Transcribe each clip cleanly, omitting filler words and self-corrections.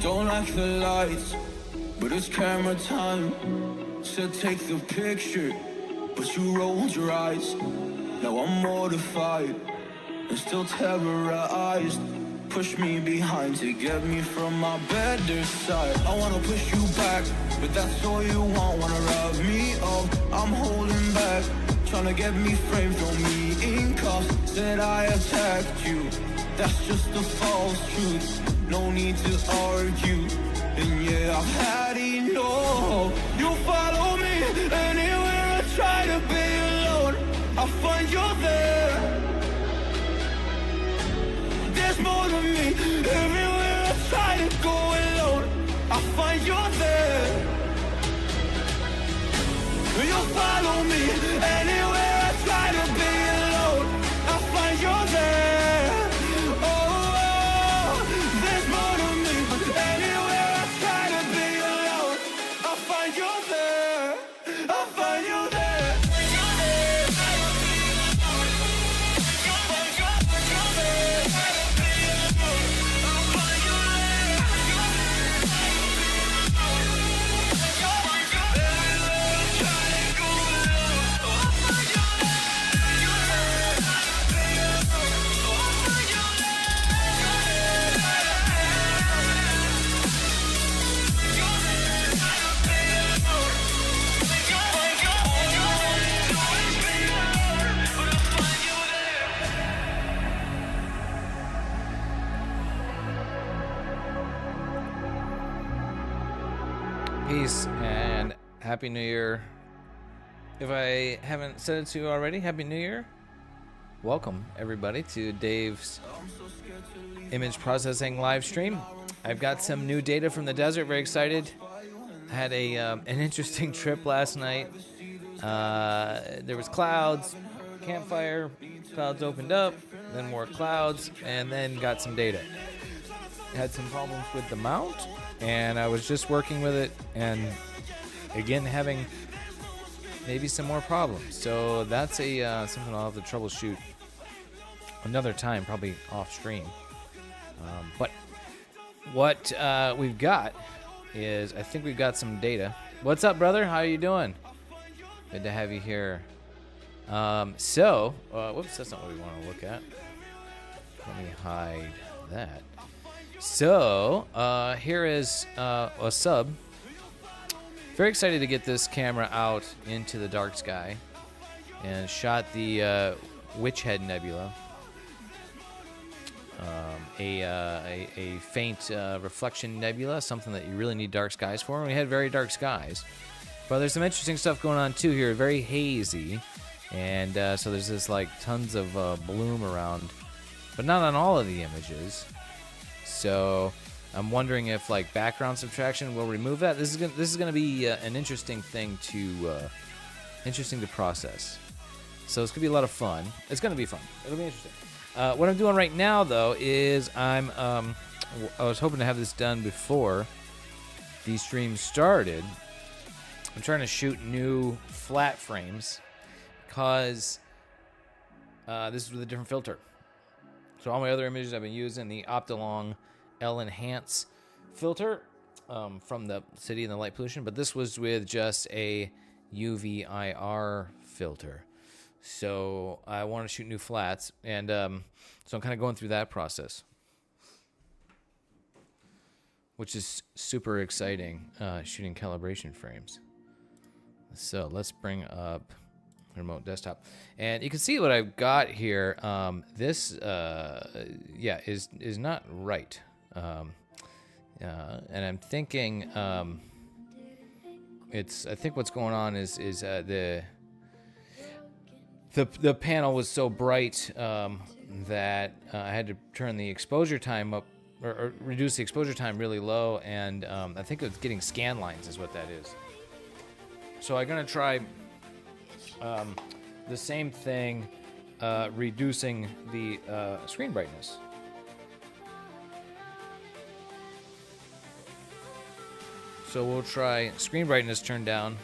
Don't like the lights, but it's camera time. Said take the picture, but you rolled your eyes. Now I'm mortified and still terrorized. Push me behind to get me from my better side. I wanna push you back, but that's all you want. Wanna rub me up, I'm holding back. Trying to get me framed, throw me in cuffs. Said I attacked you, that's just a false truth. No need to argue, and yeah, I've had enough. You follow me anywhere I try to be alone. I find you there. There's more to me. Everywhere I try to go alone, I find you there. You follow me anywhere I try to be alone, I find you there. Oh, there's more to me. Anywhere I try to be alone, I find you there. I find you there. Peace and Happy New Year. If I haven't said it to you already, Happy New Year. Welcome, everybody, to Dave's image processing live stream. I've got some new data from the desert. Very excited. Had an interesting trip last night. There was clouds, campfire, clouds opened up, then more clouds, and then got some data. Had some problems with the mount, and I was just working with it, and again having maybe some more problems. So that's something I'll have to troubleshoot another time, probably off stream. But what we've got is, I think we've got some data. What's up, brother? How are you doing? Good to have you here. Whoops, that's not what we want to look at. Let me hide that. So, here is a sub. Very excited to get this camera out into the dark sky, and shot the Witch Head Nebula, a faint reflection nebula, something that you really need dark skies for, and we had very dark skies. But there's some interesting stuff going on too here, very hazy, and so there's this like tons of bloom around, but not on all of the images. So I'm wondering if like background subtraction will remove that. This is gonna be an interesting thing to process. So it's gonna be a lot of fun. It's gonna be fun. It'll be interesting. What I'm doing right now though is I was hoping to have this done before the stream started. I'm trying to shoot new flat frames because this is with a different filter. So all my other images I've been using the Optilong L Enhance filter from the city and the light pollution, but this was with just a UV-IR filter. So I want to shoot new flats, and so I'm kind of going through that process, which is super exciting, shooting calibration frames. So let's bring up remote desktop, and you can see what I've got here. This is not right, and I'm thinking I think what's going on is the panel was so bright that I had to turn the exposure time up, or reduce the exposure time really low, and I think it's getting scan lines is what that is. So I'm gonna try the same thing, reducing the screen brightness. So we'll try screen brightness turned down,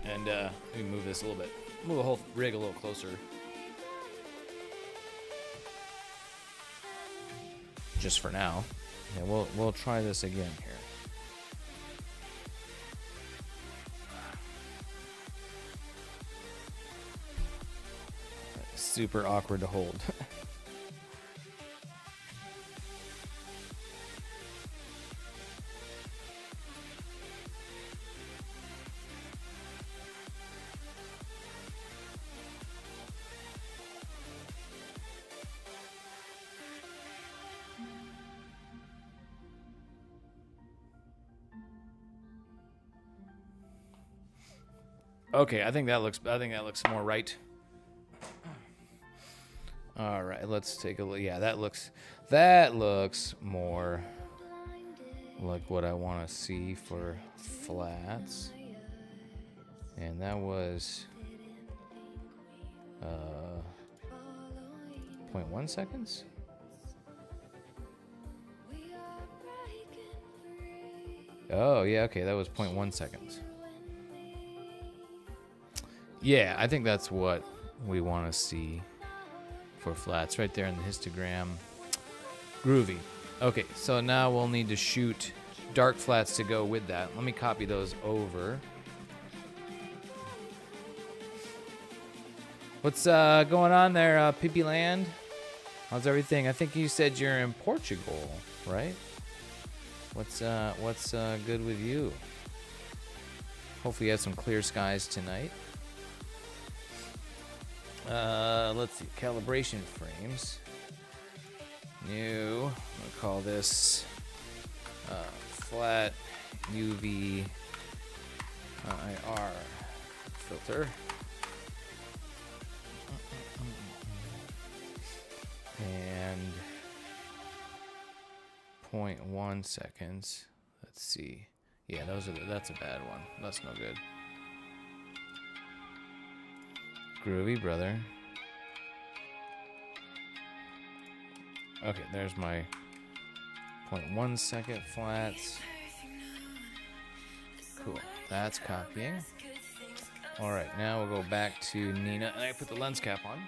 and let me move this a little bit, move the whole rig a little closer. just for now. Yeah, we'll try this again here. Super awkward to hold. Okay, I think that looks more right. All right, let's take a look. Yeah, that looks more like what I want to see for flats. And that was 0.1 seconds. Oh, yeah, okay, that was 0.1 seconds. Yeah, I think that's what we want to see for flats right there in the histogram. Groovy. Okay, so now we'll need to shoot dark flats to go with that. Let me copy those over. What's going on there, Pippi Land? How's everything? I think you said you're in Portugal, right? What's good with you? Hopefully you have some clear skies tonight. Let's see, calibration frames. New, I'm gonna call this flat UV IR filter. And 0.1 seconds. Let's see. Yeah, that's a bad one. That's no good. Groovy, brother. Okay, there's my 0.1 second flats. Cool. That's copying. All right, now we'll go back to Nina, and I put the lens cap on.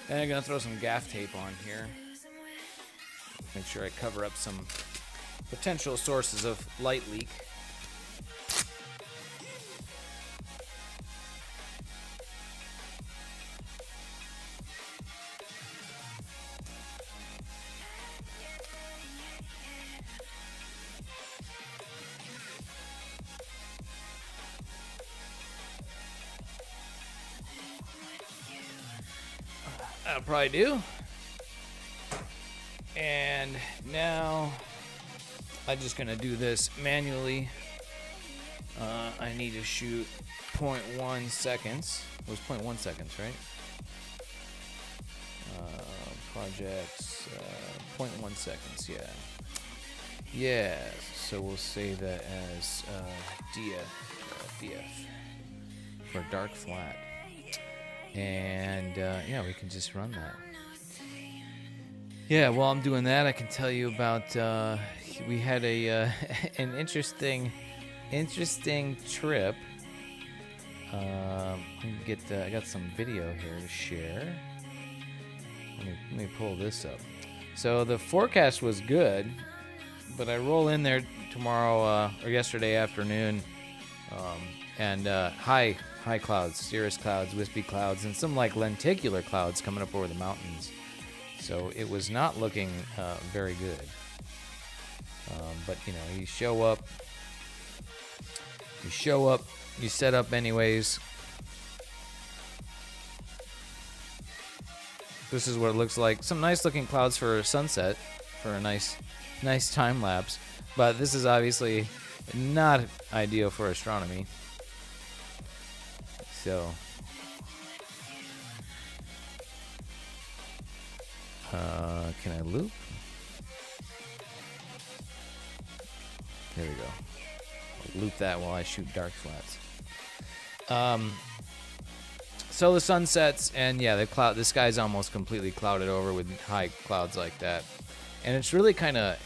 And I'm gonna throw some gaff tape on here. Make sure I cover up some potential sources of light leak. I'll probably do. And now I'm just gonna do this manually. I need to shoot 0.1 seconds. It was 0.1 seconds, right? Projects, 0.1 seconds, yeah. Yeah, so we'll save that as DF for dark flat. And yeah, we can just run that. Yeah, while I'm doing that, I can tell you about we had a an interesting trip. I got some video here to share. Let me pull this up. So the forecast was good, but I roll in there tomorrow or yesterday afternoon, and high clouds, cirrus clouds, wispy clouds, and some like lenticular clouds coming up over the mountains. So it was not looking very good. But you know, you show up, you set up anyways. This is what it looks like. Some nice looking clouds for sunset, for a nice time lapse. But this is obviously not ideal for astronomy. So, can I loop? There we go. loop that while I shoot dark flats. So the sun sets, and yeah, the sky's almost completely clouded over with high clouds like that. And it's really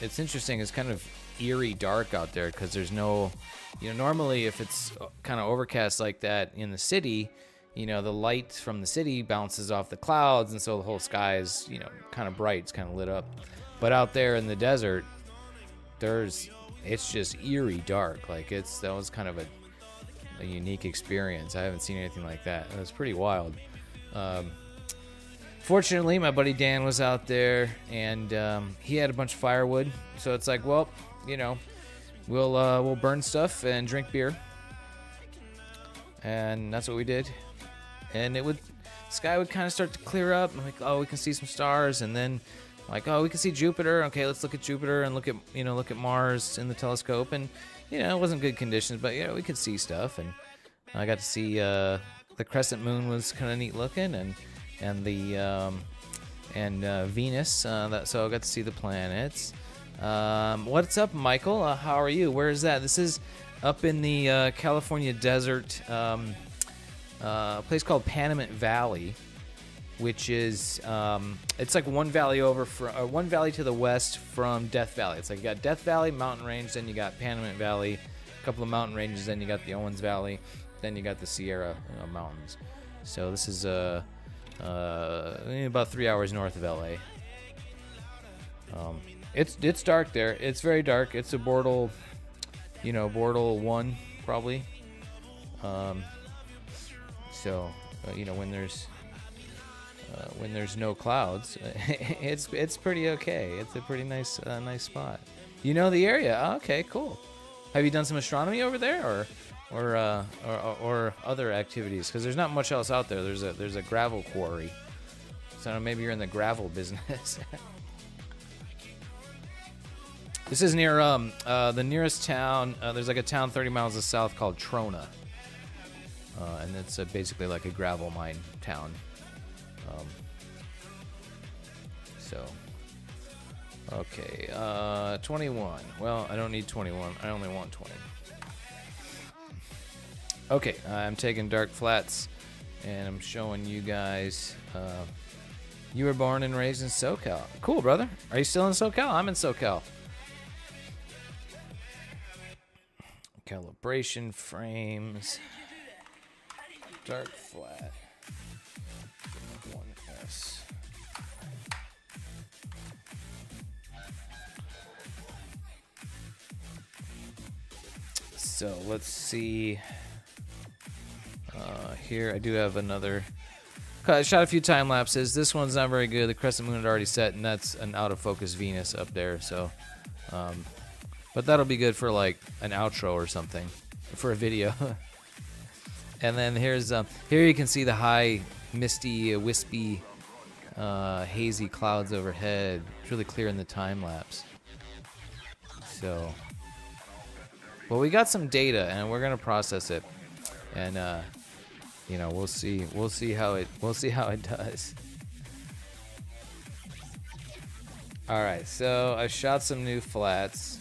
it's interesting. It's kind of eerie dark out there because there's no, normally if it's kind of overcast like that in the city, the light from the city bounces off the clouds, and so the whole sky is, kind of bright. It's kind of lit up. But out there in the desert, it's just eerie dark. Like that was kind of a unique experience. I haven't seen anything like that. It was pretty wild. Fortunately, my buddy Dan was out there, and he had a bunch of firewood. So it's like, well, we'll burn stuff and drink beer, and that's what we did. And the sky would kind of start to clear up. I'm like, oh, we can see some stars, and then like, oh, we can see Jupiter. Okay, let's look at Jupiter and look at Mars in the telescope. And it wasn't good conditions, but we could see stuff. And I got to see the crescent moon was kind of neat looking, and the Venus. So I got to see the planets. What's up, Michael? How are you? Where is that? This is up in the California desert, a place called Panamint Valley, which is it's like one valley one valley to the west from Death Valley. It's like you got Death Valley mountain range, then you got Panamint Valley, a couple of mountain ranges, then you got the Owens Valley, then you got the Sierra Mountains. So this is about 3 hours north of LA. It's dark there. It's very dark. It's a Bortle, Bortle 1 probably. So when there's no clouds, it's pretty okay. It's a pretty nice spot. You know the area? Oh, okay, cool. Have you done some astronomy over there, or other activities? Because there's not much else out there. There's a gravel quarry. So maybe you're in the gravel business. This is near the nearest town. There's like a town 30 miles south called Trona, and it's basically like a gravel mine town. Okay, 21. Well, I don't need 21. I only want 20. Okay, I'm taking dark flats, and I'm showing you guys. You were born and raised in SoCal. Cool, brother. Are you still in SoCal? I'm in SoCal. Calibration frames. Dark flat. 1S. So let's see. Here I do have another. I shot a few time lapses. This one's not very good. The crescent moon had already set, and that's an out of focus Venus up there. So, but that'll be good for like an outro or something, for a video. And then here you can see the high, misty, wispy, hazy clouds overhead. It's really clear in the time lapse. So, well, we got some data, and we're gonna process it, and we'll see how it does. All right, so I shot some new flats.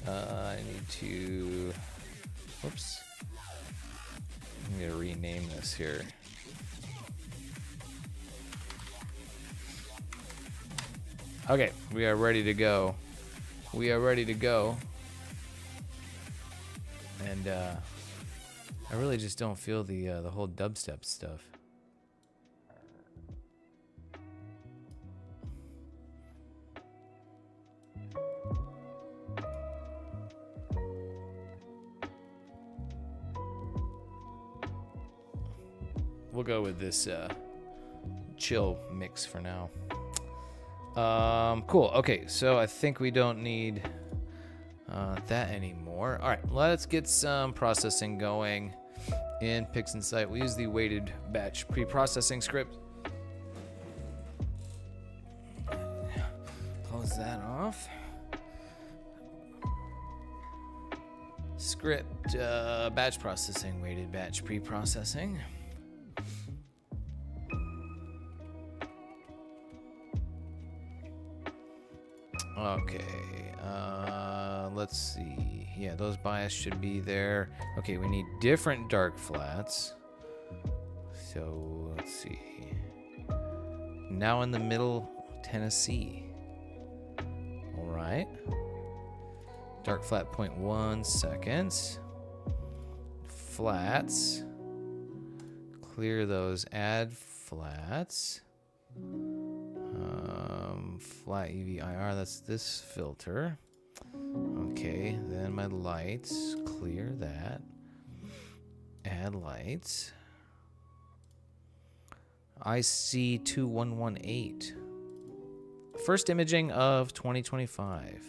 I need to. Whoops. I'm gonna rename this here. Okay, we are ready to go. And I really just don't feel the whole dubstep stuff. We'll go with this chill mix for now. Cool. Okay, so I think we don't need that anymore. All right, let's get some processing going in PixInsight. We use the weighted batch pre-processing script. Close that off. Script batch processing, weighted batch pre-processing. Okay, let's see. Yeah, those bias should be there. Okay, we need different dark flats. So let's see. Now in the middle, Tennessee. All right. Dark flat 0.1 seconds. Flats. Clear those. Add flats. Flat UV-IR. That's this filter. Okay. Then my lights. Clear that. Add lights. IC2118. First imaging of 2025.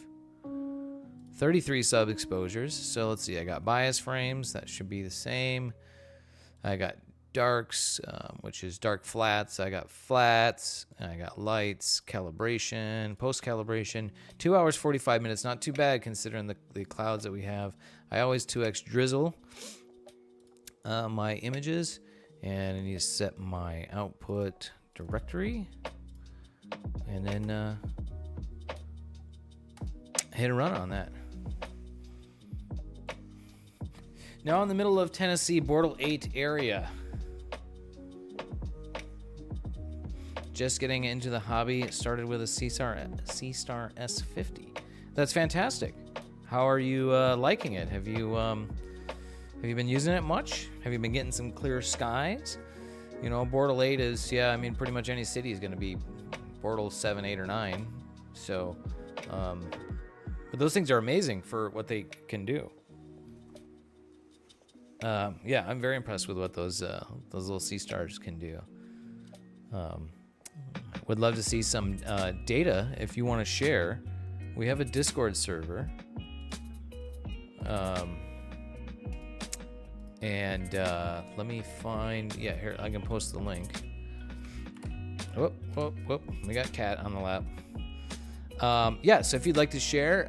33 sub exposures. So let's see. I got bias frames. That should be the same. I got darks, which is dark flats. I got flats. I got lights, calibration, post calibration. 2 hours 45 minutes. Not too bad considering the clouds that we have. I always 2x drizzle my images, and I need to set my output directory, and then hit a run on that. Now in the middle of Tennessee, Bortle 8 area. Just getting into the hobby. Started with a C-Star S50. That's fantastic. How are you liking it? Have you been using it much? Have you been getting some clear skies? You know, Bortle 8 is, yeah, I mean, pretty much any city is going to be Bortle 7, 8, or 9. So, but those things are amazing for what they can do. Yeah, I'm very impressed with what those little C-Stars can do. Would love to see some data if you want to share. We have a Discord server. And let me find, yeah, here, I can post the link. Whoop, whoop, whoop. We got Cat on the lap. Yeah, so if you'd like to share,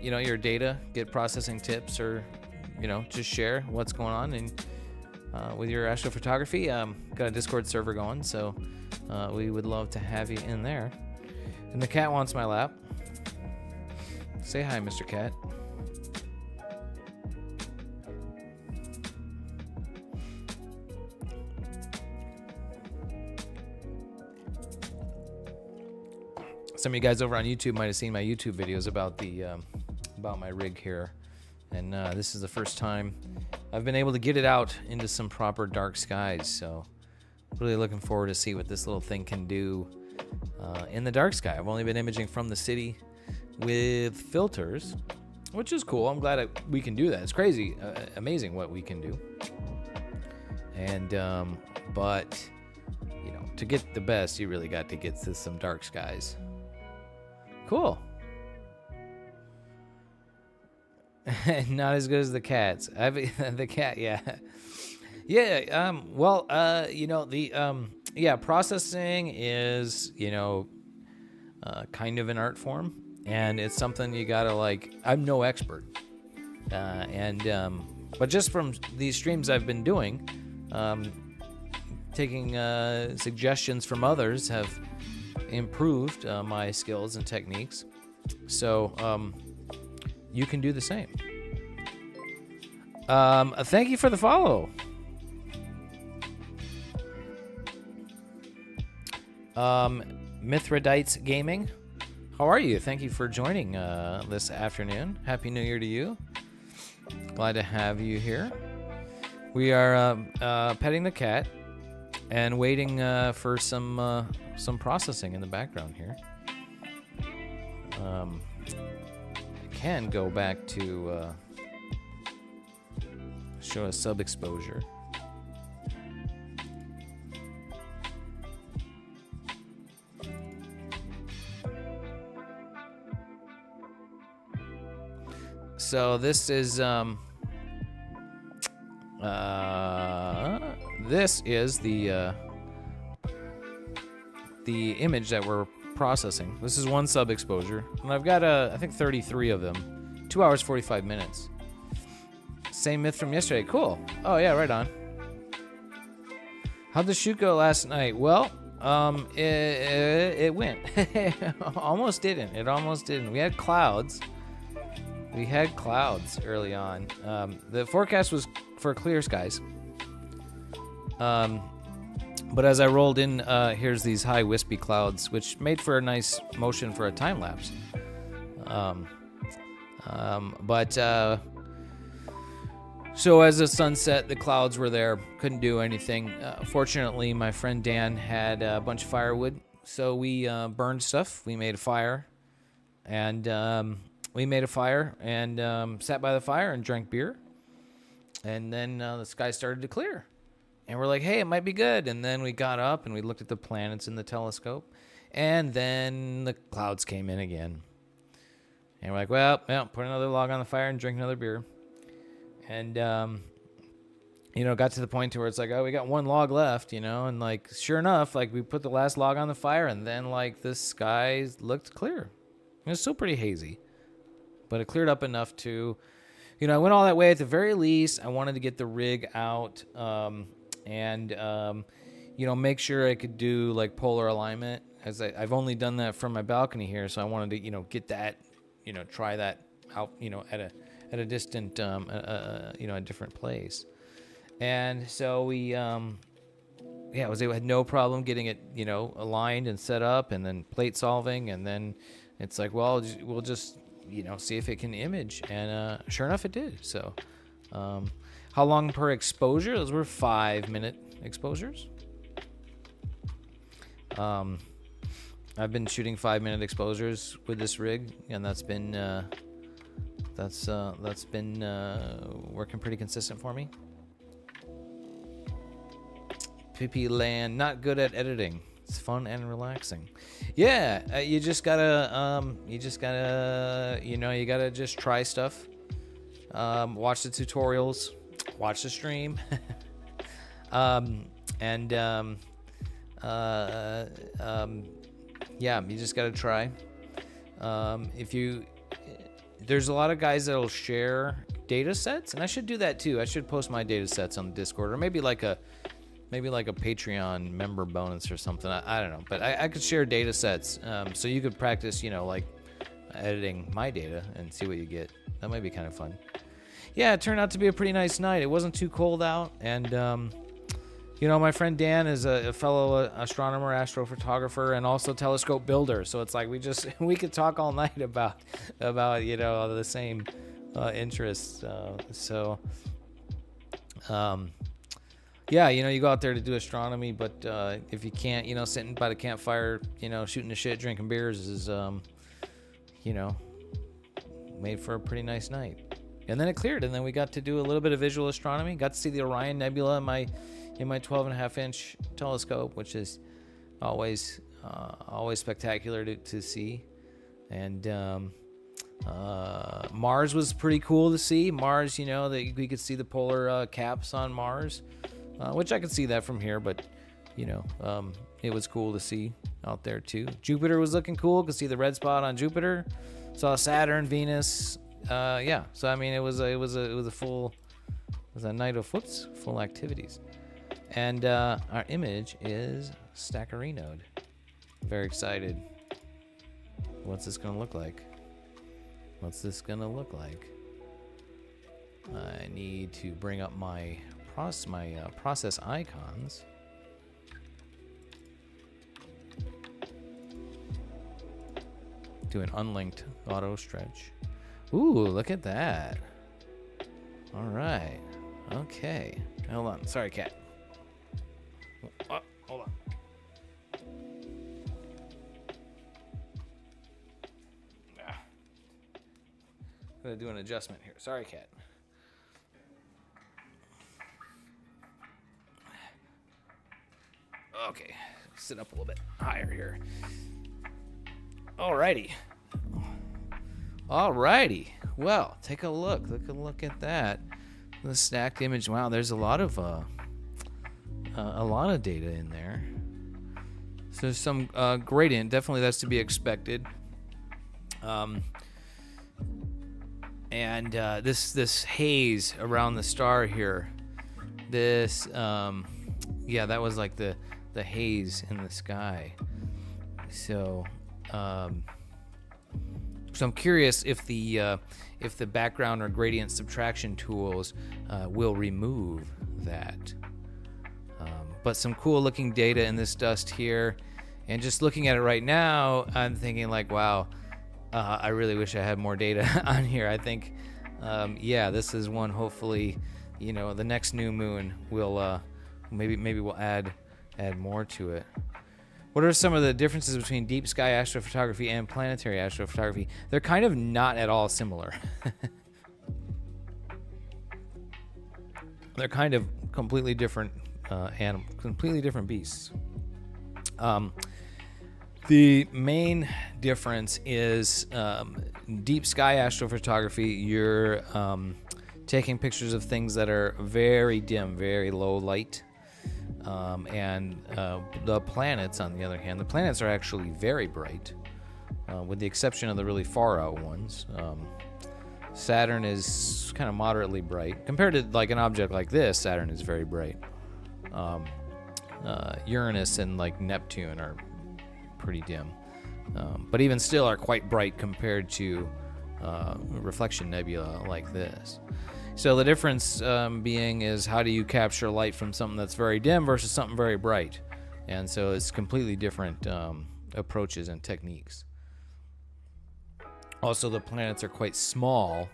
you know, your data, get processing tips, or, you know, just share what's going on and with your astrophotography, got a Discord server going, so we would love to have you in there. And the cat wants my lap. Say hi, Mr. Cat. Some of you guys over on YouTube might have seen my YouTube videos about the about my rig here, and this is the first time I've been able to get it out into some proper dark skies. So really looking forward to see what this little thing can do in the dark sky. I've only been imaging from the city with filters, which is cool. I'm glad we can do that. It's crazy, amazing what we can do. And but you know, to get the best, you really got to get to some dark skies. Cool. Not as good as the cats. The cat, yeah. Yeah, well, you know, the yeah, processing is, you know, kind of an art form, and it's something you gotta, like, I'm no expert. But just from these streams I've been doing, taking suggestions from others have improved my skills and techniques. So you can do the same. Thank you for the follow. Mithradites Gaming, how are you? Thank you for joining this afternoon. Happy New Year to you. Glad to have you here. We are petting the cat and waiting for some processing in the background here. I can go back to show a sub exposure. So this is the image that we're processing. This is one sub exposure, and I've got I think 33 of them. 2 hours 45 minutes. Same myth from yesterday. Cool. Oh yeah, right on. How'd the shoot go last night? Well, it went. Almost didn't. It almost didn't. We had clouds. we had clouds early on. The forecast was for clear skies. But as I rolled in, here's these high wispy clouds, which made for a nice motion for a time lapse. So as the sun set, the clouds were there. Couldn't do anything. Fortunately, my friend Dan had a bunch of firewood, so we burned stuff. We made a fire, and sat by the fire and drank beer. And then the sky started to clear. And we're like, hey, it might be good. And then we got up and we looked at the planets in the telescope. And then the clouds came in again. And we're like, well, put another log on the fire and drink another beer. And, got to the point where it's like, oh, we got one log left, and like, sure enough, like we put the last log on the fire and then like the sky looked clear. It was still pretty hazy, but it cleared up enough to, I went all that way. At the very least, I wanted to get the rig out, and make sure I could do like polar alignment, as I've only done that from my balcony here. So I wanted to, get that, try that out, at a distant, a different place. And so we, had no problem getting it, aligned and set up, and then plate solving. And then it's like, well, we'll just, see if it can image. And sure enough, it did. So how long per exposure? Those were 5-minute exposures. I've been shooting 5-minute exposures with this rig, and that's been working pretty consistent for me. PP Land, not good at editing. It's fun and relaxing. Yeah, you gotta just try stuff. Watch the tutorials, watch the stream, you just gotta try. There's a lot of guys that'll share data sets, and I should do that too. I should post my data sets on the Discord, or maybe like a Patreon member bonus or something. I don't know, but I could share data sets, so you could practice, like editing my data and see what you get. That might be kind of fun. Yeah, it turned out to be a pretty nice night. It wasn't too cold out, and my friend Dan is a fellow astronomer, astrophotographer, and also telescope builder. So it's like we could talk all night about the same interests. You go out there to do astronomy, but if you can't, sitting by the campfire, shooting the shit, drinking beers is, made for a pretty nice night. And then it cleared, and then we got to do a little bit of visual astronomy. Got to see the Orion Nebula in my 12.5-inch telescope, which is always spectacular to see. And Mars was pretty cool to see. Mars, that we could see the polar caps on Mars, which I could see that from here, but it was cool to see out there too. Jupiter was looking cool. Could see the red spot on Jupiter. Saw Saturn, Venus. So I mean, it was a night of full activities. And our image is Staccarinode. Very excited. What's this gonna look like? I need to bring up my process icons. Do an unlinked auto stretch. Ooh, look at that. All right. Okay. Hold on. Sorry, cat. Oh, hold on. I'm gonna do an adjustment here. Sorry, cat. Okay. Sit up a little bit higher here. Alrighty. Well, take a look. Look at that. The stacked image. Wow, there's a lot of data in there. So there's some gradient. Definitely, that's to be expected. And this haze around the star here. This that was like the haze in the sky. So So I'm curious if the background or gradient subtraction tools will remove that. But some cool looking data in this dust here, and just looking at it right now, I'm thinking like, wow, I really wish I had more data on here. I think, yeah, this is one. Hopefully, the next new moon will maybe we'll add more to it. What are some of the differences between deep sky astrophotography and planetary astrophotography? They're kind of not at all similar. They're kind of completely different completely different beasts. The main difference is deep sky astrophotography. You're taking pictures of things that are very dim, very low light. And the planets, on the other hand, the planets are actually very bright, with the exception of the really far out ones. Saturn is kind of moderately bright. Compared to like an object like this, Saturn is very bright. Uranus and like Neptune are pretty dim, but even still are quite bright compared to reflection nebula like this. So the difference being is how do you capture light from something that's very dim versus something very bright, and so it's completely different approaches and techniques. Also, the planets are quite small,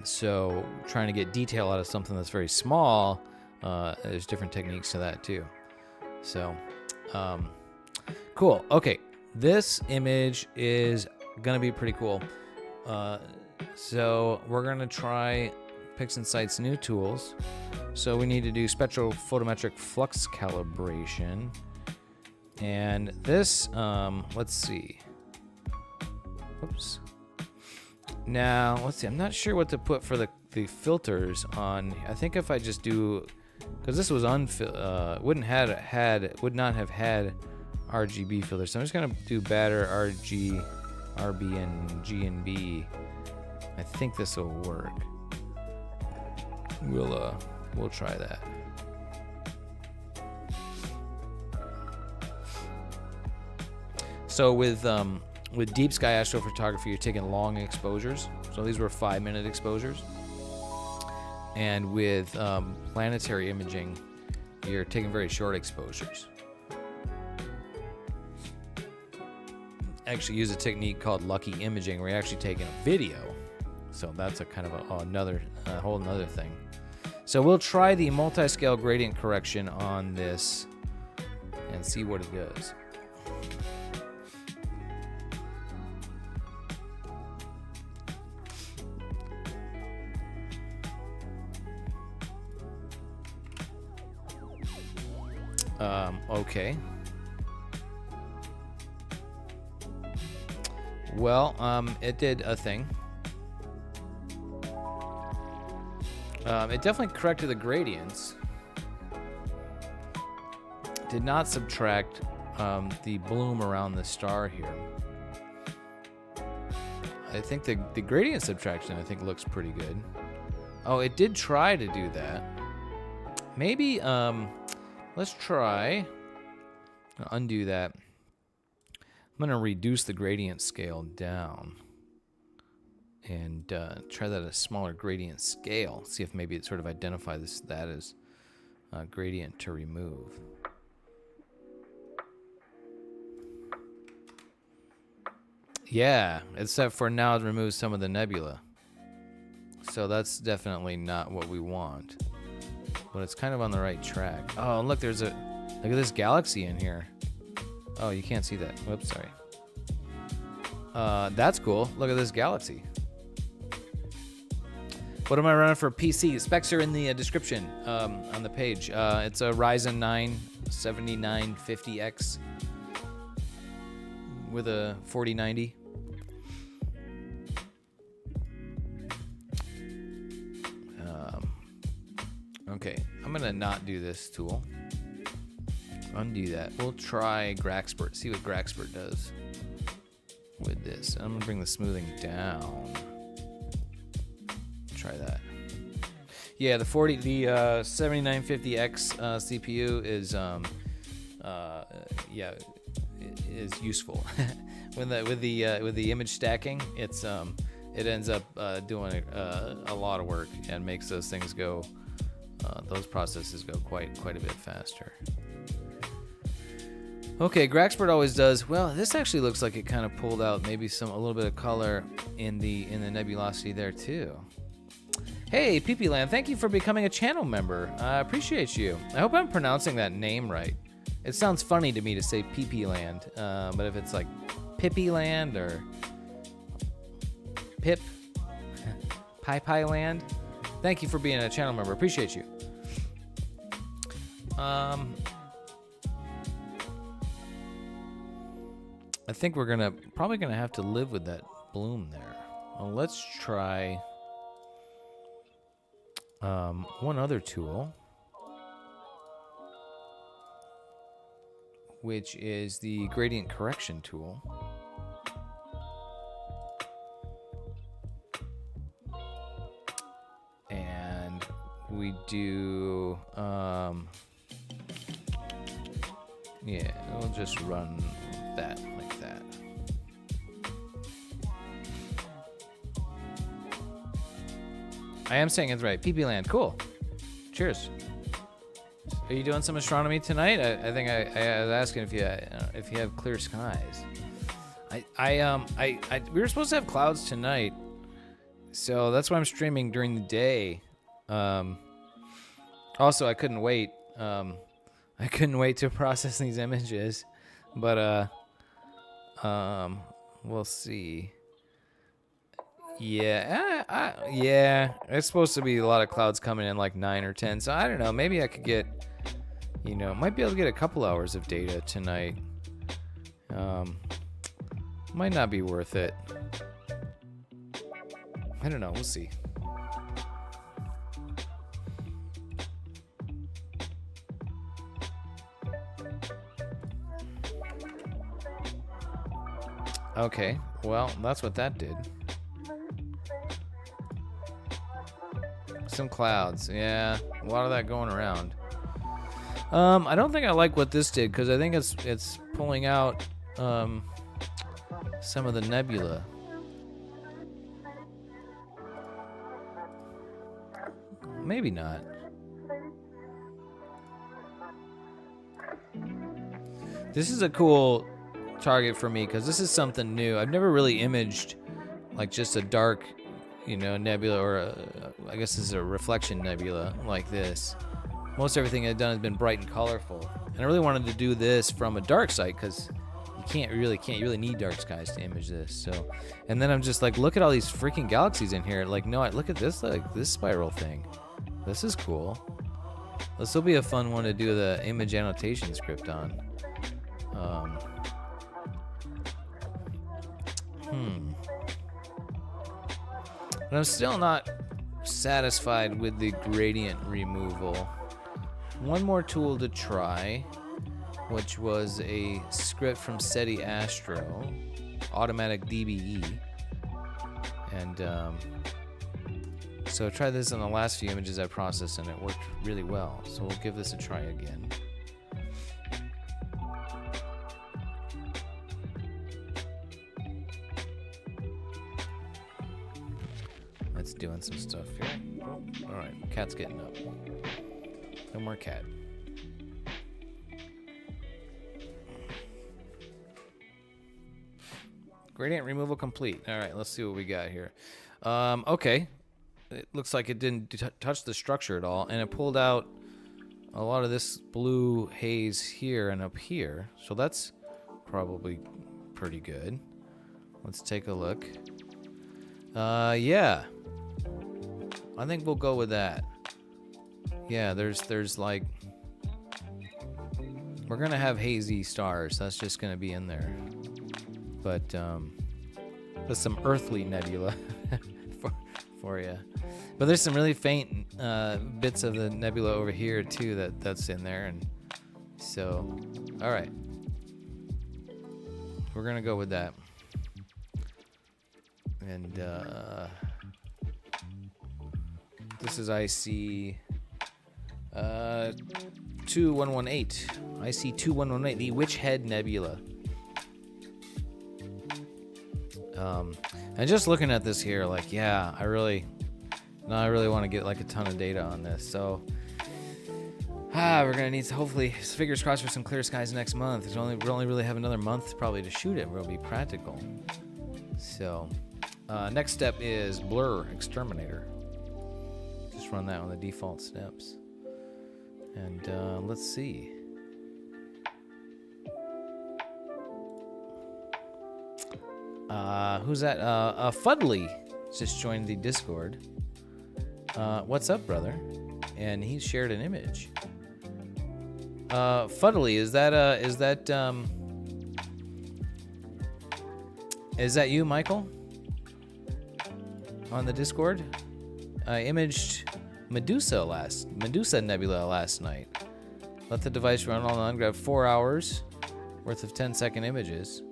so trying to get detail out of something that's very small, there's different techniques to that too. So, cool. Okay, this image is gonna be pretty cool. So we're gonna try PixInsight's new tools. So we need to do spectrophotometric flux calibration, and this, let's see. Oops. Now let's see. I'm not sure what to put for the filters on. I think if I just do, because this was would not have had RGB filters. So I'm just gonna do batter RG, RB, and G and B. I think this will work. We'll try that. So with deep sky astrophotography, you're taking long exposures. So these were 5-minute exposures. And with planetary imaging, you're taking very short exposures. Actually use a technique called lucky imaging, where you're actually taking a video. So that's a kind of a whole nother thing. So we'll try the multi-scale gradient correction on this and see what it does. Okay. Well, it did a thing. It definitely corrected the gradients. Did not subtract the bloom around the star here. I think the gradient subtraction, I think, looks pretty good. Oh, it did try to do that. Maybe, let's try. I'll undo that. I'm going to reduce the gradient scale down and try that at a smaller gradient scale. See if maybe it sort of identifies that as a gradient to remove. Yeah, except for now it removes some of the nebula. So that's definitely not what we want. But it's kind of on the right track. Oh, look, look at this galaxy in here. Oh, you can't see that. Whoops, sorry. That's cool. Look at this galaxy. What am I running for PC? Specs are in the description on the page. It's a Ryzen 9 7950X with a 4090. Okay, I'm gonna not do this tool. Undo that. We'll try Graxpert. See what Graxpert does with this. I'm gonna bring the smoothing down. Try that. Yeah, the 7950X CPU is yeah, is useful. With the image stacking, it ends up doing a lot of work and makes those things go, those processes go quite a bit faster. Okay, Graxpert always does. Well, this actually looks like it kind of pulled out maybe a little bit of color in the nebulosity there too. Hey, PP-Land, thank you for becoming a channel member. I appreciate you. I hope I'm pronouncing that name right. It sounds funny to me to say PP-Land, but if it's like Pippy-Land or Pip, Pie-Pie-Land, thank you for being a channel member. Appreciate you. I think we're probably gonna have to live with that bloom there. Well, let's try one other tool, which is the gradient correction tool. And we do, yeah, we'll just run that like that. I am saying it's right. PP Land, cool. Cheers. Are you doing some astronomy tonight? I think I was asking if you have clear skies. We were supposed to have clouds tonight, so that's why I'm streaming during the day. Also, I couldn't wait. I couldn't wait to process these images, but we'll see. Yeah, yeah. It's supposed to be a lot of clouds coming in, like 9 or 10. So I don't know. Maybe I could get, might be able to get a couple hours of data tonight. Might not be worth it. I don't know. We'll see. Okay. Well, that's what that did. Some clouds, yeah, a lot of that going around. I don't think I like what this did, because I think it's pulling out some of the nebula. Maybe not. This is a cool target for me, because this is something new. I've never really imaged like just a dark nebula, or I guess this is a reflection nebula like this. Most everything I've done has been bright and colorful, and I really wanted to do this from a dark site, because you really need dark skies to image this. So, and then I'm just like, look at all these freaking galaxies in here. Like, no, look at this, like this spiral thing. This is cool. This will be a fun one to do the image annotation script on. But I'm still not satisfied with the gradient removal. One more tool to try, which was a script from SETI Astro, automatic DBE. And so I tried this on the last few images I processed, and it worked really well. So we'll give this a try again. Doing some stuff here. Oh, all right, cat's getting up. No more cat. Gradient removal complete. All right, let's see what we got here. Okay, it looks like it didn't touch the structure at all, and it pulled out a lot of this blue haze here and up here. So that's probably pretty good. Let's take a look. Yeah. I think we'll go with that. Yeah, there's like, we're gonna have hazy stars. That's just gonna be in there. But there's some earthly nebula for you. But there's some really faint bits of the nebula over here too that's in there, and so, all right, we're gonna go with that. And this is IC 2118. IC 2118, the Witch Head Nebula. And just looking at this here, like, yeah, I really want to get like a ton of data on this. So, we're gonna need to, hopefully, fingers crossed for some clear skies next month. We only really have another month probably to shoot it where it'll be practical. So, next step is Blur Exterminator. Just run that on the default steps. And let's see. Who's that? Fudley just joined the Discord. What's up, brother? And he shared an image. Fudley, is that you, Michael? On the Discord? I imaged Medusa Nebula last night. Let the device run all on, grab 4 hours worth of 10-second images.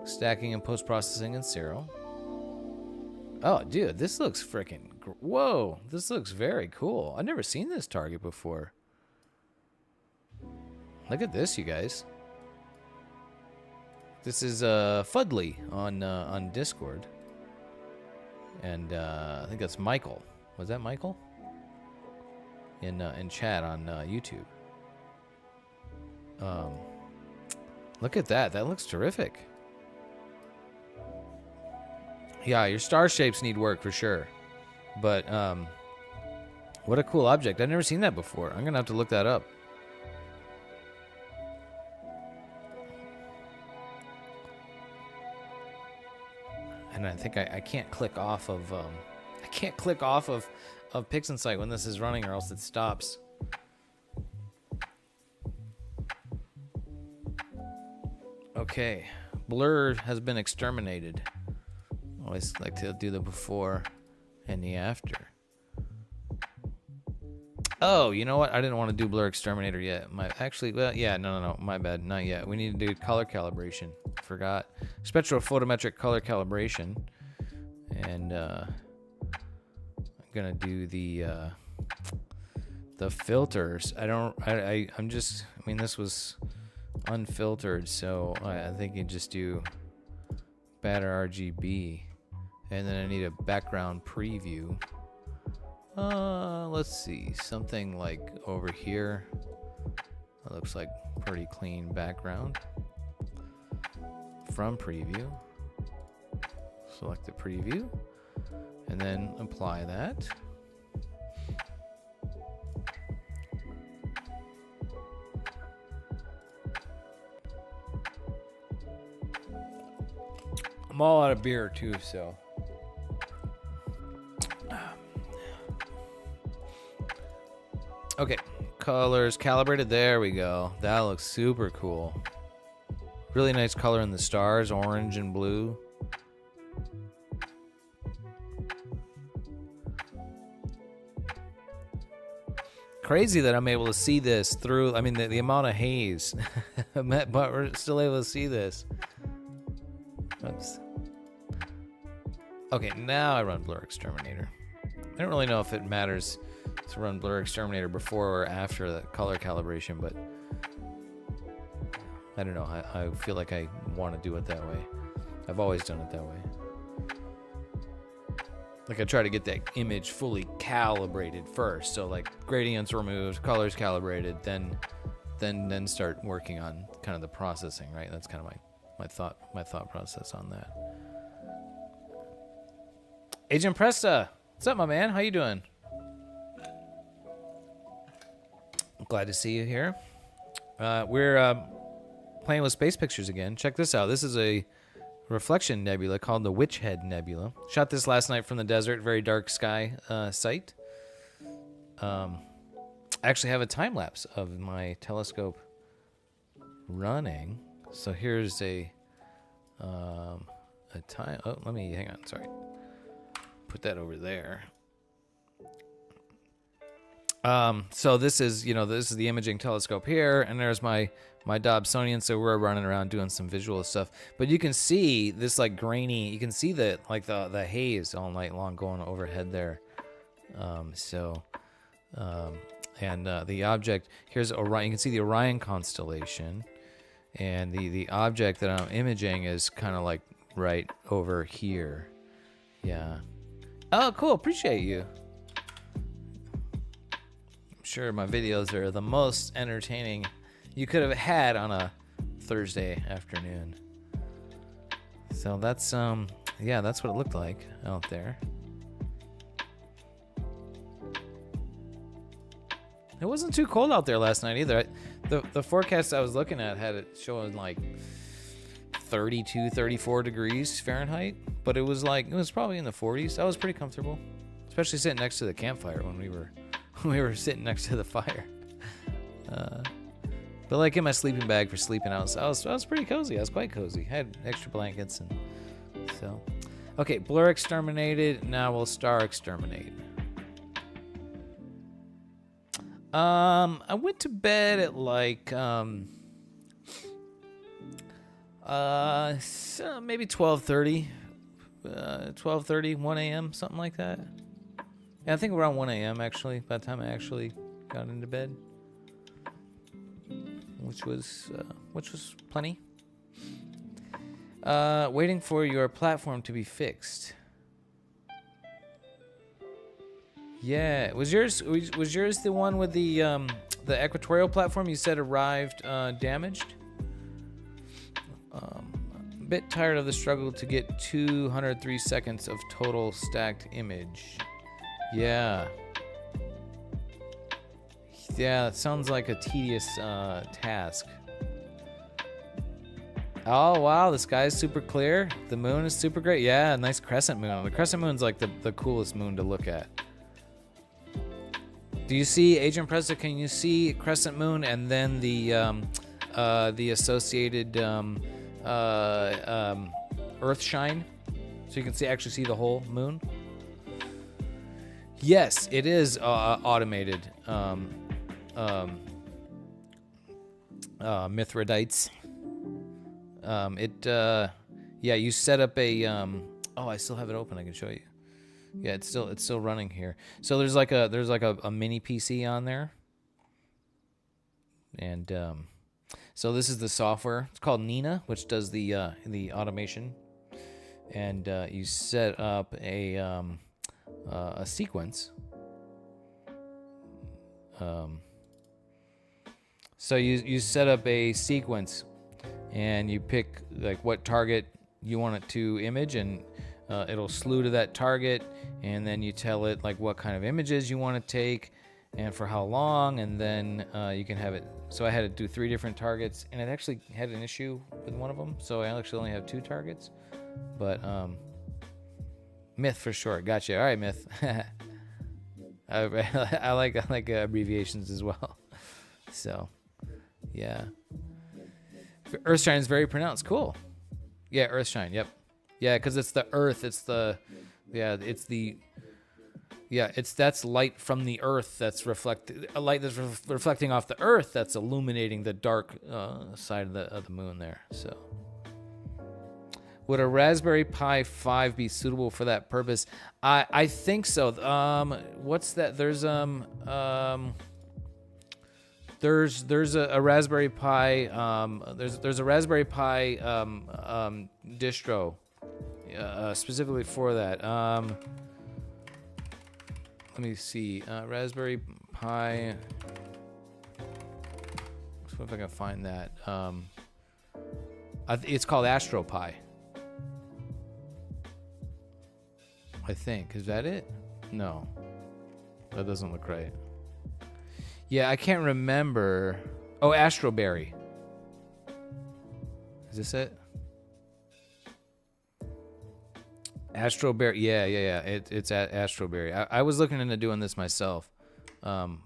Stacking and post-processing in Serial. Oh, dude, this looks freaking... Whoa, this looks very cool. I've never seen this target before. Look at this, you guys. This is Fudley on Discord. And I think that's Michael. Was that Michael? In chat on YouTube. Look at that. That looks terrific. Yeah, your star shapes need work for sure. But what a cool object. I've never seen that before. I'm going to have to look that up. And I think I can't click off of PixInsight when this is running, or else it stops. Okay, Blur has been exterminated. Always like to do the before and the after. Oh, you know what? I didn't want to do Blur Exterminator yet. No, my bad, not yet. We need to do color calibration. Forgot. Spectrophotometric color calibration. And I'm gonna do the filters. This was unfiltered, so I think you just do batter RGB. And then I need a background preview. Let's see, something like over here. That looks like pretty clean background. From preview, select the preview, and then apply that. I'm all out of beer too, so. Okay, colors calibrated. There we go. That looks super cool. Really nice color in the stars, orange and blue. Crazy that I'm able to see this through, the amount of haze, but we're still able to see this. Oops. Okay, now I run Blur Exterminator. I don't really know if it matters to run Blur Exterminator before or after the color calibration, but I don't know. I feel like I want to do it that way. I've always done it that way. Like I try to get that image fully calibrated first. So like gradients removed, colors calibrated, then start working on kind of the processing, right? That's kind of my thought process on that. Agent Presta, what's up, my man? How you doing? Glad to see you here. We're playing with space pictures again. Check this out. This is a reflection nebula called the Witch Head Nebula. Shot this last night from the desert, very dark sky site. I actually have a time lapse of my telescope running. So here's a time. Oh, hang on. Sorry. Put that over there. So this is the imaging telescope here, and there's my Dobsonian, so we're running around doing some visual stuff. But you can see this like grainy, you can see the haze all night long going overhead there. And the object, here's Orion. You can see the Orion constellation. And the object that I'm imaging is kind of like right over here. Yeah. Oh, cool. Appreciate you. I'm sure my videos are the most entertaining you could have had on a Thursday afternoon. So that's yeah, that's what it looked like out there. It wasn't too cold out there last night either. The forecast I was looking at had it showing like 32, 34 degrees Fahrenheit, but it was probably in the 40s. I was pretty comfortable, especially sitting next to the campfire when we were sitting next to the fire. But like in my sleeping bag for sleeping, I was pretty cozy. I was quite cozy. I had extra blankets and so. Okay, blur exterminated. Now we'll star exterminate. I went to bed at like maybe 12:30, 12:30, 1 a.m., something like that. Yeah, I think around 1 a.m. actually, by the time I actually got into bed, which was plenty. Waiting for your platform to be fixed. Yeah, was yours the one with the equatorial platform you said arrived damaged? A bit tired of the struggle to get 203 seconds of total stacked image. Yeah. Yeah, it sounds like a tedious task. Oh wow, the sky is super clear. The moon is super great. Yeah, nice crescent moon. The crescent moon's like the coolest moon to look at. Do you see, Agent Presta, can you see crescent moon and then the associated earth shine? So you can actually see the whole moon? Yes, it is automated. Mithridites. Yeah, you set up a oh, I still have it open. I can show you. Yeah, it's still running here. So there's like a mini PC on there, and so this is the software. It's called Nina, which does the automation, and you set up a sequence. So you set up a sequence, and you pick like what target you want it to image, and it'll slew to that target, and then you tell it like what kind of images you want to take and for how long, and then you can have it. So I had to do 3 different targets, and it actually had an issue with one of them, so I actually only have 2 targets. But Myth for short. Gotcha. All right, Myth. I like abbreviations as well. So yeah, Earthshine is very pronounced. Cool. Yeah, Earthshine. Yep. Yeah, because it's the Earth. That's light from the Earth that's reflecting off the Earth that's illuminating the dark side of the moon there. So, would a Raspberry Pi 5 be suitable for that purpose? I think so. What's that? There's a Raspberry Pi. There's a Raspberry Pi distro specifically for that. Let me see. Raspberry Pi. Let's see if I can find that. It's called AstroPi. I think. Is that it? No. That doesn't look right. Yeah, I can't remember. Oh, Astroberry. Is this it? Astroberry. Yeah. It's at Astroberry. I was looking into doing this myself. It's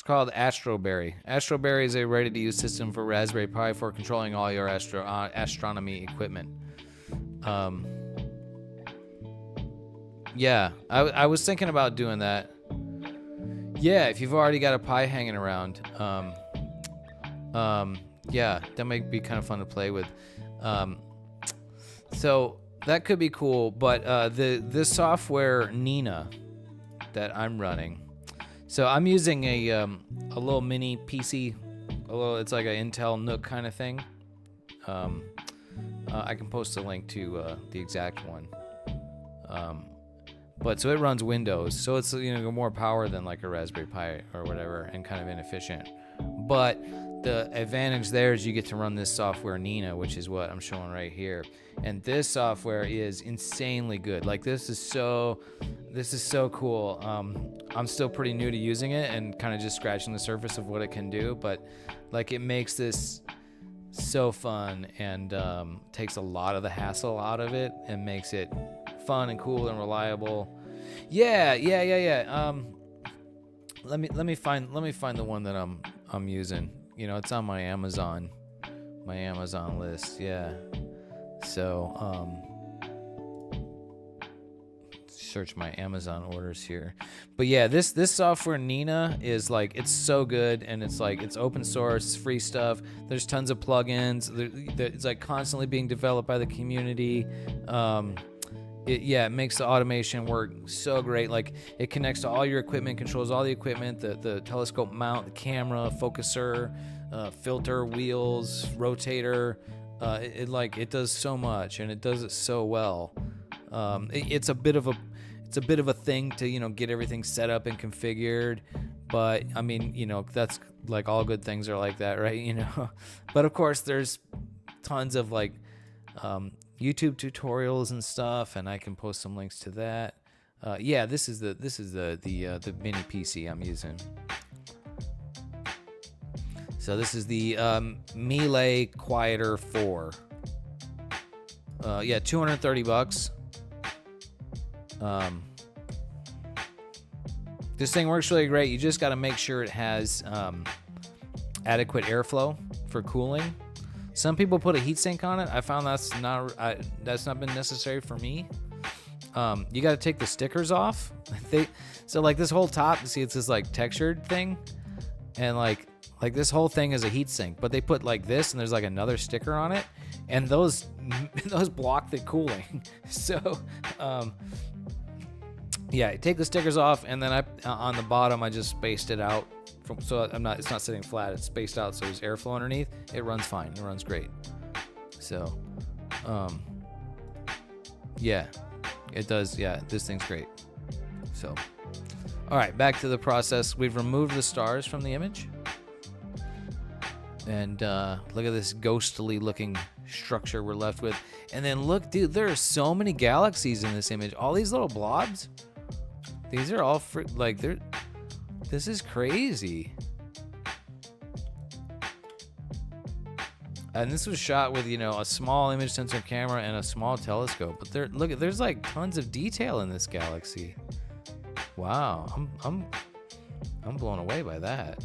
called Astroberry. Astroberry is a ready-to-use system for Raspberry Pi for controlling all your astronomy equipment. Yeah, I was thinking about doing that. Yeah, if you've already got a Pi hanging around, yeah, that might be kind of fun to play with. So that could be cool. But this software Nina that I'm running. So I'm using a little mini PC. It's like an Intel Nook kind of thing. I can post a link to the exact one. But so it runs Windows, so it's more power than like a Raspberry Pi or whatever, and kind of inefficient. But the advantage there is you get to run this software Nina, which is what I'm showing right here. And this software is insanely good. Like this is so cool. I'm still pretty new to using it and kind of just scratching the surface of what it can do, but like it makes this so fun and takes a lot of the hassle out of it and makes it fun and cool and reliable. Yeah. Let me find the one that I'm using. It's on my Amazon list. Yeah. So search my Amazon orders here. But yeah, this software Nina is like, it's so good, and it's like, it's open source, free stuff. There's tons of plugins. It's like constantly being developed by the community. It makes the automation work so great. Like it connects to all your equipment, controls all the equipment, the telescope mount, the camera, focuser, filter, wheels, rotator. It does so much, and it does it so well. It's a bit of a thing to get everything set up and configured, but I mean that's like all good things are like that, right? But of course there's tons of like YouTube tutorials and stuff, and I can post some links to that. This is the mini PC I'm using. So this is the Melee Quieter 4. $230. This thing works really great. You just got to make sure it has adequate airflow for cooling. Some people put a heatsink on it. I found that's not been necessary for me. You got to take the stickers off. So like this whole top, see, it's this like textured thing, and like this whole thing is a heatsink. But they put like this, and there's like another sticker on it, and those block the cooling. So take the stickers off, and then on the bottom I just spaced it out. It's not sitting flat, it's spaced out, so there's airflow underneath. It runs fine, it runs great. So it does. This thing's great. So all right, back to the process. We've removed the stars from the image, and look at this ghostly looking structure we're left with. And then look, dude, there are so many galaxies in this image. All these little blobs, these are all this is crazy. And this was shot with, a small image sensor camera and a small telescope. But there's like tons of detail in this galaxy. Wow, I'm blown away by that.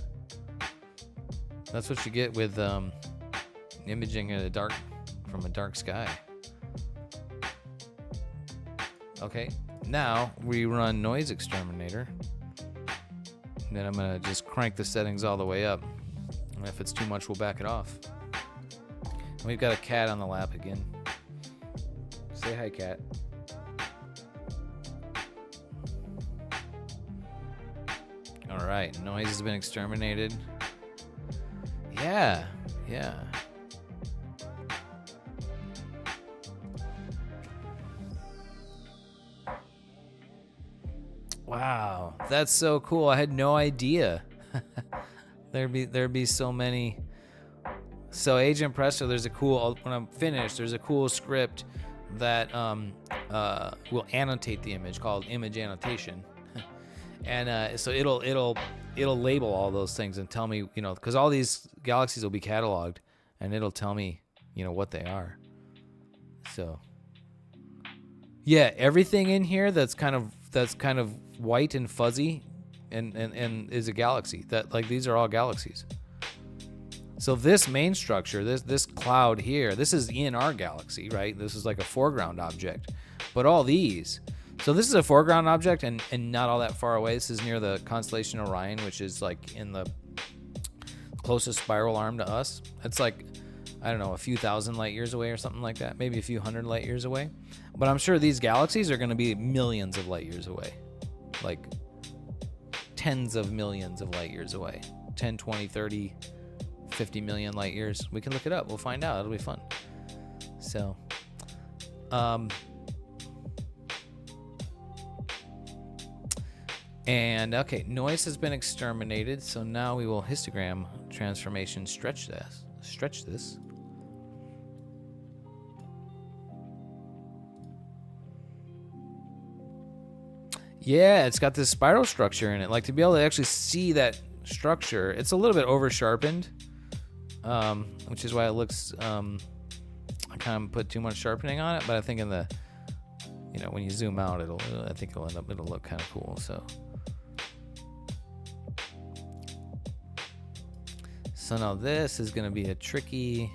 That's what you get with imaging from a dark sky. Okay, now we run Noise Exterminator. And then I'm gonna just crank the settings all the way up. And if it's too much, we'll back it off. And we've got a cat on the lap again. Say hi, cat. All right, noise has been exterminated. Yeah. Wow, that's so cool. I had no idea. There'd be so many. So Agent Presto, when I'm finished, there's a cool script that will annotate the image called image annotation. And so it'll label all those things and tell me, because all these galaxies will be cataloged, and it'll tell me, what they are. So yeah, everything in here that's kind of white and fuzzy and is a galaxy. That like these are all galaxies. So this main structure, this cloud here, this is in our galaxy, right? This is like a foreground object. But all these, so this is a foreground object and not all that far away. This is near the constellation Orion, which is like in the closest spiral arm to us. It's like I don't know, a few thousand light years away or something like that. Maybe a few hundred light years away. But I'm sure these galaxies are going to be millions of light years away. Like tens of millions of light years away. 10, 20, 30, 50 million light years. We can look it up. We'll find out. It'll be fun. So, and okay, noise has been exterminated. So now we will histogram transformation stretch this. Yeah, it's got this spiral structure in it. Like, to be able to actually see that structure, it's a little bit over sharpened, which is why it looks, I kind of put too much sharpening on it, but I think in the, when you zoom out, I think it'll look kind of cool. So now this is going to be a tricky,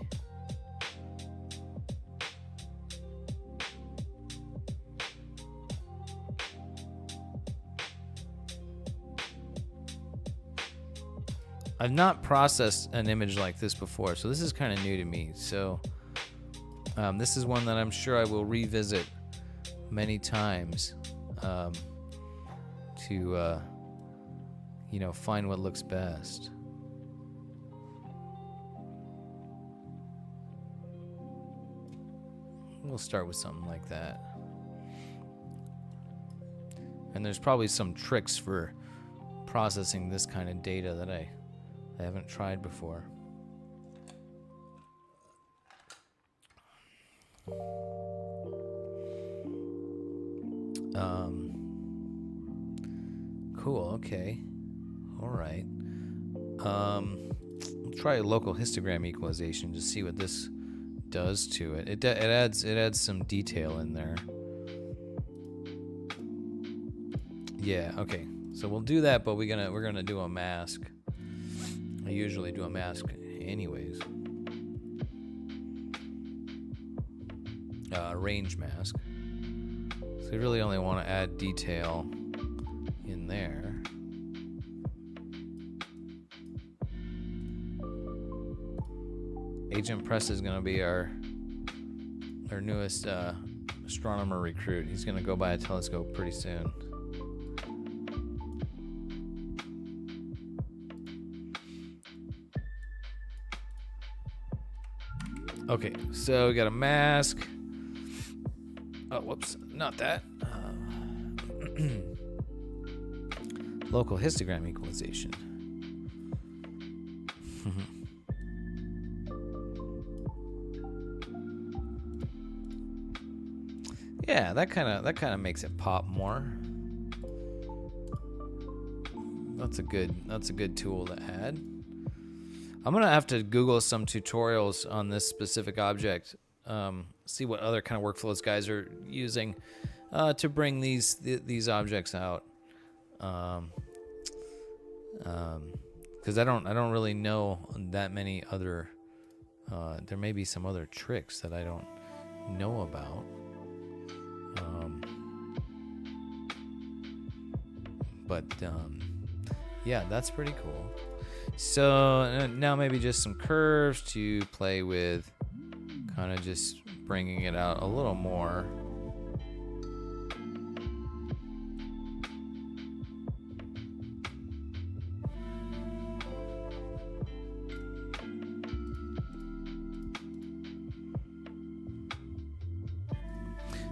I've not processed an image like this before, so this is kind of new to me. So this is one that I'm sure I will revisit many times to find what looks best. We'll start with something like that. And there's probably some tricks for processing this kind of data that I haven't tried before. Cool, okay. All right. We'll try a local histogram equalization to see what this does to it. It adds some detail in there. Yeah, okay. So we'll do that, but we're gonna do a mask. I usually do a mask anyways. Range mask. So we really only want to add detail in there. Agent Press is going to be our newest astronomer recruit. He's going to go by a telescope pretty soon. Okay, so we got a mask. Oh, whoops, not that. Local histogram equalization. Yeah, that kind of makes it pop more. That's a good tool to add. I'm gonna have to Google some tutorials on this specific object. See what other kind of workflows guys are using to bring these objects out. Because I don't really know that many other. There may be some other tricks that I don't know about. Yeah, that's pretty cool. So now maybe just some curves to play with, kind of just bringing it out a little more.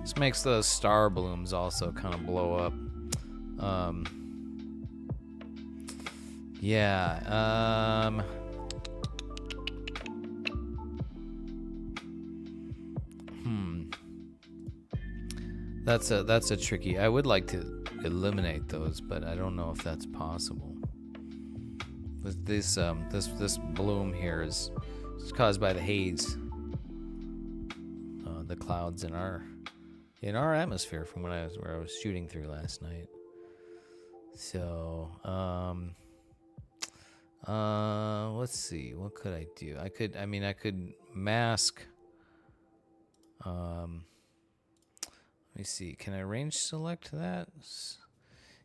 This makes those star blooms also kind of blow up. Yeah. That's a tricky. I would like to eliminate those, but I don't know if that's possible. This bloom here is caused by the haze, the clouds in our atmosphere from where I was shooting through last night. So let's see, what could I do? I could mask. Let me see, can I range select that?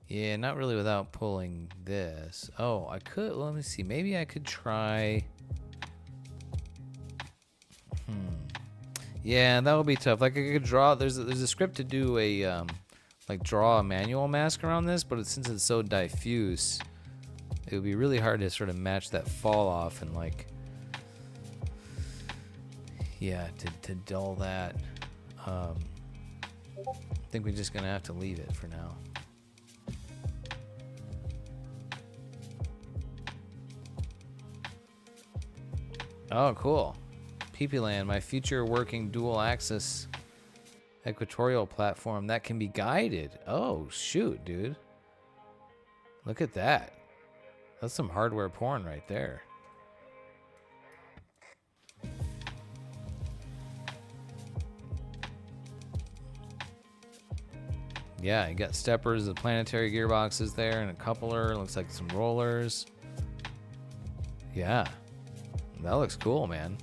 Yeah, not really without pulling this. Oh, I could, let me see, maybe I could try. Yeah, that would be tough. Like I could draw. There's a script to do a like draw a manual mask around this, but since it's so diffuse, it would be really hard to sort of match that fall off and like, yeah, to dull that. I think we're just gonna have to leave it for now. Oh, cool. PP-Land, my future working dual-axis equatorial platform that can be guided. Oh, shoot, dude. Look at that. That's some hardware porn right there. Yeah, you got steppers, the planetary gearboxes there, and a coupler. Looks like some rollers. Yeah. That looks cool, man.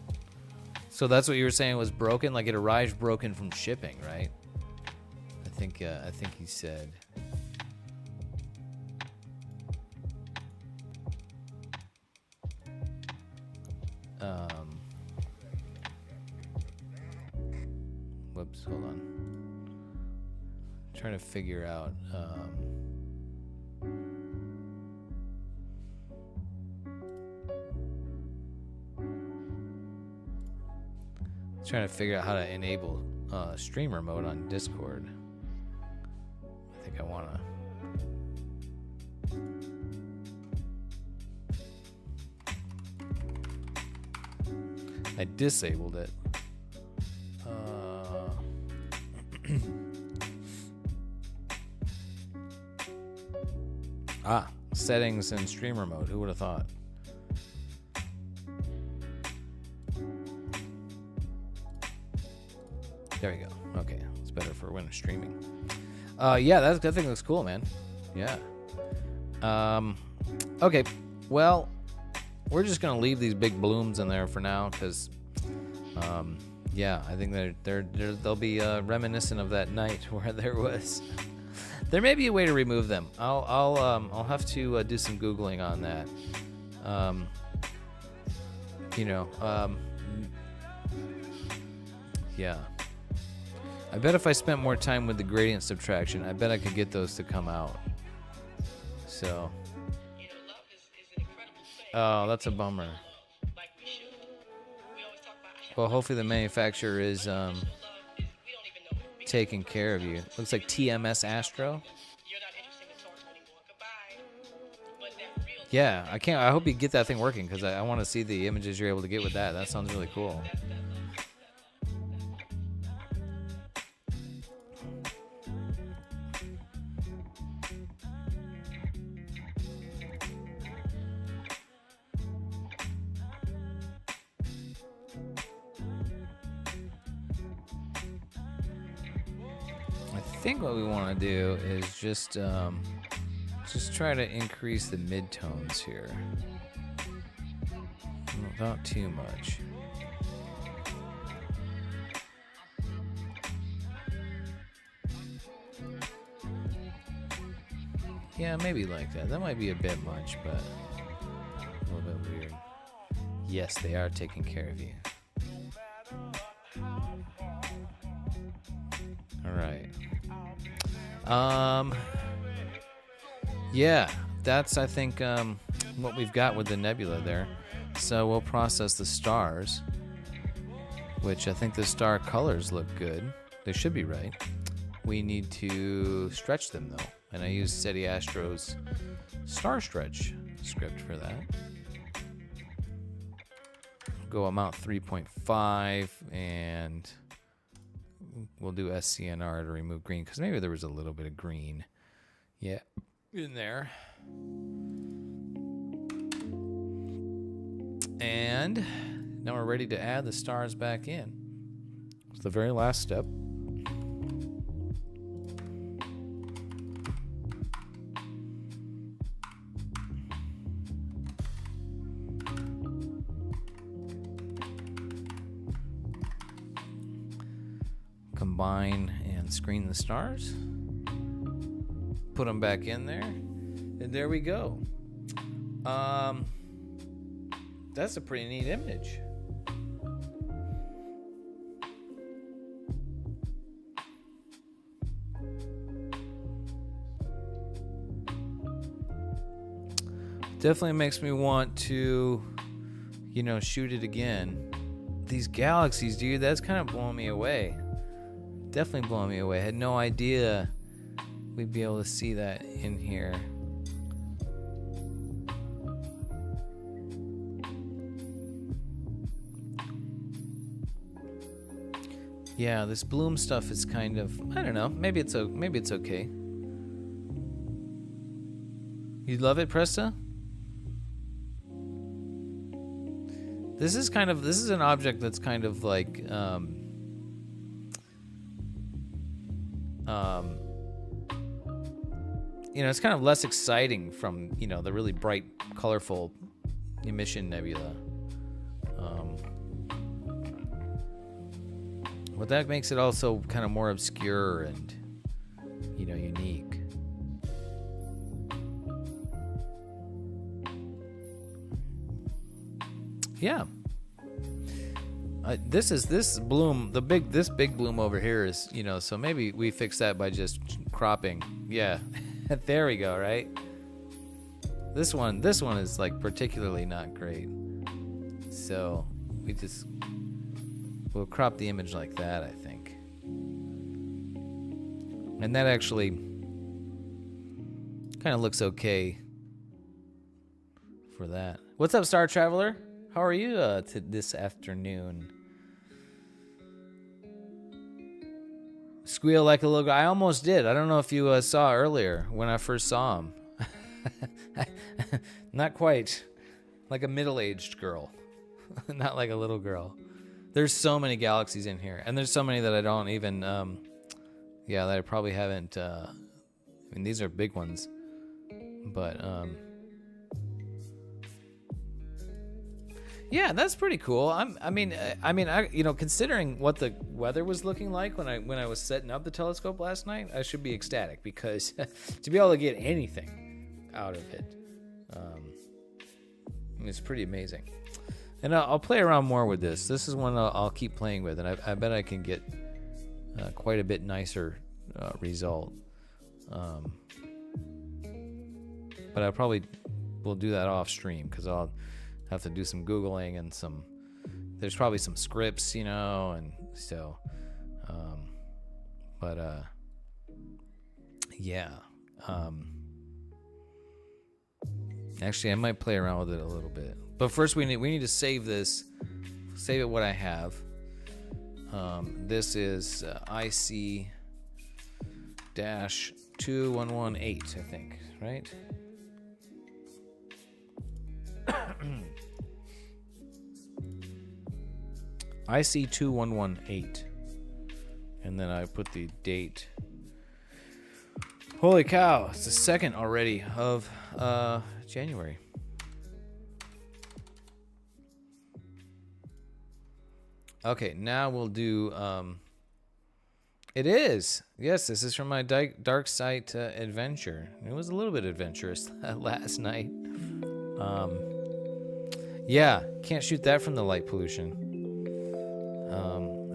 So that's what you were saying was broken? Like it arrived broken from shipping, right? I think he said. Whoops, hold on. Trying to figure out trying to figure out how to enable streamer mode on Discord. I think I wanna. I disabled it. Settings and streamer mode. Who would have thought? There we go. Okay, it's better for when streaming. Yeah, that thing looks cool, man. Yeah. Okay, well, we're just gonna leave these big blooms in there for now, because, yeah, I think they'll be reminiscent of that night where there was. There may be a way to remove them. I'll have to do some Googling on that. Yeah. I bet if I spent more time with the gradient subtraction, I bet I could get those to come out. So. Oh, that's a bummer. Well, hopefully the manufacturer is taking care of you. Looks like TMS Astro. Yeah, I hope you get that thing working, because I want to see the images you're able to get with that. That sounds really cool. I think what we want to do is just try to increase the midtones here. Not too much. Yeah, maybe like that. That might be a bit much, but a little bit weird. Yes, they are taking care of you. All right. Yeah, that's, I think, what we've got with the nebula there. So we'll process the stars, which I think the star colors look good. They should be right. We need to stretch them, though. And I use SETI Astro's star stretch script for that. Go amount 3.5, and we'll do SCNR to remove green, because maybe there was a little bit of green. Yeah, in there. And now we're ready to add the stars back in. It's the very last step. Combine and screen the stars. Put them back in there. And there we go. That's a pretty neat image. Definitely makes me want to, you know, shoot it again. These galaxies, dude, that's kind of blowing me away. Definitely blowing me away. I had no idea we'd be able to see that in here. Yeah, this bloom stuff is kind of, I don't know, maybe it's okay. You love it, Presta? This is an object that's kind of like you know, it's kind of less exciting from, you know, the really bright, colorful emission nebula. But that makes it also kind of more obscure and, you know, unique. Yeah. This bloom, this big bloom over here is, you know, so maybe we fix that by just cropping. Yeah. There we go, right? This one is like particularly not great. So we'll crop the image like that, I think. And that actually kind of looks okay for that. What's up, Star Traveler? How are you this afternoon? Squeal like a little girl. I almost did. I don't know if you saw earlier when I first saw him. Not quite. Like a middle-aged girl. Not like a little girl. There's so many galaxies in here. And there's so many that I don't even... that I probably haven't... I mean, these are big ones. But... yeah, that's pretty cool. I mean, you know, considering what the weather was looking like when I was setting up the telescope last night, I should be ecstatic because to be able to get anything out of it, it's pretty amazing. And I'll play around more with this. This is one I'll keep playing with, and I bet I can get quite a bit nicer result. But I probably will do that off stream because I'll have to do some Googling and there's probably some scripts, you know, and so, yeah. Actually, I might play around with it a little bit. But first, we need to save this. Save it what I have. This is IC-2118, I think, right? IC-2118. And then I put the date. Holy cow, it's the 2nd already of January. Okay, now we'll do it is. Yes, this is from my dark site adventure. It was a little bit adventurous last night. Yeah, can't shoot that from the light pollution.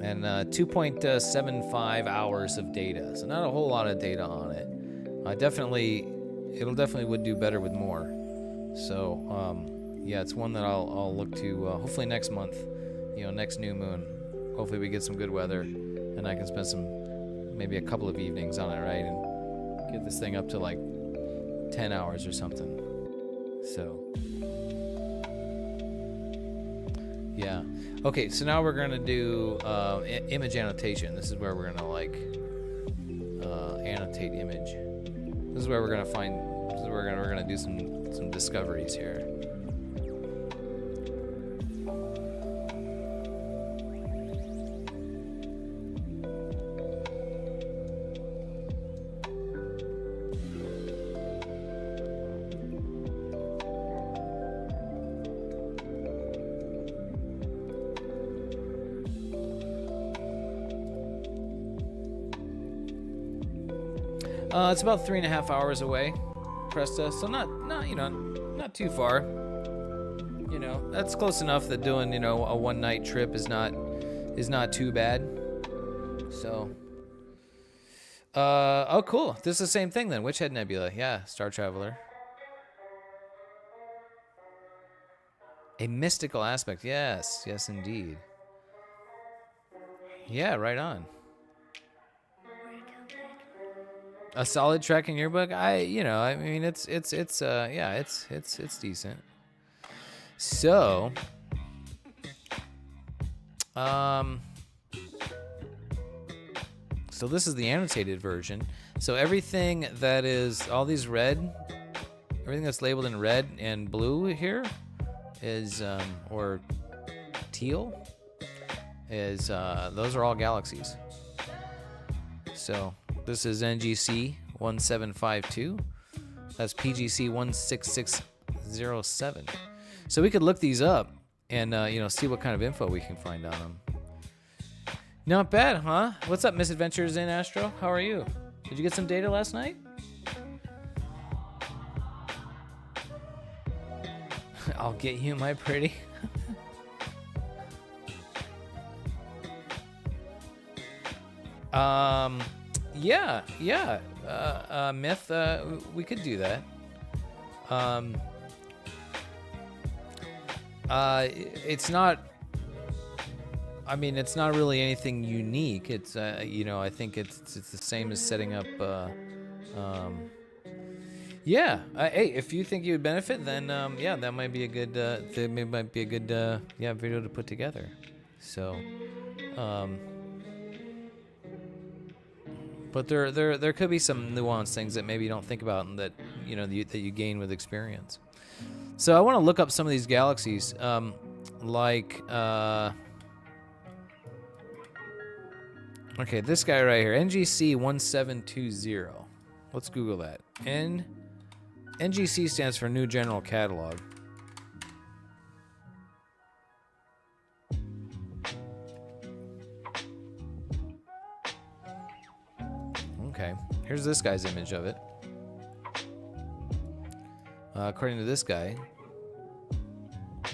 And 2.75 hours of data, so not a whole lot of data on it. It'll definitely would do better with more. So yeah, it's one that I'll look to hopefully next month. You know, next new moon. Hopefully we get some good weather, and I can spend maybe a couple of evenings on it, right, and get this thing up to like 10 hours or something. So yeah. Okay, so now we're gonna do image annotation. This is where we're gonna like annotate image. This is where we're gonna find. This is where we're gonna do some discoveries here. It's about 3.5 hours away, Presta. So not too far. You know, that's close enough that doing, you know, a one-night trip is not too bad. So, oh, cool. This is the same thing then. Witchhead Nebula, yeah, Star Traveler. A mystical aspect. Yes. Yes, indeed. Yeah, right on. A solid trek in your book? I mean, it's decent. So, so this is the annotated version. So everything that is everything that's labeled in red and blue here is, or teal, is those are all galaxies. So this is NGC 1752. That's PGC 16607. So we could look these up and see what kind of info we can find on them. Not bad, huh? What's up, Misadventures in Astro? How are you? Did you get some data last night? I'll get you, my pretty. Yeah. Myth, we could do that. It's not, I mean, it's not really anything unique. It's, I think it's the same as setting up, hey, if you think you would benefit, then, that might be a good, video to put together. So, but there could be some nuanced things that maybe you don't think about and that, that you gain with experience. So I want to look up some of these galaxies, okay, this guy right here, NGC 1720. Let's Google that. NGC stands for New General Catalog. Okay, here's this guy's image of it. According to this guy,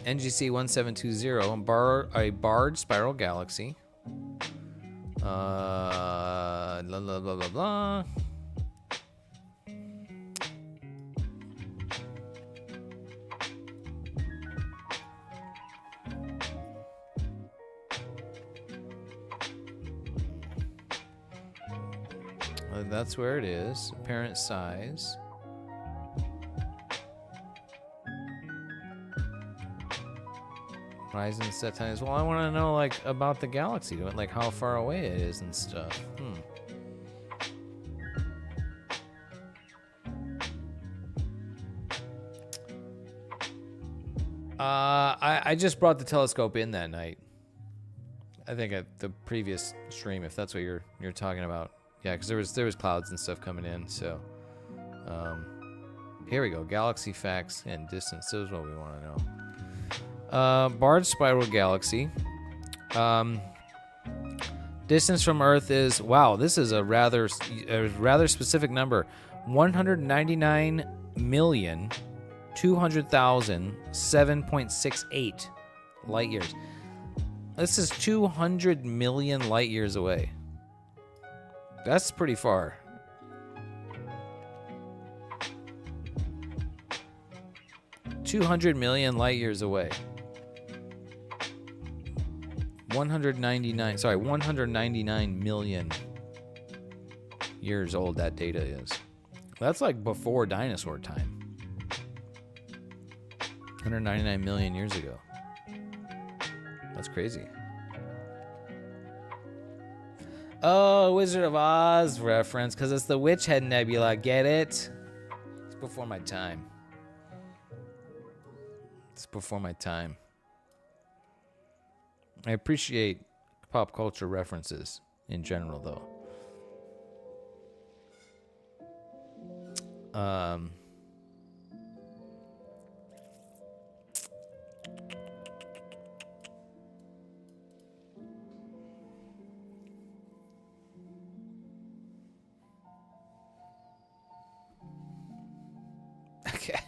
NGC 1720, a barred spiral galaxy. Blah, blah, blah, blah, blah. That's where it is. Apparent size. Rise and set times. Well, I want to know about the galaxy, like how far away it is and stuff. I just brought the telescope in that night. I think at the previous stream, if that's what you're talking about. Yeah, because there was clouds and stuff coming in. So, here we go. Galaxy facts and distance. This is what we want to know. Barred spiral galaxy. Distance from Earth is, wow, this is a rather specific number. 199,200,007.68 light years. This is 200 million light years away. That's pretty far. $200 million light years away. 199 million years old that data is. That's like before dinosaur time. 199 million years ago. That's crazy. Oh, Wizard of Oz reference, because it's the Witch Head Nebula. Get it? It's before my time. It's before my time. I appreciate pop culture references in general, though. Okay.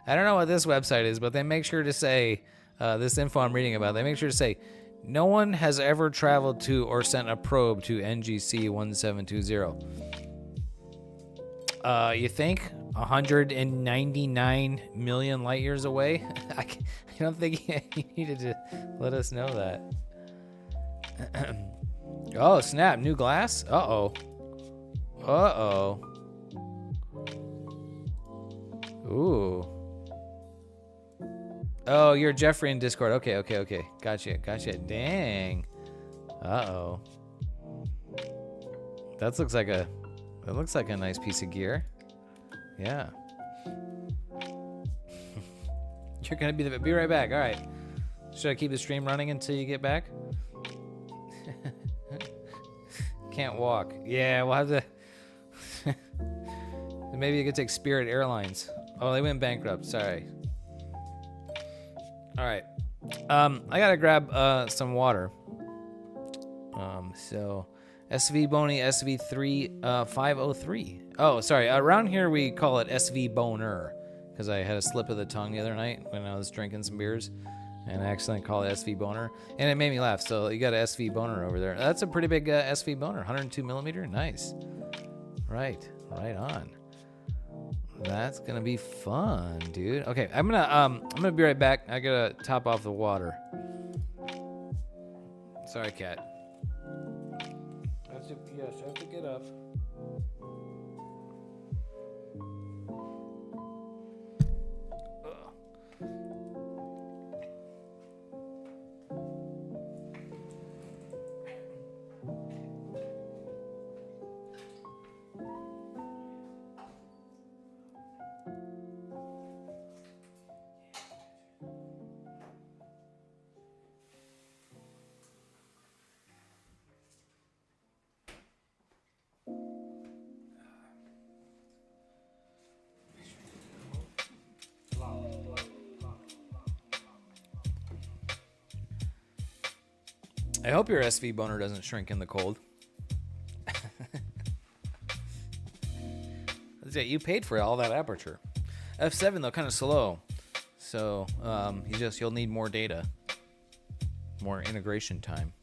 I don't know what this website is, but they make sure to say, this info I'm reading about, they make sure to say, no one has ever traveled to or sent a probe to NGC 1720. You think? 199 million light years away. I don't think he needed to let us know that. Oh, snap. New glass? Uh-oh. Uh-oh. Ooh. Oh, you're Jeffrey in Discord. Okay. Gotcha. Dang. Uh-oh. That looks like a nice piece of gear. Yeah. You're gonna be right back. All right. Should I keep the stream running until you get back? Can't walk. Yeah, we'll have to. Maybe you could take Spirit Airlines. Oh, they went bankrupt. Sorry. All right. I gotta grab some water. So SV Boney SV3 503. Oh, sorry. Around here we call it SV Boner because I had a slip of the tongue the other night when I was drinking some beers, and I accidentally called it SV Boner, and it made me laugh. So you got an SV Boner over there. That's a pretty big SV Boner, 102 millimeter. Nice. Right on. That's gonna be fun, dude. Okay, I'm gonna be right back. I gotta top off the water. Sorry, cat. I have to get up. I hope your SV Boner doesn't shrink in the cold. That's it. You paid for all that aperture. F7 though, kind of slow. So you'll need more data, more integration time.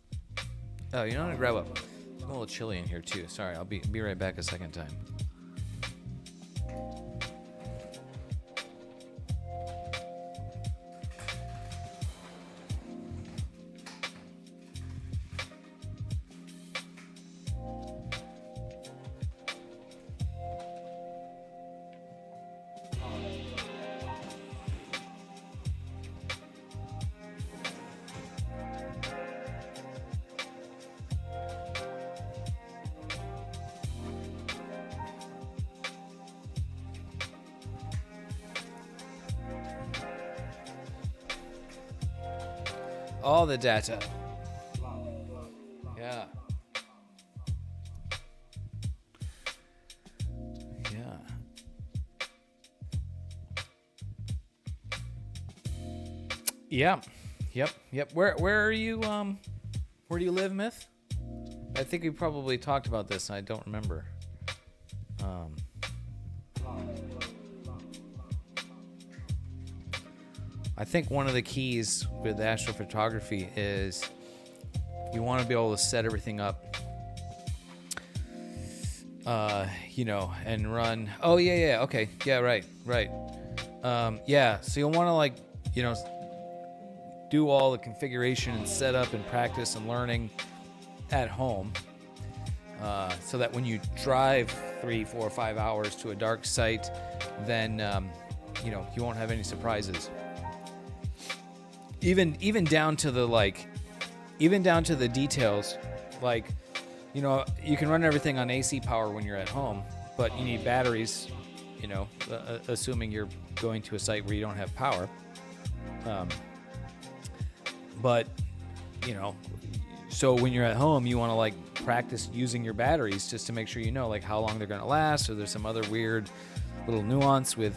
Oh, you know what? Grab up. It's a little chilly in here too. Sorry, I'll be right back a second time. All the data. Yeah. Yep. Where are you? Where do you live, Myth? I think we probably talked about this. I don't remember. I think one of the keys with astrophotography is you want to be able to set everything up, and run. Oh, yeah. Okay. Yeah, right. So you'll want to do all the configuration and setup and practice and learning at home, so that when you drive 3, 4, 5 hours to a dark site, then you won't have any surprises. Even down to the details, you can run everything on AC power when you're at home, but you need batteries, assuming you're going to a site where you don't have power. So when you're at home, you want to practice using your batteries just to make sure how long they're going to last, or there's some other weird little nuance with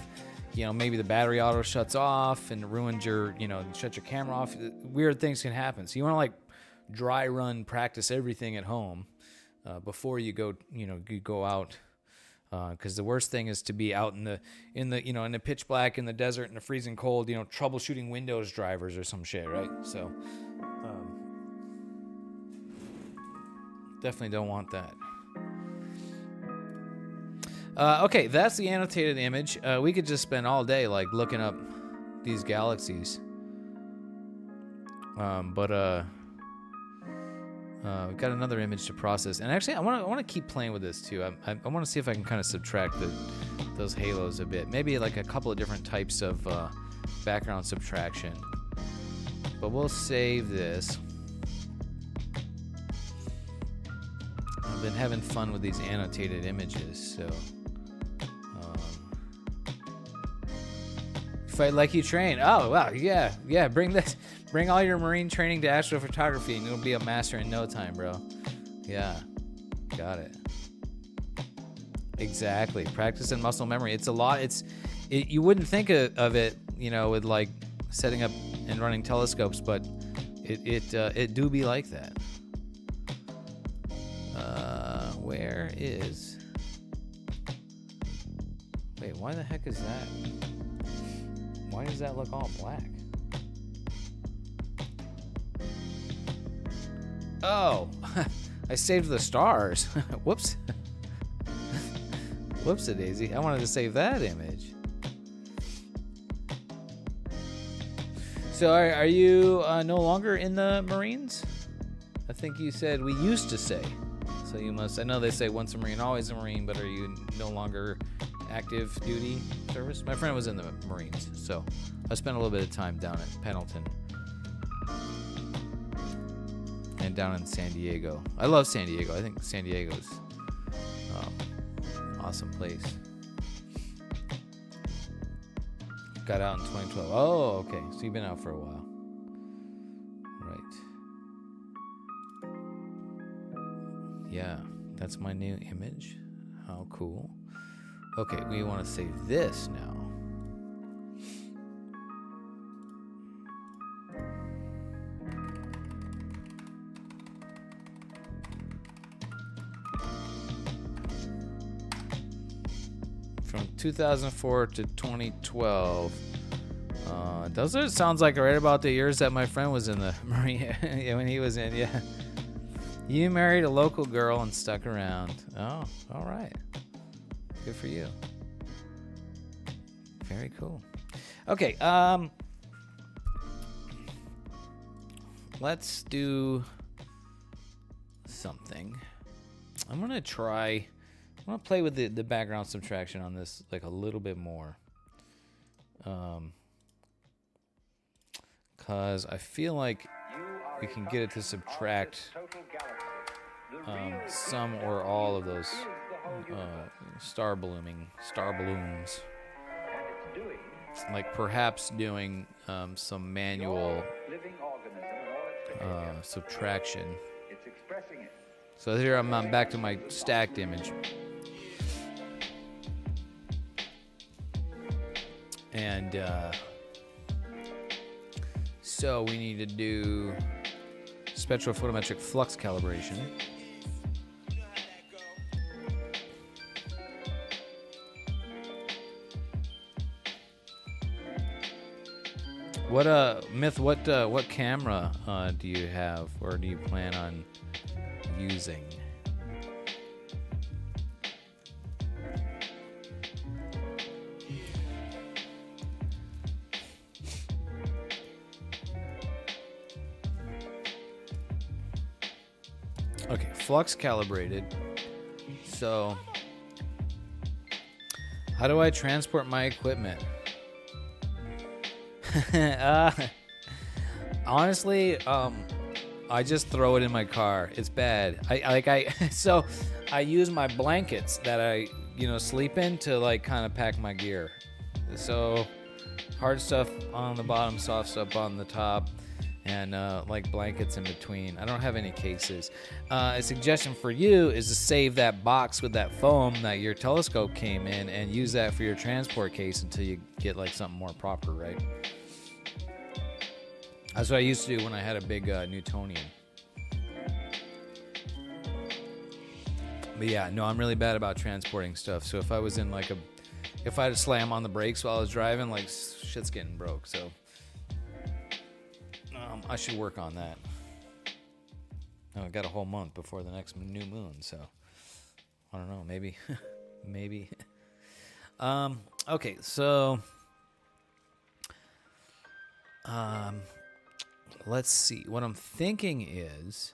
maybe the battery auto shuts off and ruins your, shut your camera off. Weird things can happen. So you want to dry run practice everything at home before you go, you go out. Because the worst thing is to be out in the pitch black in the desert in the freezing cold, troubleshooting Windows drivers or some shit, right? So definitely don't want that. Okay, that's the annotated image. We could just spend all day like looking up these galaxies. But we've got another image to process, and actually, I want to keep playing with this too. I want to see if I can kind of subtract those halos a bit. Maybe like a couple of different types of background subtraction. But we'll save this. I've been having fun with these annotated images, so. Fight like you train. Oh wow, yeah. Bring this. Bring all your marine training to astrophotography, and you'll be a master in no time, bro. Yeah, got it. Exactly. Practice and muscle memory. It's a lot. You wouldn't think of it, with like setting up and running telescopes, but it do be like that. Where is? Wait, why the heck is that? Why does that look all black? Oh, I saved the stars. Whoops. Whoops-a-daisy. I wanted to save that image. So are you no longer in the Marines? I think you said we used to say. So you must, I know they say once a Marine, always a Marine, but are you no longer active duty service? My friend was in the Marines, so I spent a little bit of time down at Pendleton. And down in San Diego. I love San Diego. I think San Diego's awesome place. Got out in 2012. Oh, okay. So you've been out for a while. Right. Yeah, that's my new image. How cool. Okay, we want to save this now. From 2004 to 2012. It sounds like right about the years that my friend was in the Marine. When he was in, yeah. You married a local girl and stuck around. Oh, all right. Good for you. Very cool. Okay, let's do something. I'm gonna play with the background subtraction on this like a little bit more. Cause I feel like we can get it to subtract some or all of those star balloons. Like perhaps doing some manual subtraction. So here I'm back to my stacked image. And so we need to do spectrophotometric flux calibration. What Myth? What camera do you have, or do you plan on using? Okay, flux calibrated. So, how do I transport my equipment? Honestly, I just throw it in my car. It's bad. So I use my blankets that I, sleep in to like kind of pack my gear. So hard stuff on the bottom, soft stuff on the top, and like blankets in between. I don't have any cases. A suggestion for you is to save that box with that foam that your telescope came in and use that for your transport case until you get like something more proper, right? That's what I used to do when I had a big Newtonian. But yeah, no, I'm really bad about transporting stuff. So if I was in like if I had to slam on the brakes while I was driving, like shit's getting broke. So I should work on that. I got a whole month before the next new moon, so I don't know. Maybe Maybe. Okay, so let's see. What I'm thinking is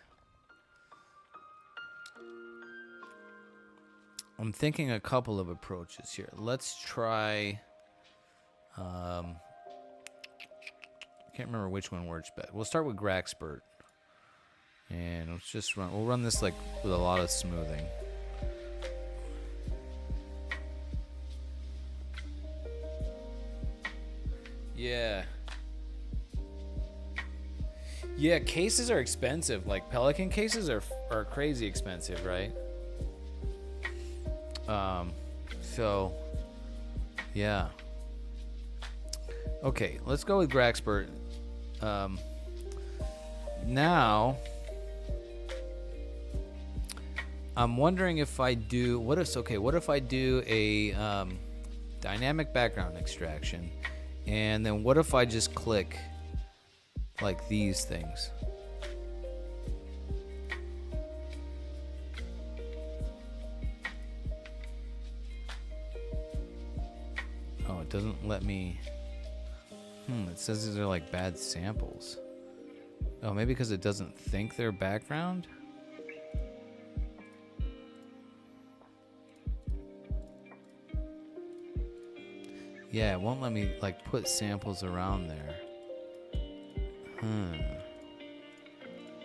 I'm thinking a couple of approaches here. Let's try I can't remember which one works best. We'll start with Graxpert. And let's just we'll run this like with a lot of smoothing. Yeah. Yeah, cases are expensive. Like Pelican cases are crazy expensive, right? So yeah. Okay, let's go with Graxpert. Now I'm wondering if I do what if I do a dynamic background extraction, and then what if I just click like these things? Oh, it doesn't let me. It says these are like bad samples. Oh, maybe because it doesn't think they're background? Yeah, it won't let me like put samples around there.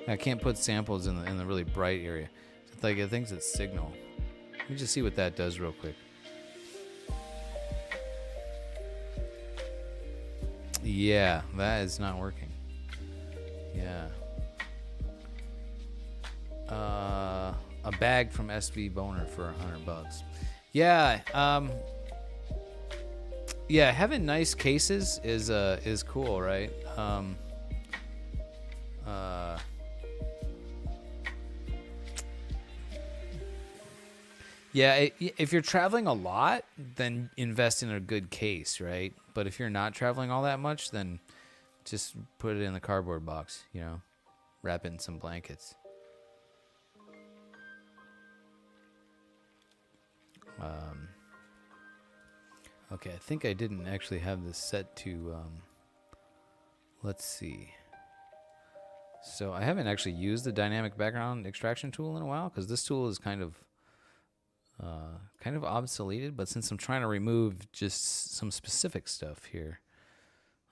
I can't put samples in the really bright area. It's like it thinks it's signal. Let me just see what that does real quick. Yeah, that is not working. Yeah. A bag from SV Boner for $100. Yeah. Yeah, having nice cases is cool, right? Yeah, if you're traveling a lot, then invest in a good case, right? But if you're not traveling all that much, then just put it in the cardboard box, you know, wrap it in some blankets. Okay, I think I didn't actually have this set to, let's see. So I haven't actually used the dynamic background extraction tool in a while, because this tool is kind of obsoleted, but since I'm trying to remove just some specific stuff here,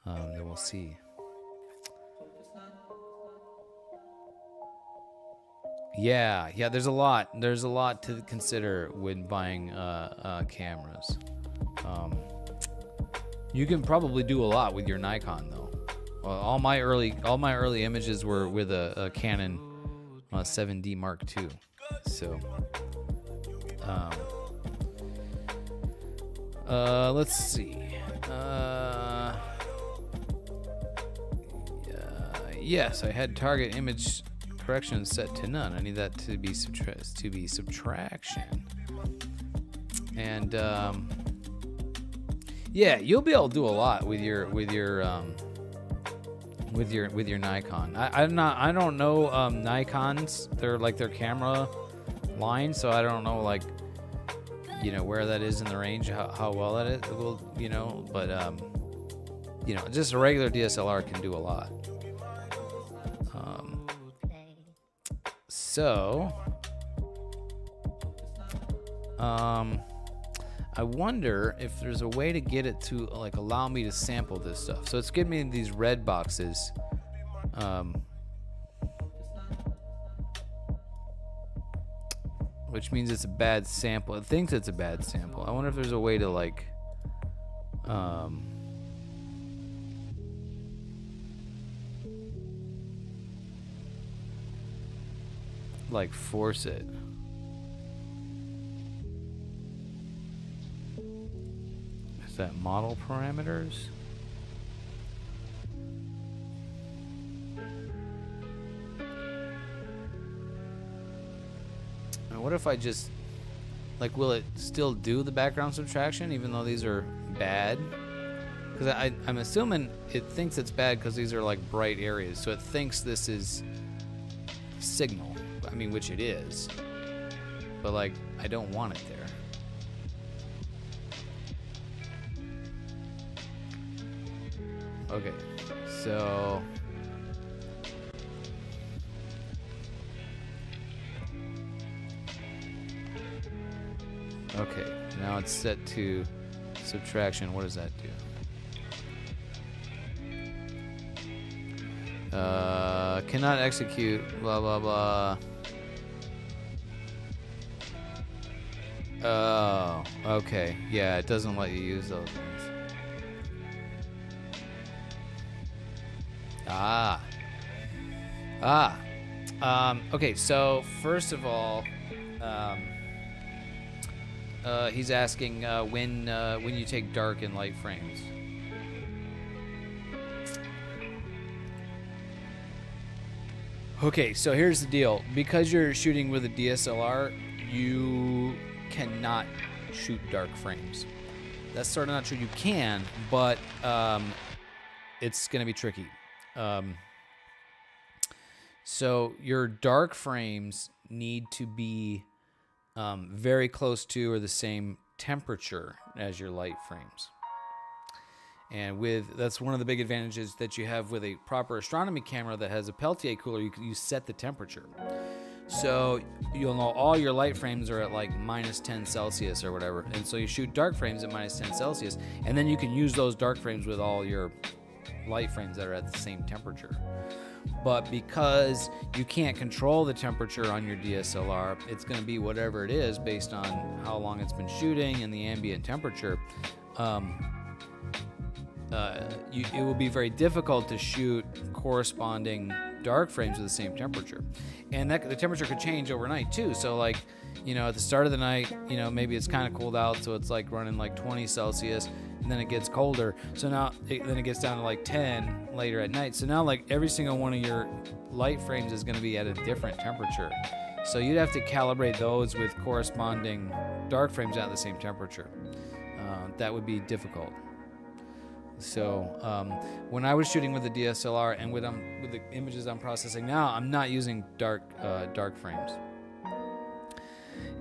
then we'll see. Yeah, there's a lot to consider when buying cameras. You can probably do a lot with your Nikon though. All my early images were with a Canon 7D Mark II. So let's see. Yes, I had target image correction set to none. I need that to be subtraction. And yeah, you'll be able to do a lot with your Nikon. I don't know Nikon's their camera line, so I don't know where that is in the range, how well that it will, but just a regular DSLR can do a lot. I wonder if there's a way to get it to allow me to sample this stuff. So it's giving me these red boxes. Which means it's a bad sample. It thinks it's a bad sample. I wonder if there's a way to force it. Is that model parameters? And what if I just will it still do the background subtraction even though these are bad? Because I'm assuming it thinks it's bad because these are bright areas, so it thinks this is signal. I mean, which it is, but I don't want it there. Okay, so okay, now it's set to subtraction. What does that do? Cannot execute, blah, blah, blah. Oh, okay. Yeah, it doesn't let you use those ones. Okay, so first of all, he's asking when you take dark and light frames. Okay, so here's the deal. Because you're shooting with a DSLR, you cannot shoot dark frames. That's sort of not true. You can, but it's going to be tricky. So your dark frames need to be very close to or the same temperature as your light frames. And that's one of the big advantages that you have with a proper astronomy camera that has a Peltier cooler. You set the temperature. So you'll know all your light frames are at like -10 Celsius or whatever. And so you shoot dark frames at -10 Celsius. And then you can use those dark frames with all your light frames that are at the same temperature. But because you can't control the temperature on your DSLR, it's going to be whatever it is based on how long it's been shooting and the ambient temperature. It will be very difficult to shoot corresponding dark frames with the same temperature. And the temperature could change overnight too. So like, at the start of the night, maybe it's kind of cooled out, so it's like running like 20 Celsius, and then it gets colder. So now, then it gets down to like 10 later at night. So now like every single one of your light frames is going to be at a different temperature. So you'd have to calibrate those with corresponding dark frames at the same temperature. That would be difficult. So when I was shooting with the DSLR and with the images I'm processing now, I'm not using dark frames.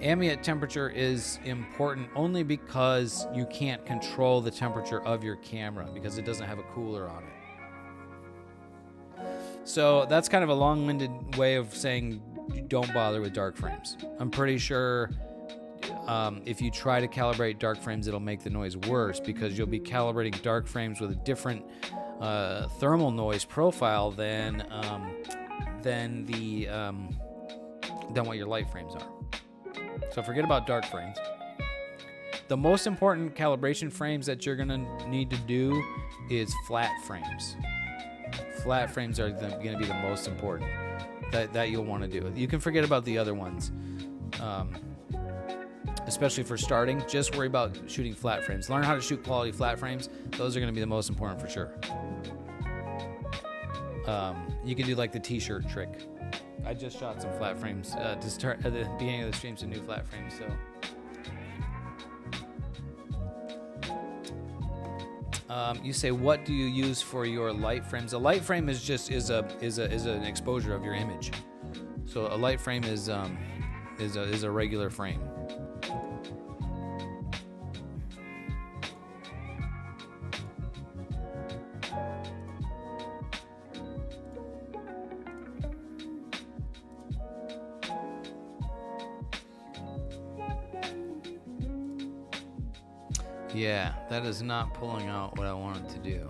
Ambient temperature is important only because you can't control the temperature of your camera because it doesn't have a cooler on it. So that's kind of a long-winded way of saying don't bother with dark frames. I'm pretty sure if you try to calibrate dark frames, it'll make the noise worse because you'll be calibrating dark frames with a different thermal noise profile than what your light frames are. So forget about dark frames. The most important calibration frames that you're gonna need to do is flat frames. Flat frames are going to be the most important that you'll want to do. You can forget about the other ones. Especially for starting, just worry about shooting flat frames. Learn how to shoot quality flat frames. Those are going to be the most important for sure. You can do like the t-shirt trick. I just shot some flat frames to start at the beginning of the stream, some new flat frames. So, you say, what do you use for your light frames? A light frame is just is an exposure of your image. So a light frame is a regular frame. Yeah, that is not pulling out what I wanted to do.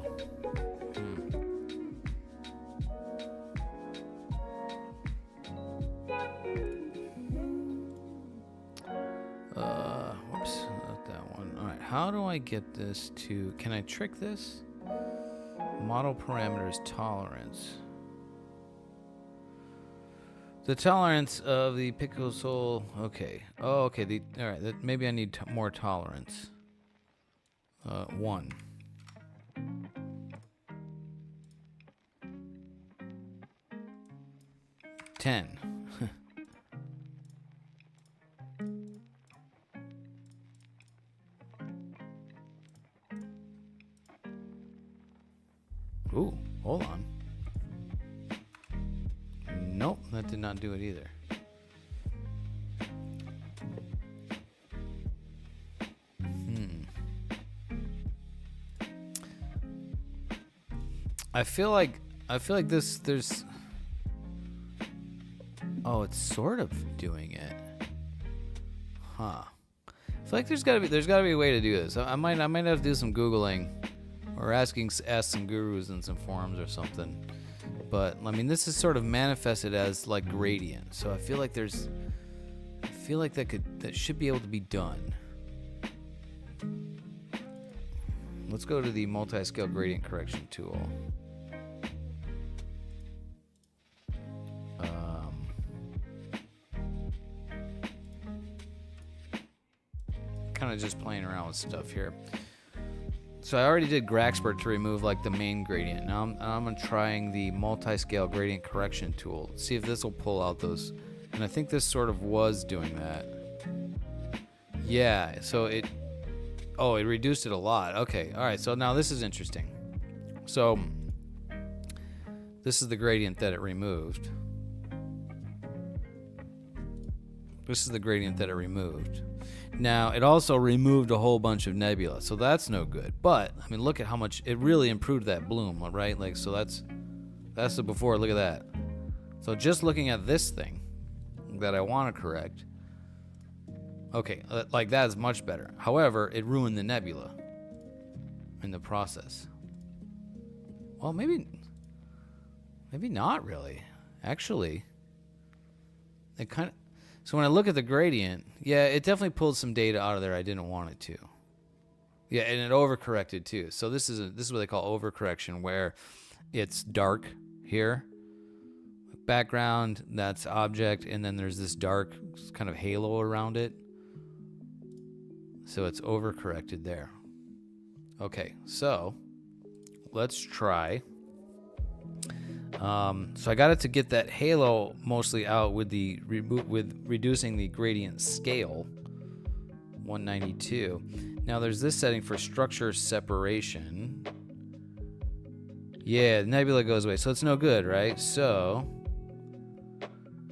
Whoops, not that one. All right, how do I get this to? Can I trick this? Model parameters tolerance. The tolerance of the pixel. Okay. Oh, okay. All right. Maybe I need more tolerance. 1. $10. Ooh, hold on. Nope, that did not do it either. I feel like this. There's. Oh, it's sort of doing it. Huh. I feel like there's gotta be a way to do this. I might have to do some Googling, or ask some gurus in some forums or something. But I mean, this is sort of manifested as like gradient, so I feel like that should be able to be done. Let's go to the multi-scale gradient correction tool. Kind of just playing around with stuff here. So I already did Graxpert to remove like the main gradient. Now I'm trying the multi-scale gradient correction tool. See if this will pull out those. And I think this sort of was doing that. Yeah, so it reduced it a lot. Okay, all right, so now this is interesting. So this is the gradient that it removed. This is the gradient that it removed. Now, it also removed a whole bunch of nebula, so that's no good. But, I mean, look at how much it really improved that bloom, right? Like, so that's the before. Look at that. So just looking at this thing that I want to correct, okay, like that is much better. However, it ruined the nebula in the process. Well, maybe not really. Actually, it kind of. So when I look at the gradient, yeah, it definitely pulled some data out of there I didn't want it to. Yeah, and it overcorrected too. So this is what they call overcorrection, where it's dark here, background, that's object, and then there's this dark kind of halo around it. So it's overcorrected there. Okay, so let's try. So I got it to get that halo mostly out with reducing the gradient scale, 192. Now there's this setting for structure separation. Yeah, nebula goes away, so it's no good, right? So,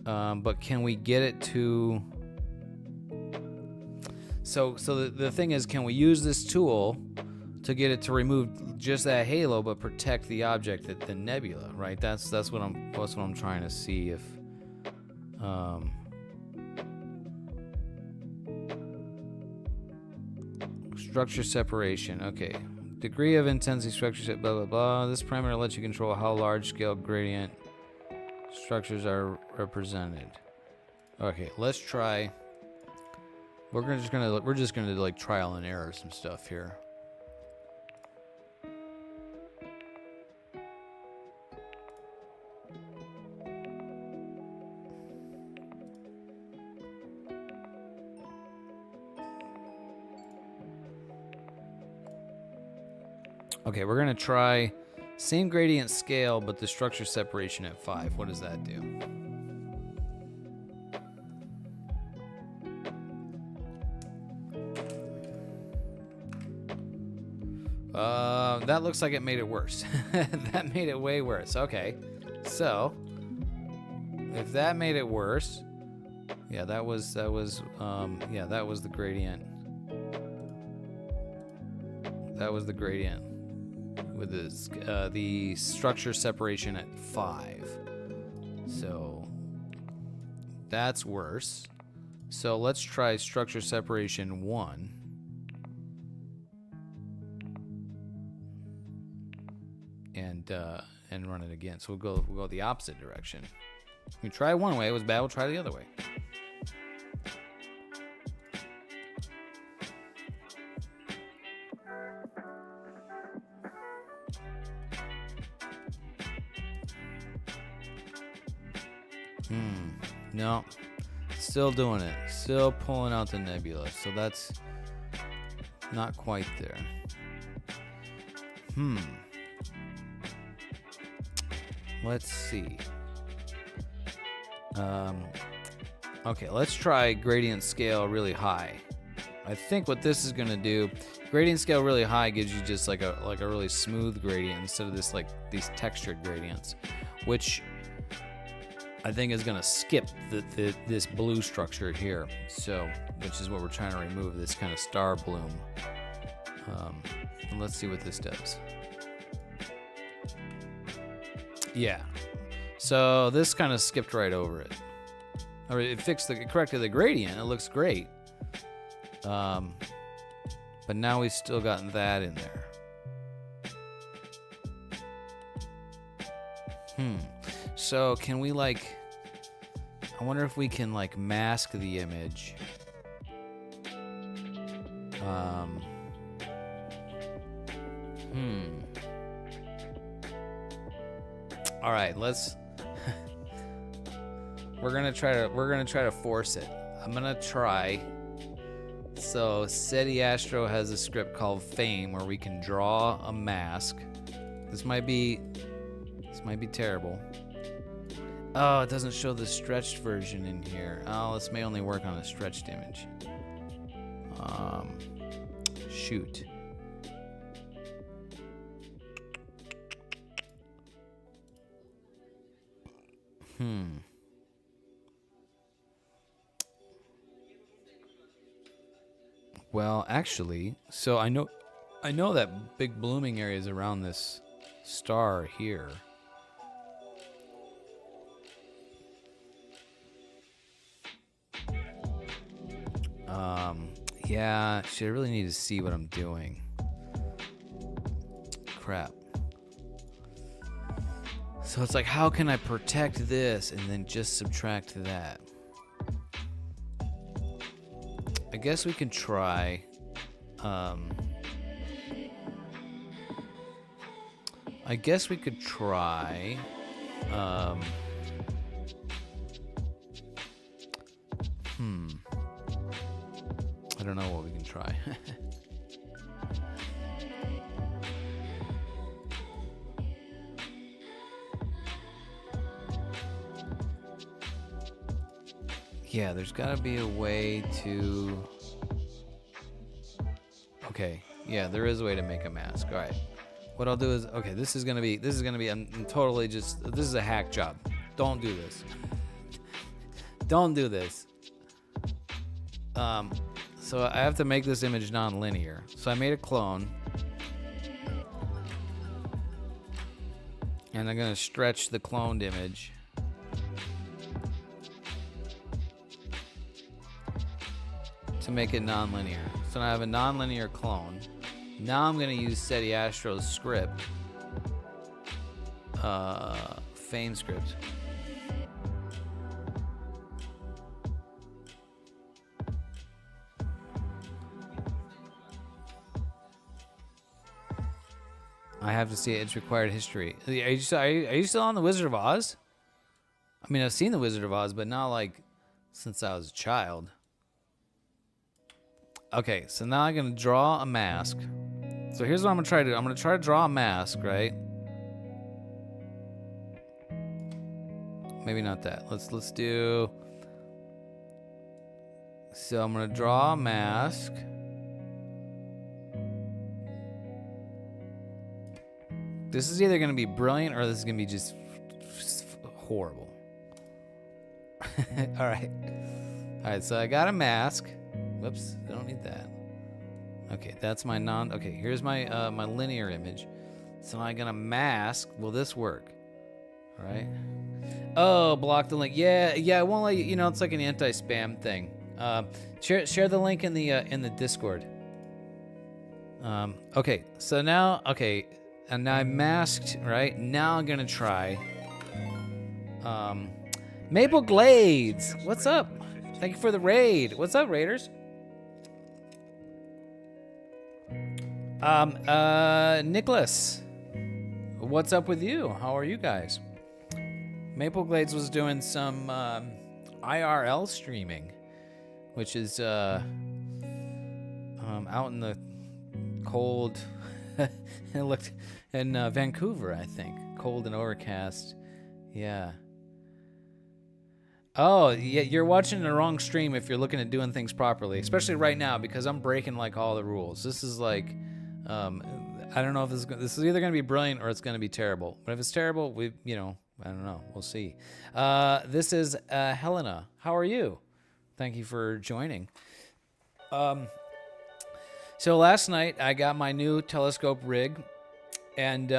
but can we get it to? So the thing is, can we use this tool to get it to remove just that halo, but protect the object, the nebula, right? That's what I'm trying to see if. Structure separation. Okay, degree of intensity, structure set, blah blah blah. This parameter lets you control how large scale gradient structures are represented. Okay, let's try. We're just gonna like trial and error some stuff here. Okay, we're gonna try same gradient scale, but the structure separation at 5. What does that do? That looks like it made it worse. That made it way worse. Okay, so if that made it worse, yeah, that was the gradient. That was the gradient with the structure separation at 5. So that's worse. So let's try structure separation 1. And run it again. So we'll go the opposite direction. We try one way, it was bad, we'll try the other way. No, still doing it. Still pulling out the nebula. So that's not quite there. Let's see. Okay, let's try gradient scale really high. I think what this is gonna do, gradient scale really high gives you just like a really smooth gradient instead of this like these textured gradients, which I think is gonna skip this blue structure here. So, which is what we're trying to remove, this kind of star bloom. And let's see what this does. Yeah. So this kind of skipped right over it. Or it corrected the gradient. It looks great. But now we've still gotten that in there. So can we I wonder if we can mask the image. All right, let's we're gonna try to force it. I'm gonna try. So SETI Astro has a script called Fame where we can draw a mask. This might be terrible. Oh, it doesn't show the stretched version in here. Oh, this may only work on a stretched image. Shoot. Well, actually, so I know that big blooming area is around this star here. Yeah, shit, I really need to see what I'm doing. Crap. So it's how can I protect this and then just subtract that? I guess we can try. I guess we could try. I don't know what we can try. Yeah, there's gotta be a way to... Okay, yeah, there is a way to make a mask. All right, what I'll do is, okay, this is gonna be, I'm totally just, this is a hack job. Don't do this. Don't do this. So I have to make this image non-linear. So I made a clone. And I'm gonna stretch the cloned image. To make it non-linear. So now I have a non-linear clone. Now I'm gonna use SETI Astro's script. Fame script. I have to see it. It's required history. Are you still on the Wizard of Oz? I mean, I've seen the Wizard of Oz, but not since I was a child. Okay, so now I'm gonna draw a mask. So here's what I'm gonna try to do. I'm gonna try to draw a mask, right? Maybe not that. Let's do. So I'm gonna draw a mask. This is either gonna be brilliant or this is gonna be just horrible. All right. So I got a mask. Whoops, I don't need that. Okay, that's my okay, here's my my linear image. So I'm gonna mask. Will this work? All right. Oh, block the link. Yeah, it won't let you. You know, it's like an anti-spam thing. Share the link in the Discord. Okay, so now, and now I masked. Right now, I'm gonna try. Maple Glades, what's up? Thank you for the raid. What's up, Raiders? Nicholas, what's up with you? How are you guys? Maple Glades was doing some IRL streaming, which is out in the cold. It looked in Vancouver, I think. Cold and overcast. Yeah. Oh, yeah, you're watching the wrong stream if you're looking at doing things properly, especially right now because I'm breaking all the rules. This is I don't know if this is either going to be brilliant or it's going to be terrible. But if it's terrible, I don't know. We'll see. This is Helena. How are you? Thank you for joining. So last night I got my new telescope rig, and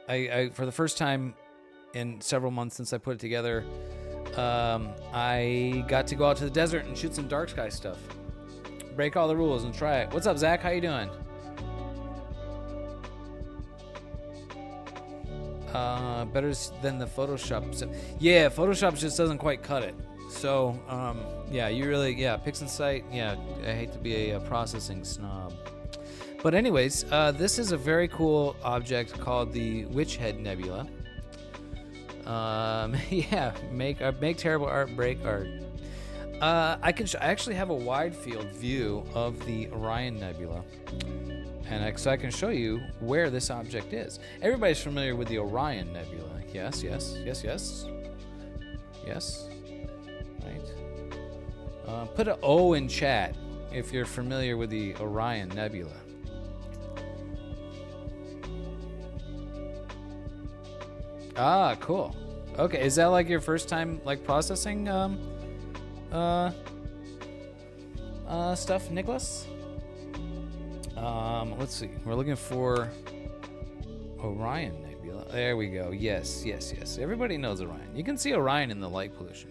I for the first time in several months since I put it together, I got to go out to the desert and shoot some dark sky stuff. Break all the rules and try it. What's up, Zach? How you doing? Better than the Photoshop. So, yeah, Photoshop just doesn't quite cut it. So, yeah, PixInsight. Yeah, I hate to be a processing snob. But anyways, this is a very cool object called the Witch Head Nebula. Yeah, make terrible art, break art. I actually have a wide field view of the Orion Nebula, and so I can show you where this object is. Everybody's familiar with the Orion Nebula. Yes. Right. Put an O in chat if you're familiar with the Orion Nebula. Ah, cool. Okay, is that like your first time like processing stuff, Nicholas? Let's see. We're looking for Orion Nebula. There we go. Yes. Everybody knows Orion. You can see Orion in the light pollution.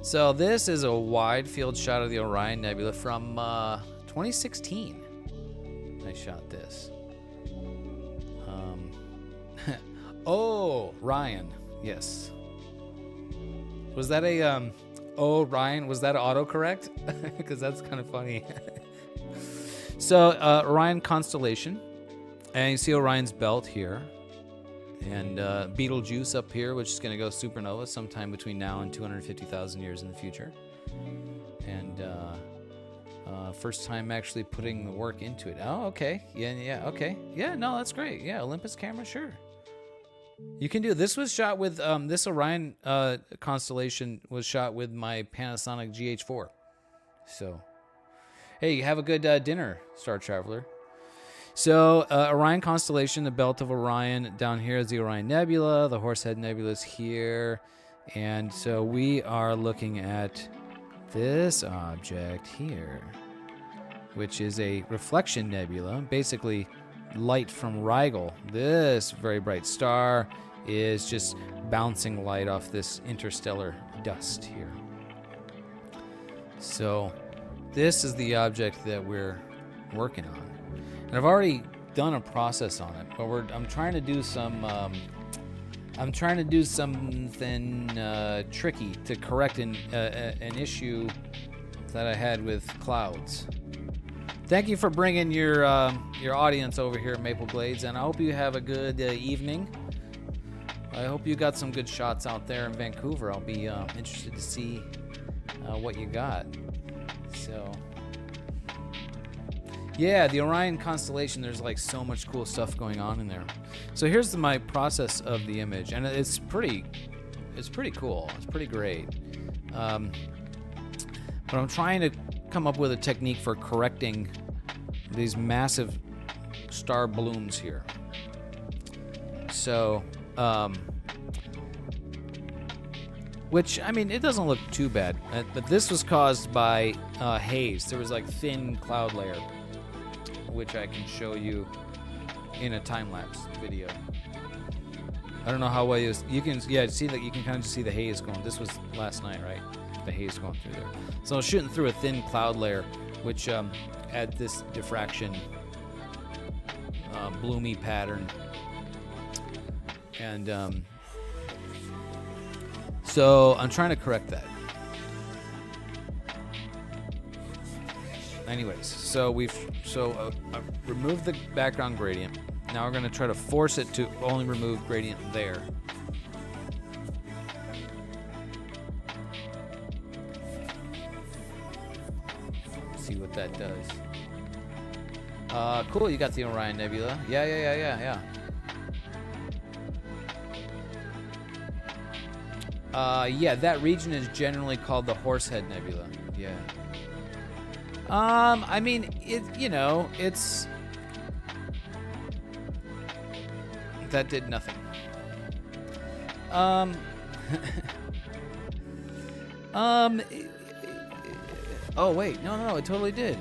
So this is a wide field shot of the Orion Nebula from 2016. I shot this. Oh, Ryan. Yes. Was that a oh, Ryan, was that autocorrect? Because that's kind of funny. So, Orion constellation. And you see Orion's belt here. And Betelgeuse up here, which is going to go supernova sometime between now and 250,000 years in the future. And first time actually putting the work into it. Oh, okay. Yeah, okay. Yeah, no, that's great. Yeah, Olympus camera, sure. You can do this. Was shot with this Orion constellation was shot with my Panasonic GH4. So, hey, have a good dinner, Star Traveler. So, Orion constellation, the belt of Orion. Down here is the Orion Nebula. The Horsehead Nebula is here. And so we are looking at this object here, which is a reflection nebula, basically light from Rigel. This very bright star is just bouncing light off this interstellar dust here. So this is the object that we're working on, and I've already done a process on it, but I'm trying to do something tricky to correct an issue that I had with clouds. Thank you for bringing your audience over here at Maple Glades, and I hope you have a good evening. I hope you got some good shots out there in Vancouver. I'll be interested to see what you got. So, yeah, the Orion constellation, there's like so much cool stuff going on in there. So here's my process of the image, and it's pretty cool. It's pretty great. But I'm trying to come up with a technique for correcting these massive star blooms here. So, which, I mean, it doesn't look too bad, but this was caused by haze. There was like thin cloud layer, which I can show you in a time-lapse video. I don't know how well you can, yeah, see that you can kind of just see the haze going. This was last night, right? The haze going through there. So I was shooting through a thin cloud layer, which had this diffraction, bloomy pattern. And so I'm trying to correct that. Anyways, so I've removed the background gradient. Now we're going to try to force it to only remove gradient there. See what that does. Cool, you got the Orion Nebula. Yeah. Yeah, that region is generally called the Horsehead Nebula. Yeah. I mean, it's that did nothing. Oh wait, no, it totally did.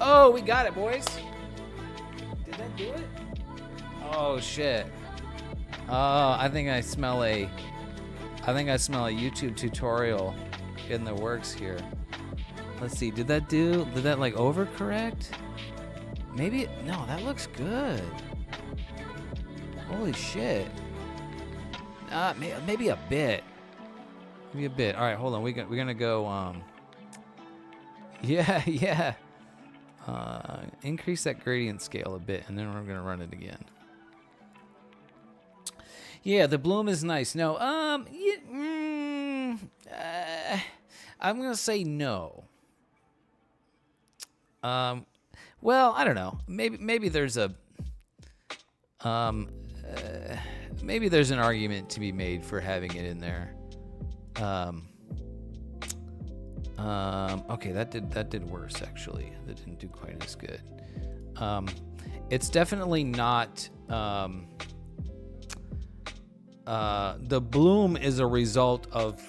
Oh, we got it, boys. Did that do it? Oh shit. I think I smell a YouTube tutorial in the works here. Let's see. Did that like overcorrect? Maybe. No, that looks good. Holy shit. Maybe a bit. Maybe a bit. All right, hold on. We're gonna go. Yeah. Increase that gradient scale a bit, and then we're gonna run it again. Yeah, the bloom is nice. No, I'm gonna say no. Well, I don't know. Maybe there's a maybe there's an argument to be made for having it in there. Okay, that did worse actually. That didn't do quite as good. It's definitely not. The bloom is a result of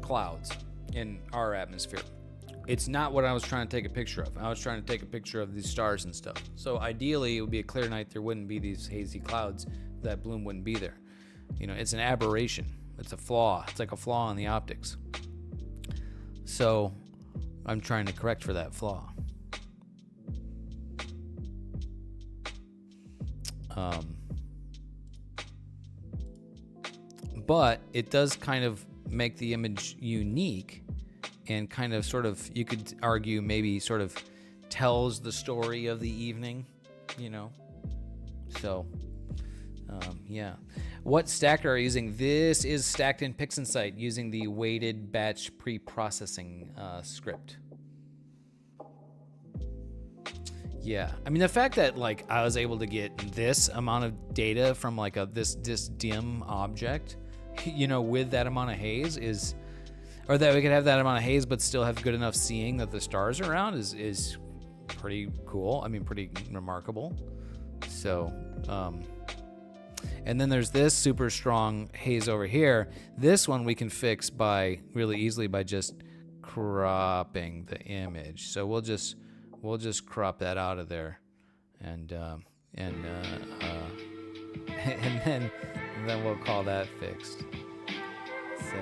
clouds in our atmosphere. It's not what I was trying to take a picture of. I was trying to take a picture of these stars and stuff. So ideally, it would be a clear night. There wouldn't be these hazy clouds. That bloom wouldn't be there. You know, it's an aberration. It's a flaw. It's like a flaw in the optics. So I'm trying to correct for that flaw. But it does kind of make the image unique and kind of sort of, you could argue, maybe sort of tells the story of the evening, you know? So, yeah. What stacker are you using? This is stacked in PixInsight using the weighted batch pre-processing script. Yeah, I mean, the fact that like I was able to get this amount of data from like this dim object, you know, with that amount of haze is, or that we could have that amount of haze but still have good enough seeing that the stars are around is pretty cool. I mean, pretty remarkable. So, and then there's this super strong haze over here. This one we can fix by really easily by just cropping the image. So we'll just crop that out of there, and then we'll call that fixed. So.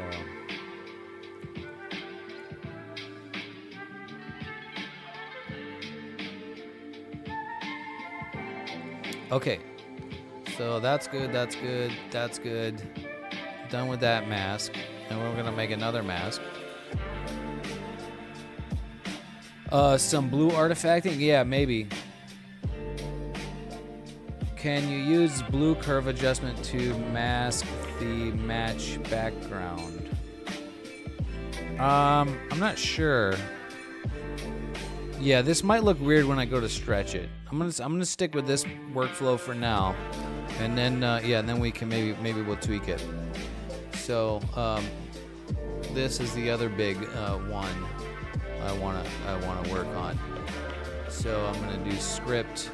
Okay, so that's good. Done with that mask, and we're gonna make another mask. Some blue artifacting? Yeah, maybe. Can you use blue curve adjustment to mask the match background? I'm not sure. Yeah, this might look weird when I go to stretch it. I'm gonna stick with this workflow for now, and then and then we can maybe we'll tweak it. So this is the other big one I wanna work on. So I'm gonna do script.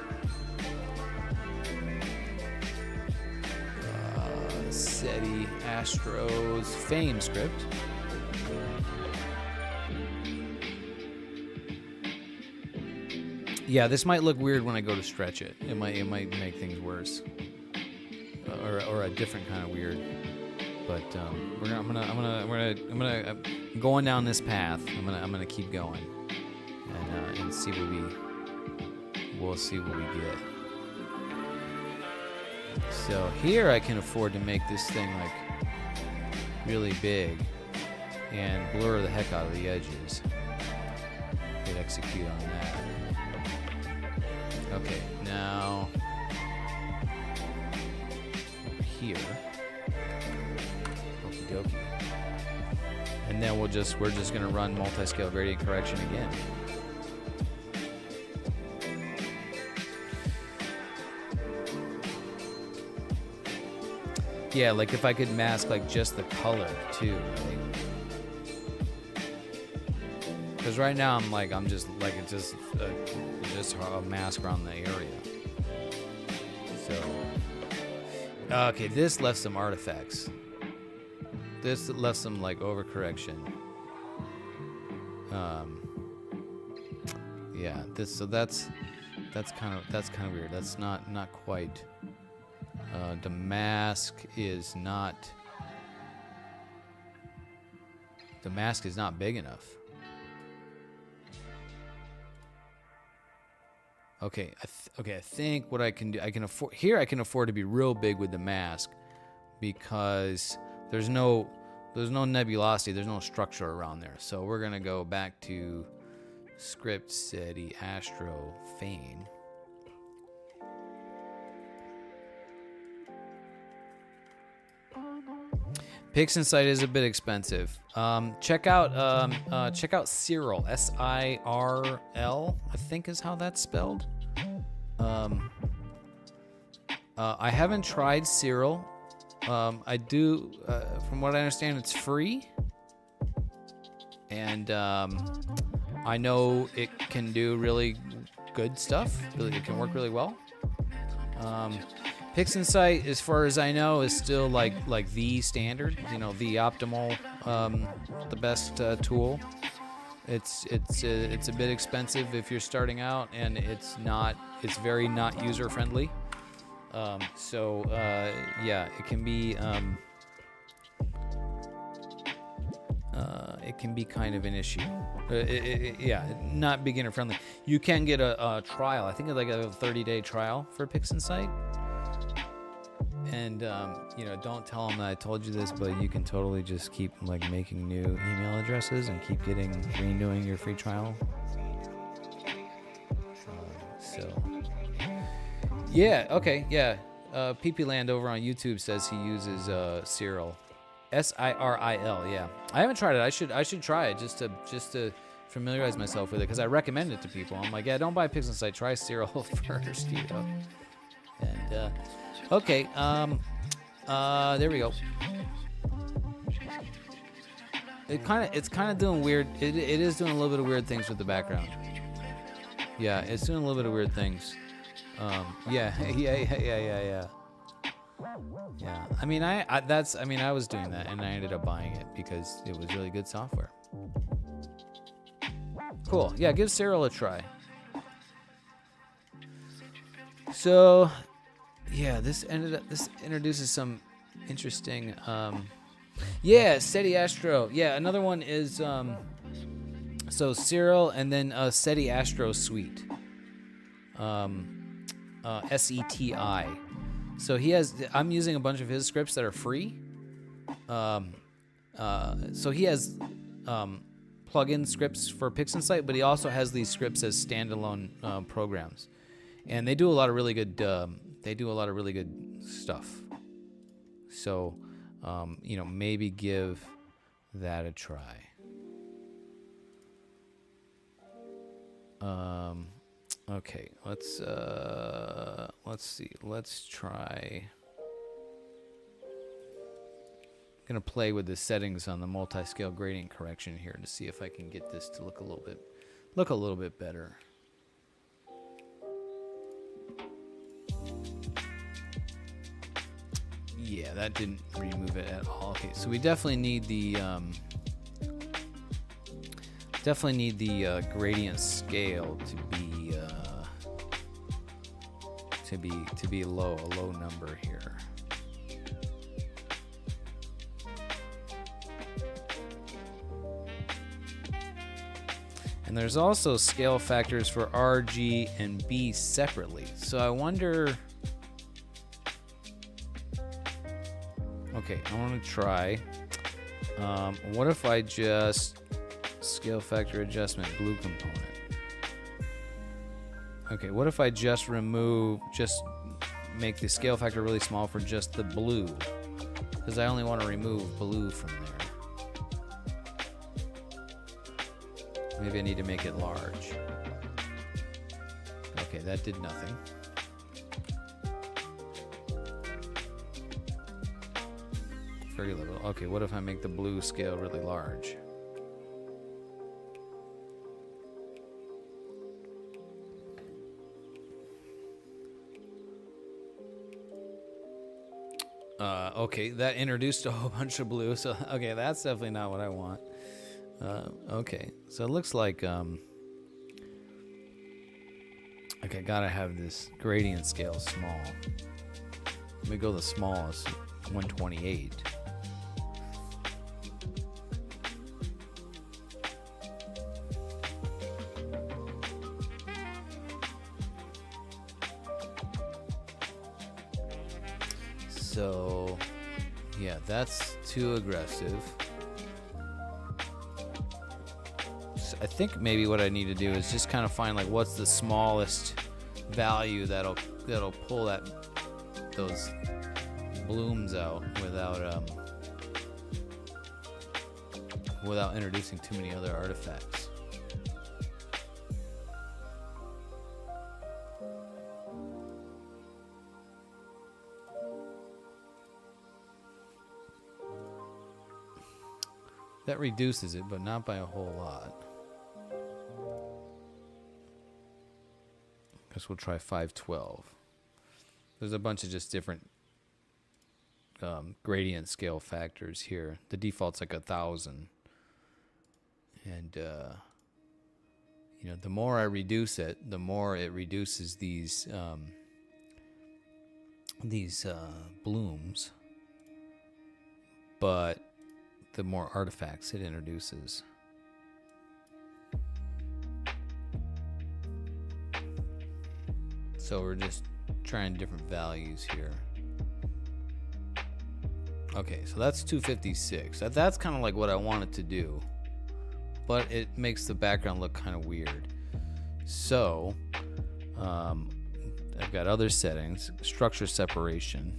SETI Astros Fame script. Yeah, this might look weird when I go to stretch it. It might make things worse, or a different kind of weird. But I'm going down this path. I'm gonna keep going, and see we'll see what we get. So here I can afford to make this thing like really big and blur the heck out of the edges. Could execute on that. Okay, now over here, okie dokie, and then we're just gonna run multi-scale gradient correction again. Yeah, like if I could mask like just the color too, because right now I'm just like it's just a mask around the area. So okay, this left some artifacts. This left some like overcorrection. Yeah, that's kind of weird. That's not quite The mask is not big enough. Okay, I think what I can do, I can afford to be real big with the mask because there's no nebulosity, there's no structure around there. So we're gonna go back to script SETI Astro Feign. PixInsight is a bit expensive. Check out Cyril, SIRL, I think is how that's spelled. I haven't tried Cyril. I do, from what I understand, it's free, and I know it can do really good stuff. It can work really well. PixInsight, as far as I know, is still like the standard, the optimal, the best tool. It's a bit expensive if you're starting out, and it's very not user friendly. Yeah, it can be kind of an issue. Yeah, not beginner friendly. You can get a trial. I think it's like a 30-day trial for PixInsight. And don't tell them that I told you this, but you can totally just keep making new email addresses and keep renewing your free trial. Yeah, okay, yeah. PP Land over on YouTube says he uses Cyril, SIRIL. Yeah, I haven't tried it. I should try it just to familiarize myself with it, because I recommend it to people. I'm like, yeah, don't buy PixInsight. Try Cyril first, And okay, there we go. It's kind of doing weird. It is doing a little bit of weird things with the background. Yeah, it's doing a little bit of weird things. Yeah. I mean, I was doing that, and I ended up buying it because it was really good software. Cool. Yeah, give Cyril a try. So, yeah, this introduces some interesting. Yeah, SETI Astro. Yeah, another one is so Cyril, and then SETI Astro Suite. SETI. So I'm using a bunch of his scripts that are free. So he has plug-in scripts for PixInsight, but he also has these scripts as standalone programs, and they do a lot of really good. Stuff. So, maybe give that a try. Okay, let's see. Let's try. I'm gonna play with the settings on the multi-scale gradient correction here to see if I can get this to look a little bit better. Yeah, that didn't remove it at all. Okay, so we definitely need the gradient scale to be low, a low number here. And there's also scale factors for R, G, and B separately. So I wonder. Okay, I want to try. What if I just scale factor adjustment blue component? Okay, what if I just make the scale factor really small for just the blue? Because I only want to remove blue from there. Maybe I need to make it large. Okay, that did nothing. Very little. Okay, what if I make the blue scale really large? Okay, that introduced a whole bunch of blue, so okay, that's definitely not what I want. Okay, so it looks like okay, gotta have this gradient scale small. Let me go the smallest, 128. So, yeah, that's too aggressive. So I think maybe what I need to do is just kind of find like what's the smallest value that'll pull those blooms out without introducing too many other artifacts. That reduces it, but not by a whole lot. Guess we'll try 512. There's a bunch of just different gradient scale factors here. The default's like 1,000. And, you know, the more I reduce it, the more it reduces these blooms. But the more artifacts it introduces. So we're just trying different values here. Okay, so that's 256. That's kind of like what I wanted to do, but it makes the background look kind of weird. So I've got other settings, structure separation.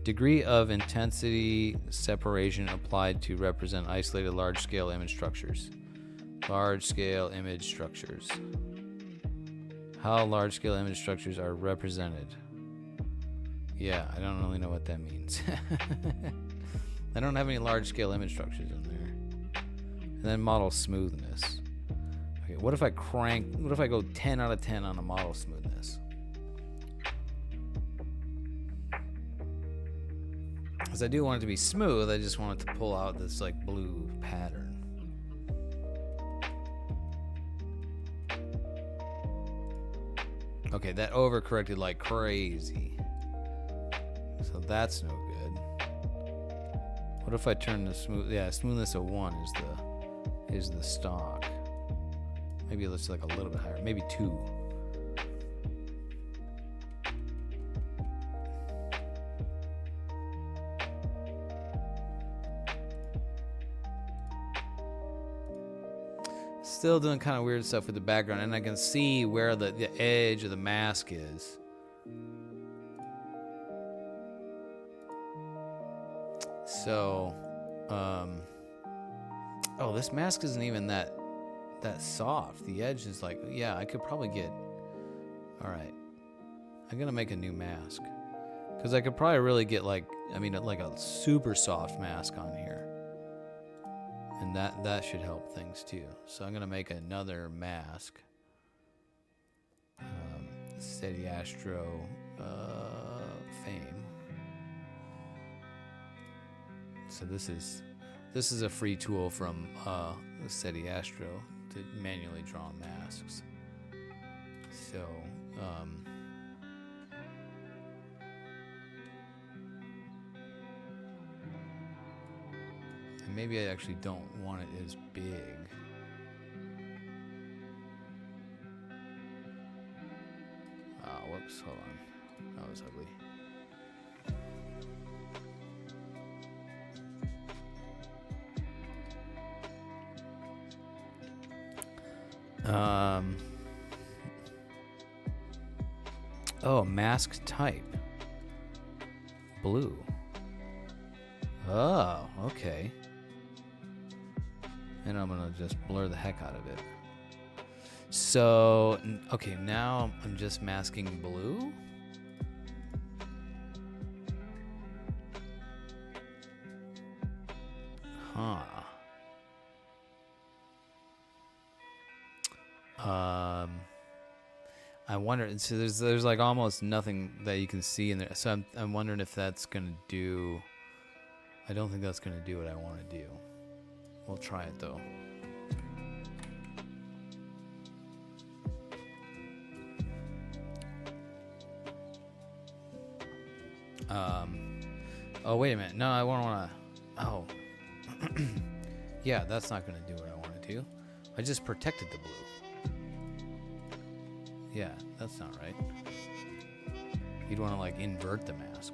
Degree of intensity separation applied to represent isolated large-scale image structures. Large-scale image structures. How large-scale image structures are represented. Yeah, I don't really know what that means. I don't have any large-scale image structures in there. And then model smoothness. Okay, what if I go 10 out of 10 on the model smoothness? Because I do want it to be smooth, I just want it to pull out this like blue pattern. Okay, that overcorrected like crazy. So that's no good. What if I turn the smoothness of 1 is the stock. Maybe let's like a little bit higher, maybe 2. Still doing kind of weird stuff with the background, and I can see where the edge of the mask is. So, oh, this mask isn't even that soft. The edge is like, yeah, I could probably get. All right, I'm gonna make a new mask because I could probably really get like a super soft mask on here. And that should help things too. So I'm gonna make another mask. Steady Astro Fame. So this is a free tool from Steady Astro to manually draw masks. So maybe I actually don't want it as big. Oh, whoops, hold on. That was ugly. Oh, mask type. Blue. Oh, okay. And I'm gonna just blur the heck out of it. So, okay, now I'm just masking blue. Huh. I wonder. So there's like almost nothing that you can see in there. So I'm wondering if that's gonna do. I don't think that's gonna do what I want to do. We'll try it though. Oh, wait a minute. No, I want to... Oh. Yeah, that's not going to do what I want to do. I just protected the blue. Yeah, that's not right. You'd want to, like, invert the mask.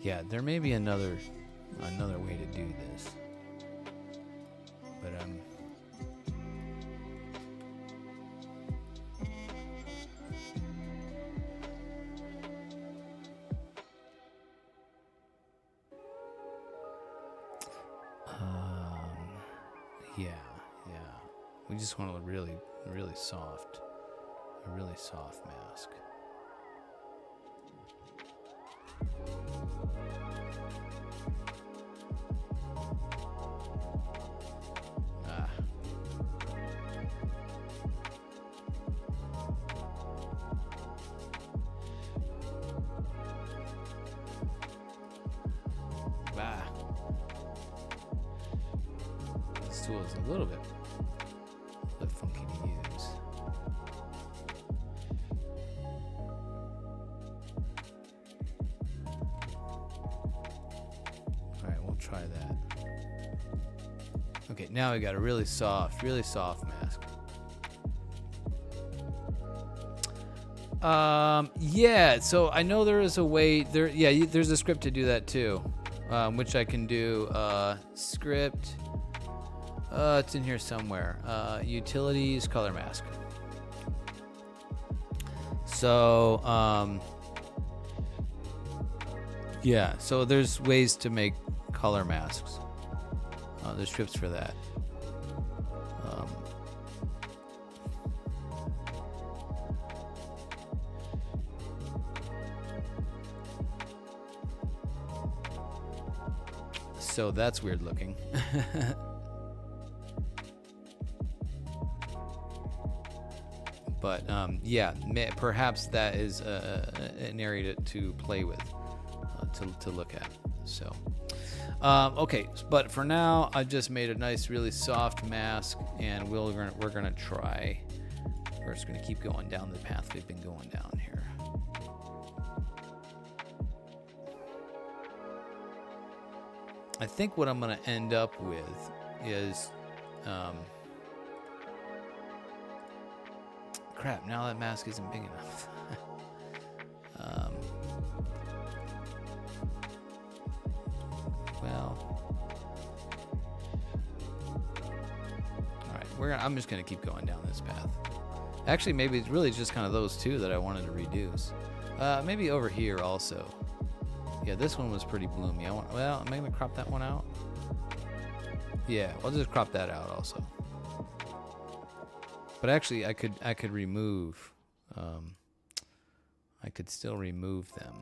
Yeah, there may be another way to do this. But yeah. We just want a really soft mask. This tool is a little bit funky to use. All right, we'll try that. Okay, now we got a really soft mask. Yeah, so I know there is a way there. Yeah, there's a script to do that too, which I can do. Script. It's in here somewhere. Utilities, color mask. So, yeah, so there's ways to make color masks. There's scripts for that. So that's weird looking. But yeah, perhaps that is an area to play with, to look at. So, okay, but for now, I just made a nice, really soft mask, and we're gonna try. We're just gonna keep going down the path we've been going down here. I think what I'm gonna end up with is. Crap, now that mask isn't big enough. Well, all right, I'm just gonna keep going down this path. Actually, maybe it's really just kind of those two that I wanted to reduce. Maybe over here also. Yeah, this one was pretty bloomy. Well, am I gonna crop that one out? Yeah, I'll just crop that out also. But actually, I could remove. I could still remove them.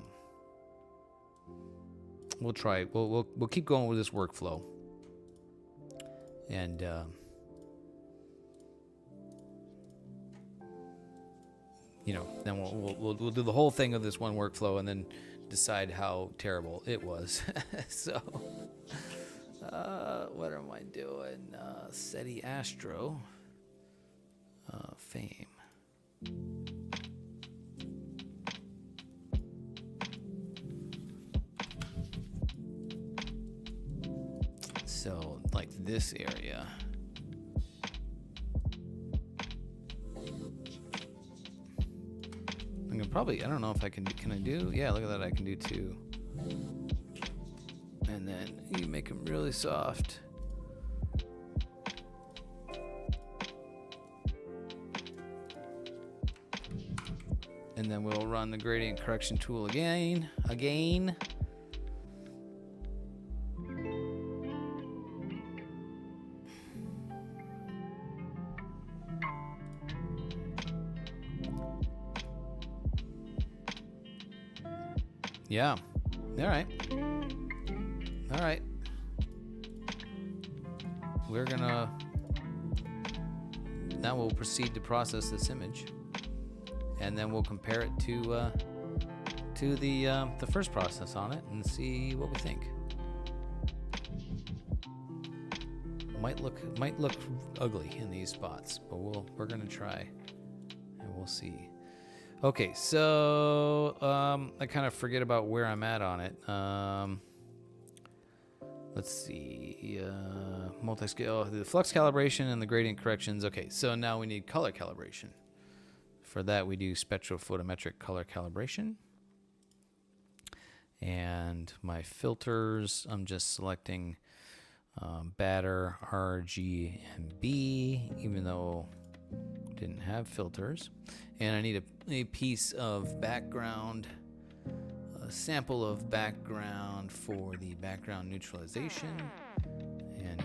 We'll try. We'll keep going with this workflow. And you know, then we'll do the whole thing of this one workflow, and then decide how terrible it was. So, what am I doing? SETI Astro. Fame. So, like this area. I'm gonna probably, I don't know if I can I do? Yeah, look at that, I can do two. And then you make them really soft. And then we'll run the gradient correction tool again. Yeah. All right. Now we'll proceed to process this image. And then we'll compare it to the first process on it and see what we think. Might look ugly in these spots, but we're gonna try, and we'll see. Okay, so I kind of forget about where I'm at on it. Let's see, multi-scale, the flux calibration and the gradient corrections. Okay, so now we need color calibration. For that, we do spectrophotometric color calibration. And my filters, I'm just selecting batter, R, G, and B, even though I didn't have filters. And I need a piece of background, a sample of background for the background neutralization. And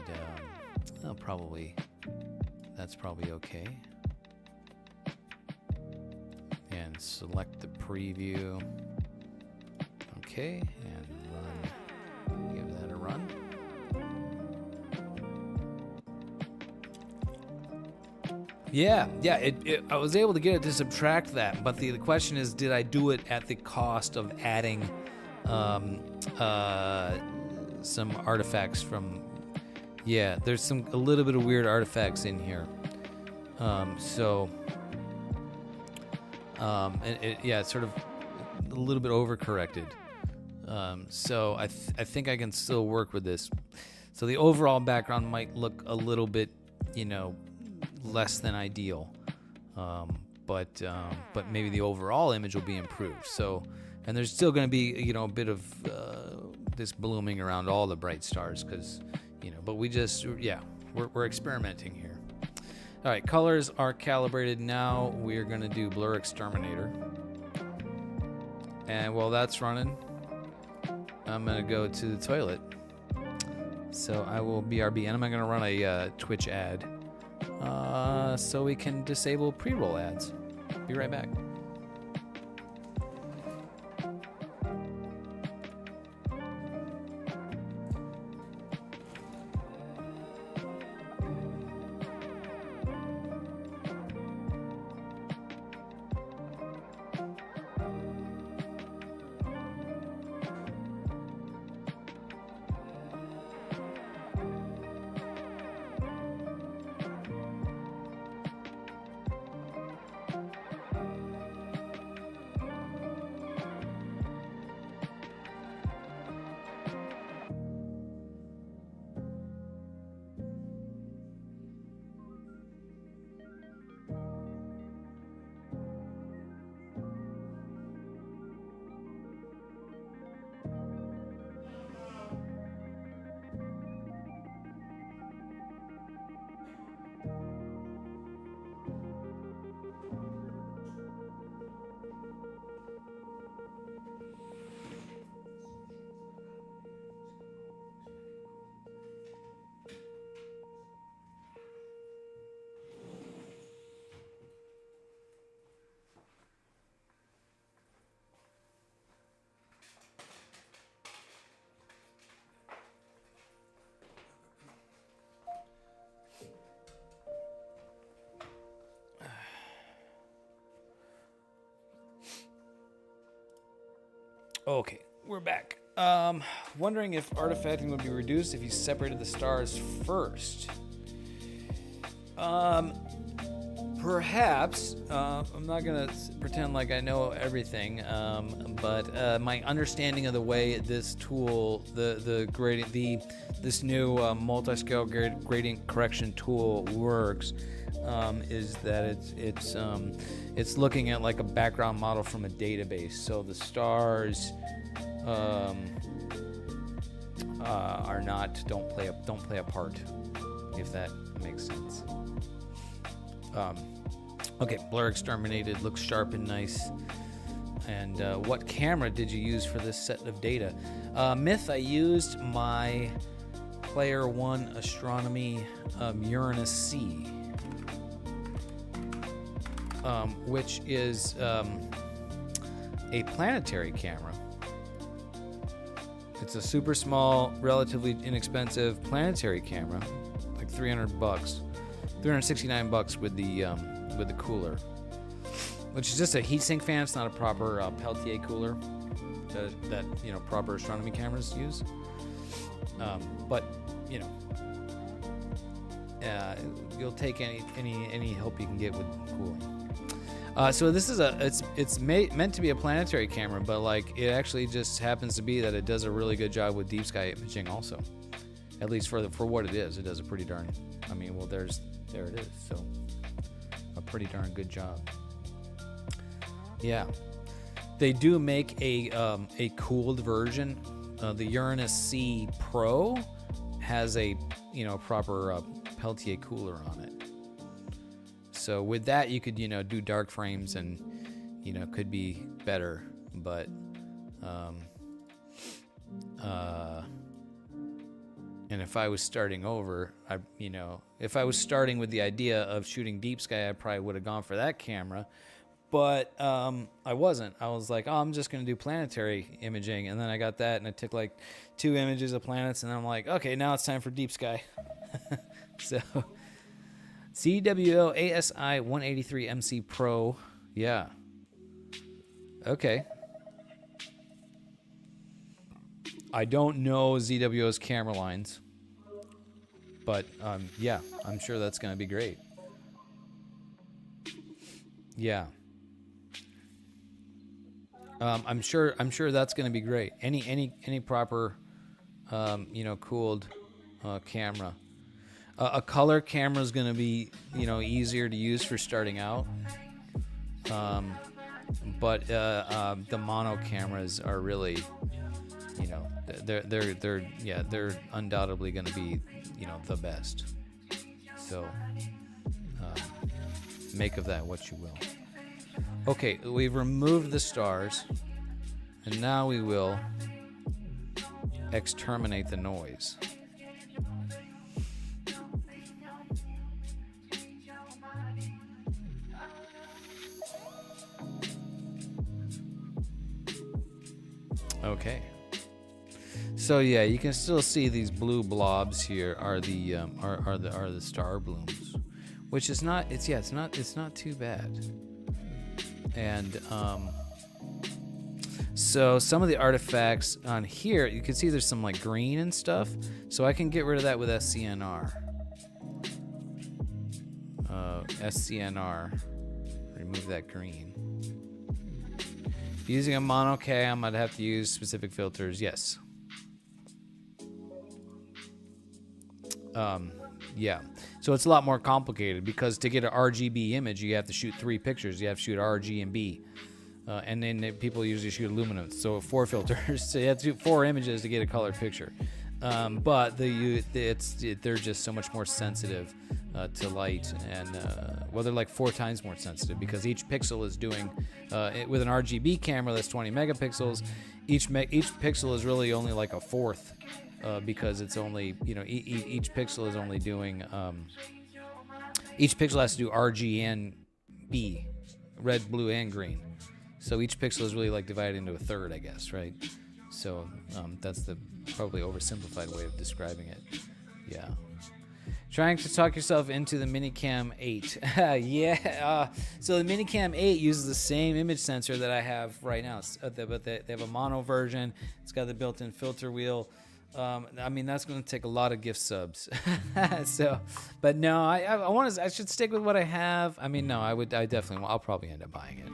that's probably okay. And select the preview. Okay, and run. Give that a run. Yeah. I was able to get it to subtract that, but the question is, did I do it at the cost of adding some artifacts from? Yeah, there's a little bit of weird artifacts in here. It's sort of a little bit overcorrected. So I think I can still work with this. So the overall background might look a little bit, less than ideal. But maybe the overall image will be improved. So, and there's still going to be, a bit of this blooming around all the bright stars because, but we're experimenting here. All right, colors are calibrated now. We're going to do Blur Exterminator. And while that's running, I'm going to go to the toilet. So I will BRB, and I'm going to run a Twitch ad so we can disable pre-roll ads. Be right back. Okay, we're back. Wondering if artifacting would be reduced if you separated the stars first. Perhaps. I'm not gonna pretend like I know everything, but my understanding of the way this tool, the gradient, this new multi-scale gradient correction tool works, is that it's looking at like a background model from a database. So the stars don't play a part, if that makes sense. Okay, Blur Exterminated looks sharp and nice. And what camera did you use for this set of data? Myth, I used my Player One Astronomy Uranus C, which is a planetary camera. It's a super small, relatively inexpensive planetary camera, like $300, $369 with the cooler, which is just a heatsink fan. It's not a proper Peltier cooler that proper astronomy cameras use. But you'll take any help you can get with cooling. So this is it's meant to be a planetary camera, but like it actually just happens to be that it does a really good job with deep sky imaging also. At least for what it is, it does a pretty darn. I mean, well, there it is. So a pretty darn good job. Yeah, they do make a cooled version. The Uranus C Pro has a proper Peltier cooler on it. So with that, you could do dark frames and could be better, but and if I was starting over, if I was starting with the idea of shooting deep sky, I probably would have gone for that camera. But I wasn't. I was like, oh, I'm just going to do planetary imaging. And then I got that, and it took like 2 images of planets. And then I'm like, okay, now it's time for deep sky. So CWO ASI 183 MC Pro. Yeah. Okay. I don't know ZWO's camera lines. But yeah, I'm sure that's going to be great. Yeah. I'm sure that's going to be great. Any proper, cooled camera. A color camera is going to be, easier to use for starting out. But the mono cameras are really, they're undoubtedly going to be, the best. So make of that what you will. Okay, we've removed the stars, and now we will exterminate the noise. Okay. So yeah, you can still see these blue blobs here are the star blooms, which is not it's not too bad. And so some of the artifacts on here, you can see there's some like green and stuff. So I can get rid of that with SCNR. SCNR, remove that green. Using a monocam, I'd have to use specific filters. Yes. Yeah. So it's a lot more complicated because to get an RGB image, you have to shoot 3 pictures. You have to shoot RG and B. And then people usually shoot aluminum. So 4 filters. So you have to shoot 4 images to get a colored picture. But they're just so much more sensitive to light, and they're like 4 times more sensitive because each pixel is doing with an RGB camera that's 20 megapixels. Each pixel is really only like a fourth because it's only each pixel is only doing each pixel has to do RG and B, red, blue, and green. So each pixel is really like divided into a third, I guess, right? So that's the probably oversimplified way of describing it. Yeah. Trying to talk yourself into the Minicam 8. Yeah. So the Minicam 8 uses the same image sensor that I have right now. But they have a mono version. It's got the built-in filter wheel. I mean, that's going to take a lot of gift subs. So, but no, I should stick with what I have. I mean, no, I'll probably end up buying it.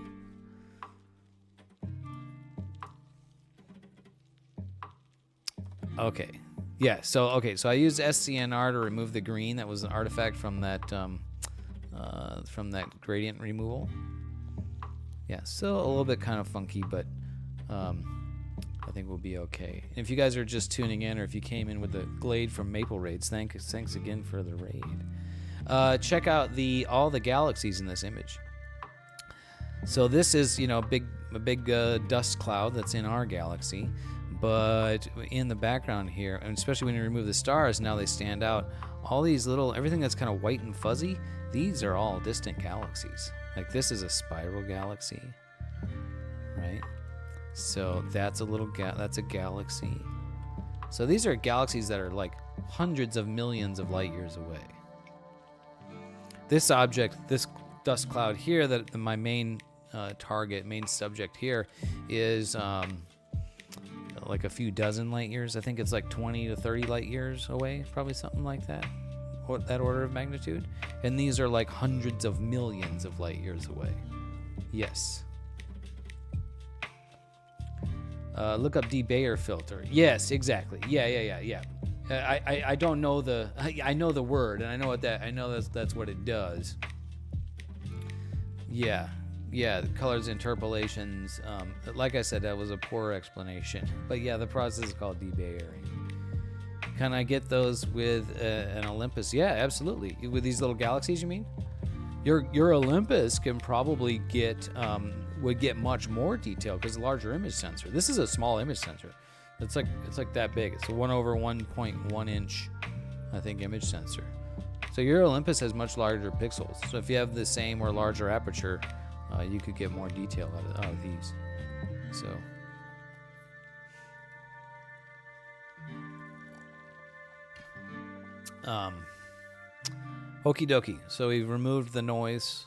Okay. Yeah, so I used SCNR to remove the green. That was an artifact from that gradient removal. Yeah, still a little bit kind of funky, but I think we'll be okay. And if you guys are just tuning in, or if you came in with the Glade from Maple Raids, thanks again for the raid. Check out all the galaxies in this image. So this is a big dust cloud that's in our galaxy. But in the background here, and especially when you remove the stars, now they stand out. All these everything that's kind of white and fuzzy, these are all distant galaxies. Like this is a spiral galaxy, right? So that's that's a galaxy. So these are galaxies that are like hundreds of millions of light years away. This object, this dust cloud here, that my main main subject here is like a few dozen light years. I think it's like 20 to 30 light years away, probably something like that. that order of magnitude, and these are like hundreds of millions of light years away. Yes. Look up de-Bayer filter. Yes, exactly. Yeah. I don't know I know the word, and I know what that. I know that's what it does. Yeah. The colors, interpolations. Like I said, that was a poor explanation. But yeah, the process is called de-Bayering. Can I get those with an Olympus? Yeah, absolutely. With these little galaxies, you mean? Your Olympus can probably would get much more detail because a larger image sensor. This is a small image sensor. It's like that big. It's a 1/1.1 inch, I think, image sensor. So your Olympus has much larger pixels. So if you have the same or larger aperture, you could get more detail out of these. So. Okie dokie. So we've removed the noise.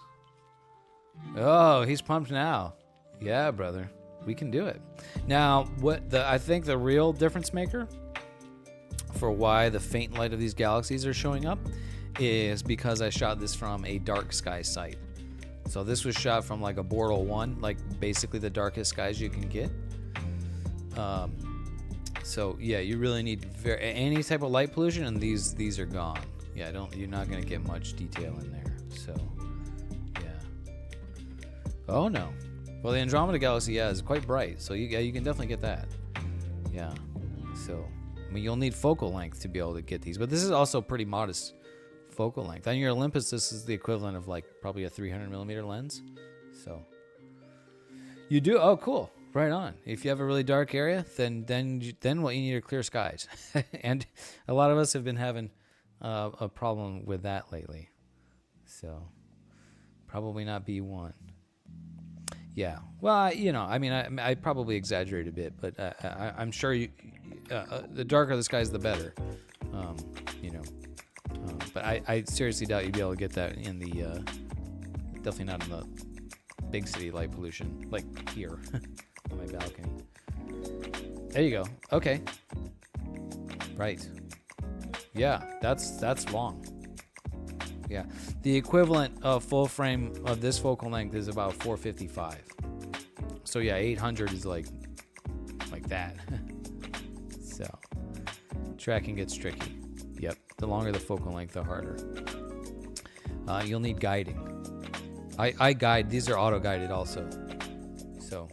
Oh, he's pumped now. Yeah, brother. We can do it. Now, I think the real difference maker for why the faint light of these galaxies are showing up is because I shot this from a dark sky site. So this was shot from like a Bortle 1, like basically the darkest skies you can get. So yeah, you really need any type of light pollution, and these are gone. Yeah, you're not gonna get much detail in there. So yeah. Oh no. Well, the Andromeda Galaxy, is quite bright, so you can definitely get that. Yeah. So I mean, you'll need focal length to be able to get these, but this is also pretty modest focal length. On your Olympus, this is the equivalent of like probably a 300 millimeter lens. So you do. Oh, cool. Right on. If you have a really dark area, then what you need are clear skies, and a lot of us have been having a problem with that lately. So probably not B1. Yeah. Well, I mean, I probably exaggerate a bit, but I'm sure the darker the skies, the better. But I seriously doubt you'd be able to get that in the definitely not in the big city light pollution like here on my balcony. There you go. Okay. Right. Yeah, that's long. Yeah, the equivalent of full frame of this focal length is about 455. So yeah, 800 is like that. So tracking gets tricky. Yep, the longer the focal length, the harder. You'll need guiding. I guide. These are auto guided also. So.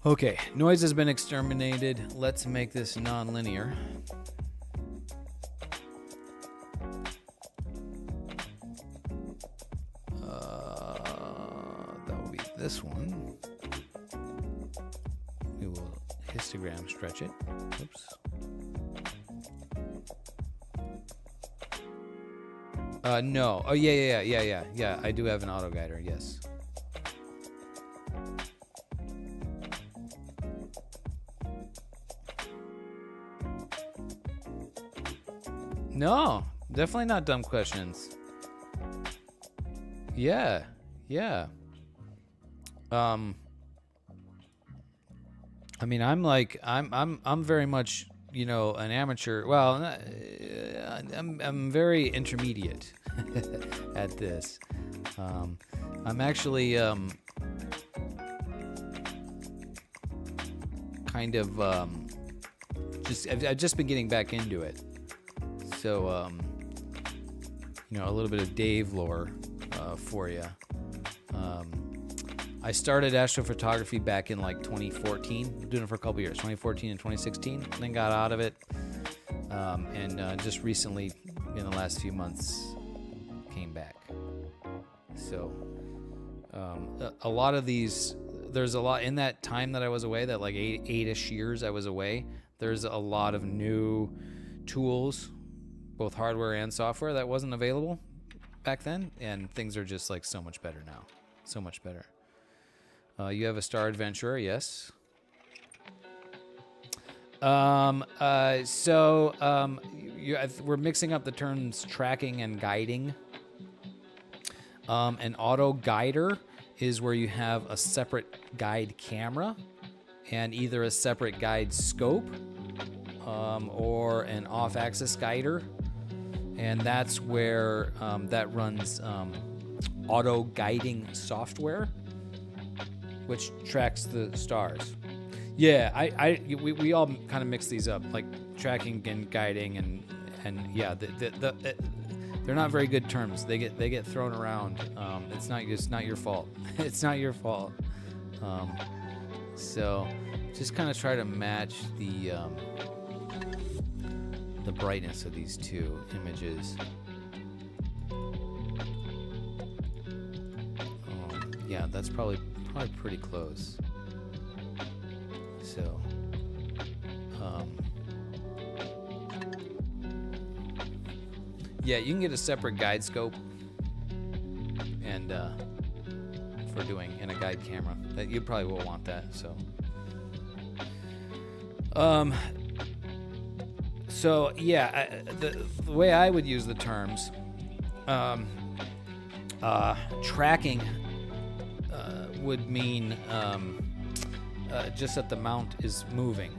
Okay, noise has been exterminated. Let's make this non-linear. That will be this one. We will histogram stretch it. Oops. No. Oh, yeah. I do have an auto guider. Yes. No, definitely not dumb questions. Yeah. I mean, I'm very much, an amateur. Well, I'm very intermediate at this. I'm actually kind of I've just been getting back into it. So, a little bit of Dave lore for you. I started astrophotography back in like 2014, doing it for a couple years, 2014 and 2016, then got out of it. And just recently, in the last few months, came back. So, a lot of these, there's a lot in that time that I was away, that like eight-ish years I was away, there's a lot of new tools, both hardware and software, that wasn't available back then, and things are just like so much better now. So much better. You have a Star Adventurer, yes. We're mixing up the terms tracking and guiding. An auto guider is where you have a separate guide camera and either a separate guide scope or an off-axis guider, and that's where that runs auto guiding software, which tracks the stars. Yeah, we all kind of mix these up, like tracking and guiding, and yeah, they're not very good terms. They get thrown around. It's not your fault. It's not your fault. So just kind of try to match the brightness of these two images. Yeah, that's probably pretty close. So, yeah, you can get a separate guide scope and for doing in a guide camera. That you probably will want that. So yeah, the way I would use the terms, tracking would mean just that the mount is moving,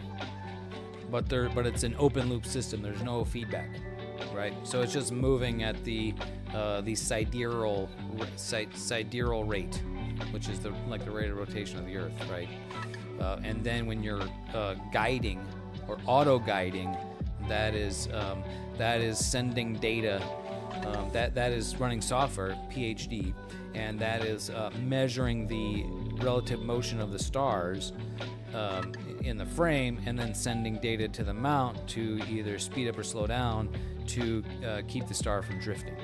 but it's an open loop system. There's no feedback, right? So it's just moving at the sidereal rate, which is the rate of rotation of the Earth, right? And then when you're guiding or auto guiding, that is sending data. That is running software, PhD, and that is measuring the relative motion of the stars in the frame, and then sending data to the mount to either speed up or slow down to keep the star from drifting.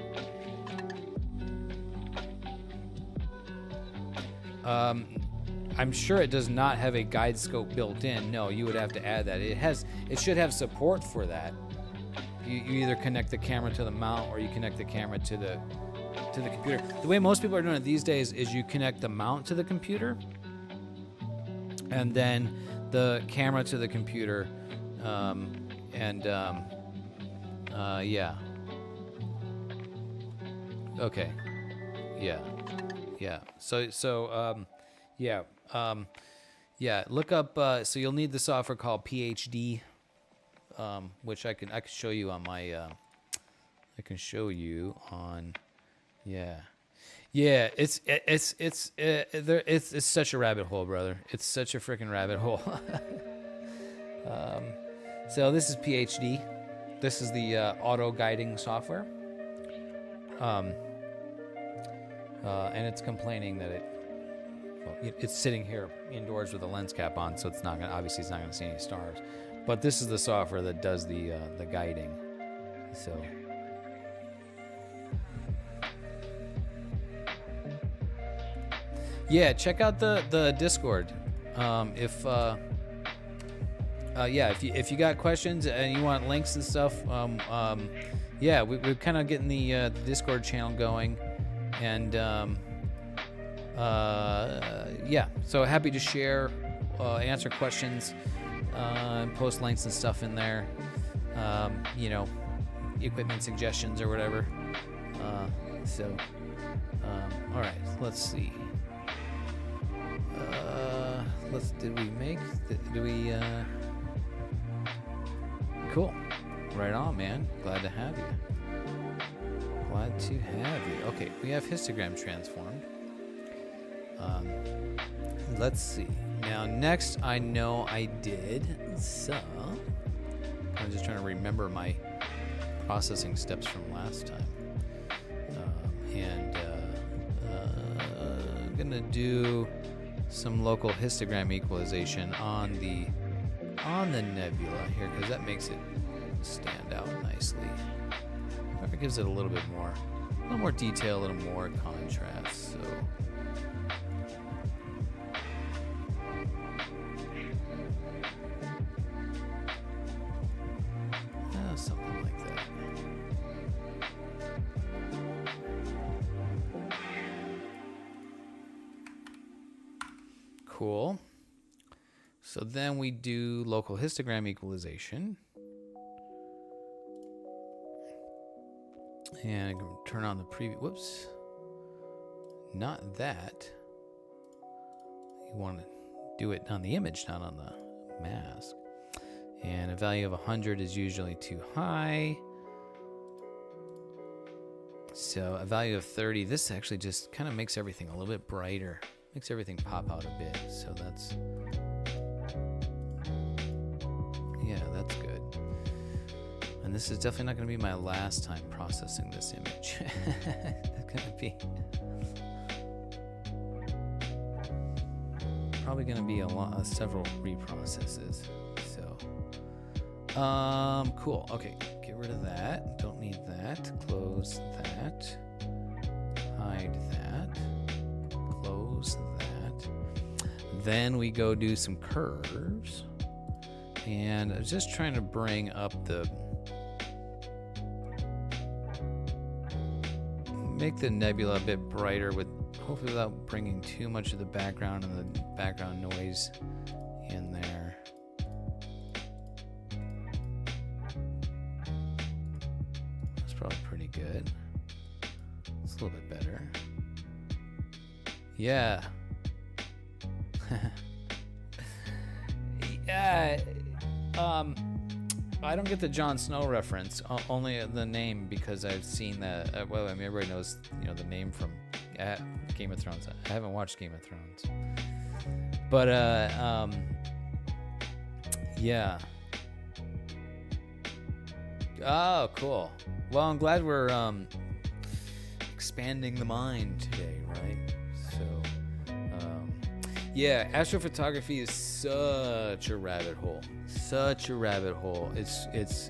I'm sure it does not have a guide scope built in. No, you would have to add that. It should have support for that. You either connect the camera to the mount or you connect the camera to the computer. The way most people are doing it these days is you connect the mount to the computer and then the camera to the computer, yeah. Okay. Yeah. Yeah. Look up. So you'll need the software called PhD, which I can show you on my. I can show you on. Yeah. It's such a rabbit hole, brother. It's such a freaking rabbit hole. So this is PhD. This is the auto guiding software. And it's complaining that it's sitting here indoors with a lens cap on, so it's not gonna see any stars. But this is the software that does the guiding. So. Yeah, check out the Discord. If you got questions and you want links and stuff, yeah, we're kind of getting the Discord channel going, and yeah, so happy to share, answer questions, post links and stuff in there. Equipment suggestions or whatever. All right, let's see. Cool. Right on, man. Glad to have you. Okay, we have histogram transformed. Let's see. Now, next, I know I did. So, I'm just trying to remember my processing steps from last time. I'm gonna do some local histogram equalization on the nebula here, because that makes it stand out nicely. It gives it a little more detail, a little more contrast. So something like that. Cool. So then we do local histogram equalization. And I can turn on the preview. Whoops. Not that. You want to do it on the image, not on the mask. And a value of 100 is usually too high. So a value of 30, this actually just kind of makes everything a little bit brighter. Makes everything pop out a bit. So that's, yeah, that's good. And this is definitely not going to be my last time processing this image. It's going to be probably going to be several reprocesses. So, cool. Okay, get rid of that. Don't need that. Close that. Hide that. Close that. Then we go do some curves. And I'm just trying to bring up make the nebula a bit brighter with, hopefully without bringing too much of the background and the background noise in there. That's probably pretty good. It's a little bit better. Yeah. Yeah. I don't get the Jon Snow reference, only the name, because I've seen that. Well, I mean, everybody knows, the name from Game of Thrones. I haven't watched Game of Thrones, but yeah. Oh, cool. Well, I'm glad we're expanding the mind today, right? So, yeah, astrophotography is such a rabbit hole. Such a rabbit hole. It's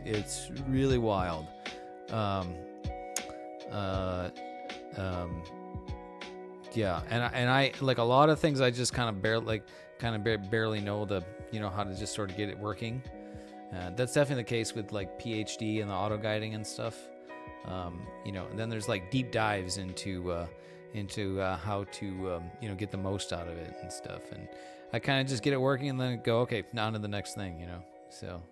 really wild. Yeah, and I like a lot of things I just kind of barely know how to just sort of get it working. That's definitely the case with like PhD and the auto guiding and stuff. And then there's like deep dives into how to get the most out of it and stuff. And I kind of just get it working and then go, okay, now on to the next thing, So,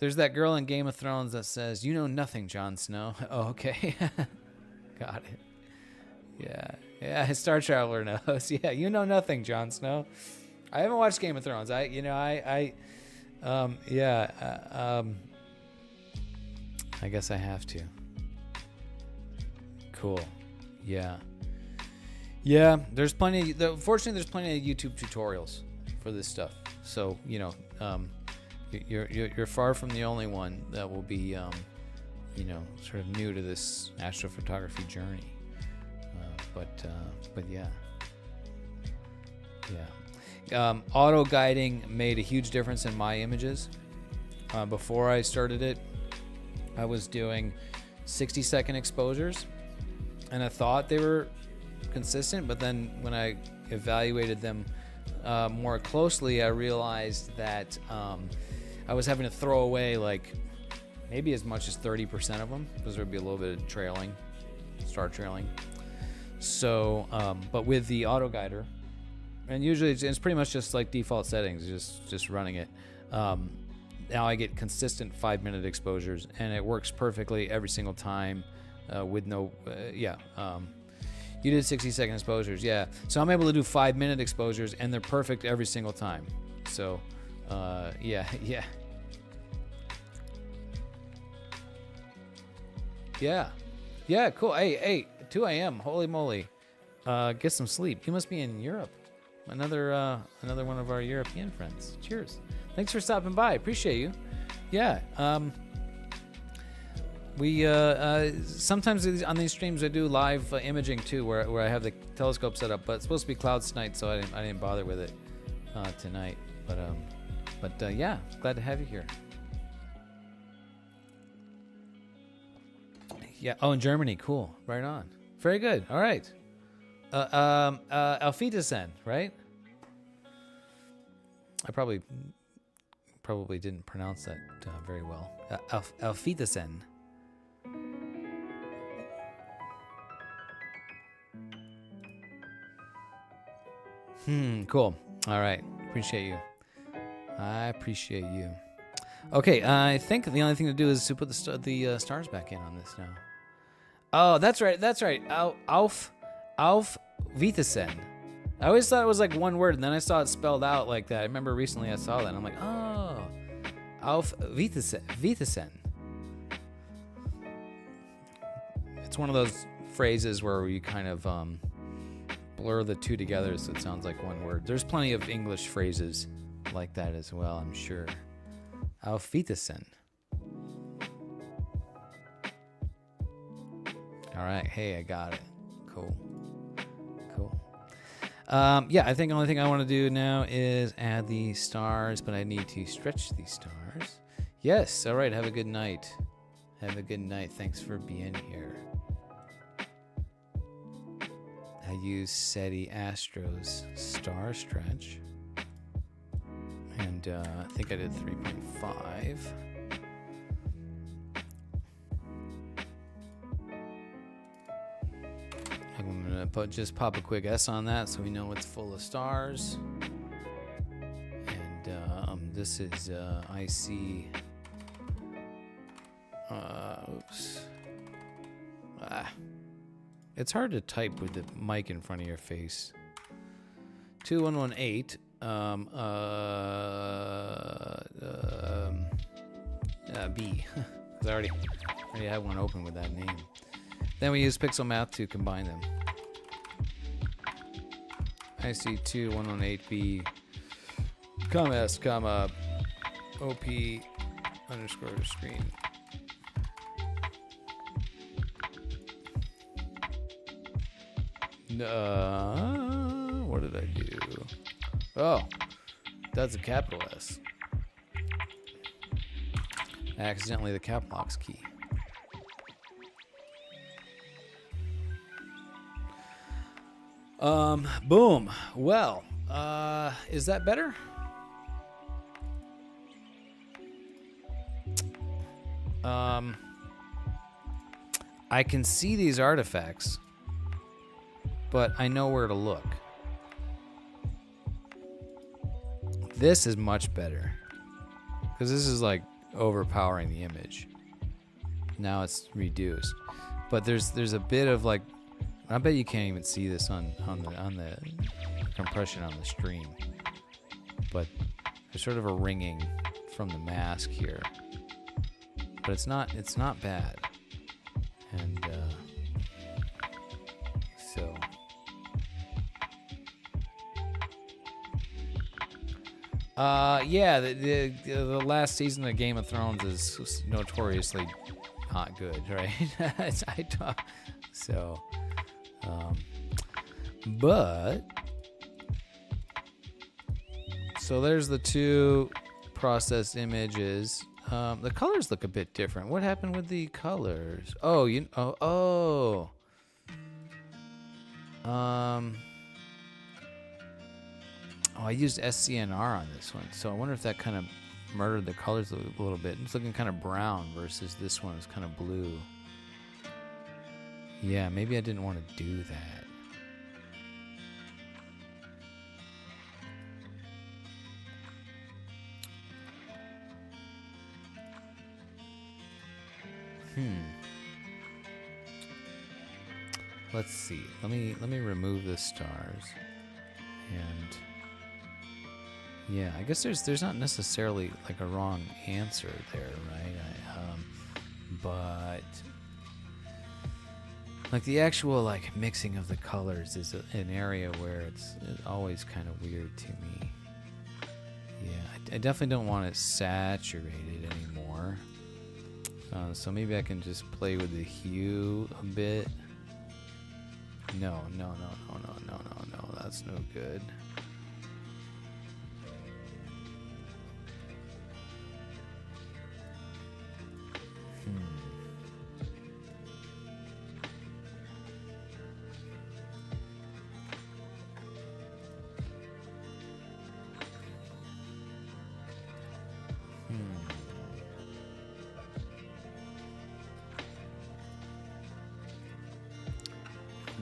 there's that girl in Game of Thrones that says, "You know nothing, Jon Snow." Oh, okay. Got it. Yeah, Star Traveler knows. Yeah, you know nothing, Jon Snow. I haven't watched Game of Thrones. I guess I have to. Cool. Yeah. Yeah, fortunately there's plenty of YouTube tutorials for this stuff. So, you're far from the only one that will be, sort of new to this astrophotography journey. But yeah. Yeah. Auto guiding made a huge difference in my images. Before I started it, I was doing 60-second exposures, and I thought they were consistent, but then when I evaluated them more closely, I realized that I was having to throw away like maybe as much as 30% of them, because there would be a little bit of star trailing. So, but with the auto guider, and usually it's pretty much just like default settings, just running it. Now I get consistent 5-minute exposures, and it works perfectly every single time with no, you did 60-second exposures, yeah. So I'm able to do 5-minute exposures, and they're perfect every single time. So, yeah. Yeah, cool. Hey, 2 a.m. Holy moly. Get some sleep. You must be in Europe. Another one of our European friends. Cheers. Thanks for stopping by. Appreciate you. Yeah. We sometimes on these streams I do live imaging too, where I have the telescope set up, but it's supposed to be clouds tonight, so I didn't bother with it tonight. But yeah, glad to have you here. Yeah. Oh, in Germany, cool. Right on. Very good. All right. Alfitesen, right? I probably didn't pronounce that very well. Alfitesen. Cool. All right. Appreciate you. I appreciate you. Okay, I think the only thing to do is to put the stars back in on this now. Oh, that's right. Auf Wiedersehen. I always thought it was like one word, and then I saw it spelled out like that. I remember recently I saw that, and I'm like, oh, auf Wiedersehen. It's one of those phrases where you kind of blur the two together so it sounds like one word. There's plenty of English phrases like that as well, I'm sure. Auf Wiedersehen. All right, hey, I got it. Cool. Yeah, I think the only thing I want to do now is add the stars, but I need to stretch these stars. Yes, all right, have a good night. Have a good night. Thanks for being here. I use SETI Astro's star stretch. And I think I did 3.5. I'm gonna just pop a quick S on that so we know it's full of stars. And this is IC. Oops. It's hard to type with the mic in front of your face. 2118. B. Because I already had one open with that name. Then we use Pixel Math to combine them. IC2118B, comma S, comma OP underscore screen. What did I do? Oh, that's a capital S. Accidentally the cap locks key. Boom. Well, is that better? I can see these artifacts, but I know where to look. This is much better, because this is like overpowering the image. Now it's reduced, but there's a bit of like, I bet you can't even see this on the compression on the stream, but there's sort of a ringing from the mask here, but it's not bad, and so. Yeah, the last season of Game of Thrones is notoriously not good, right? So, but so there's the two processed images. The colors look a bit different. What happened with the colors? Oh, I used SCNR on this one, so I wonder if that kind of murdered the colors a little bit. It's looking kind of brown versus this one is kind of blue. Yeah, maybe I didn't want to do that. Let's see. Let me remove the stars. And yeah, I guess there's not necessarily like a wrong answer there, right? But like the actual like mixing of the colors is an area where it's always kind of weird to me. Yeah, I definitely don't want it saturated anymore. So maybe I can just play with the hue a bit. No, that's no good.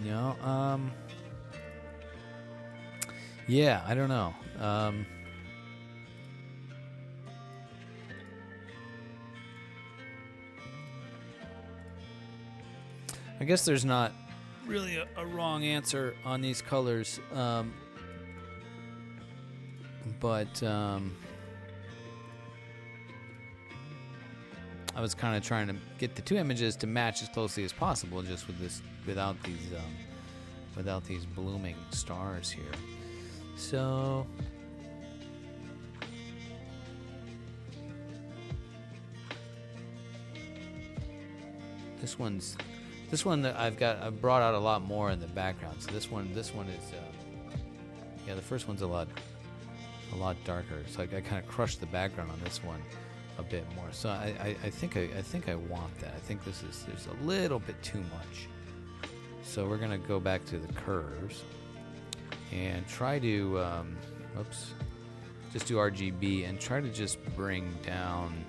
No, yeah, I don't know. I guess there's not really a wrong answer on these colors. But I was kind of trying to get the two images to match as closely as possible, just with this, without these blooming stars here. So this one that I've brought out a lot more in the background. So this one is yeah, the first one's a lot darker. So I kind of crushed the background on this one a bit more. So I think I want that. I think there's a little bit too much. So we're gonna go back to the curves and try to just do RGB and try to just bring down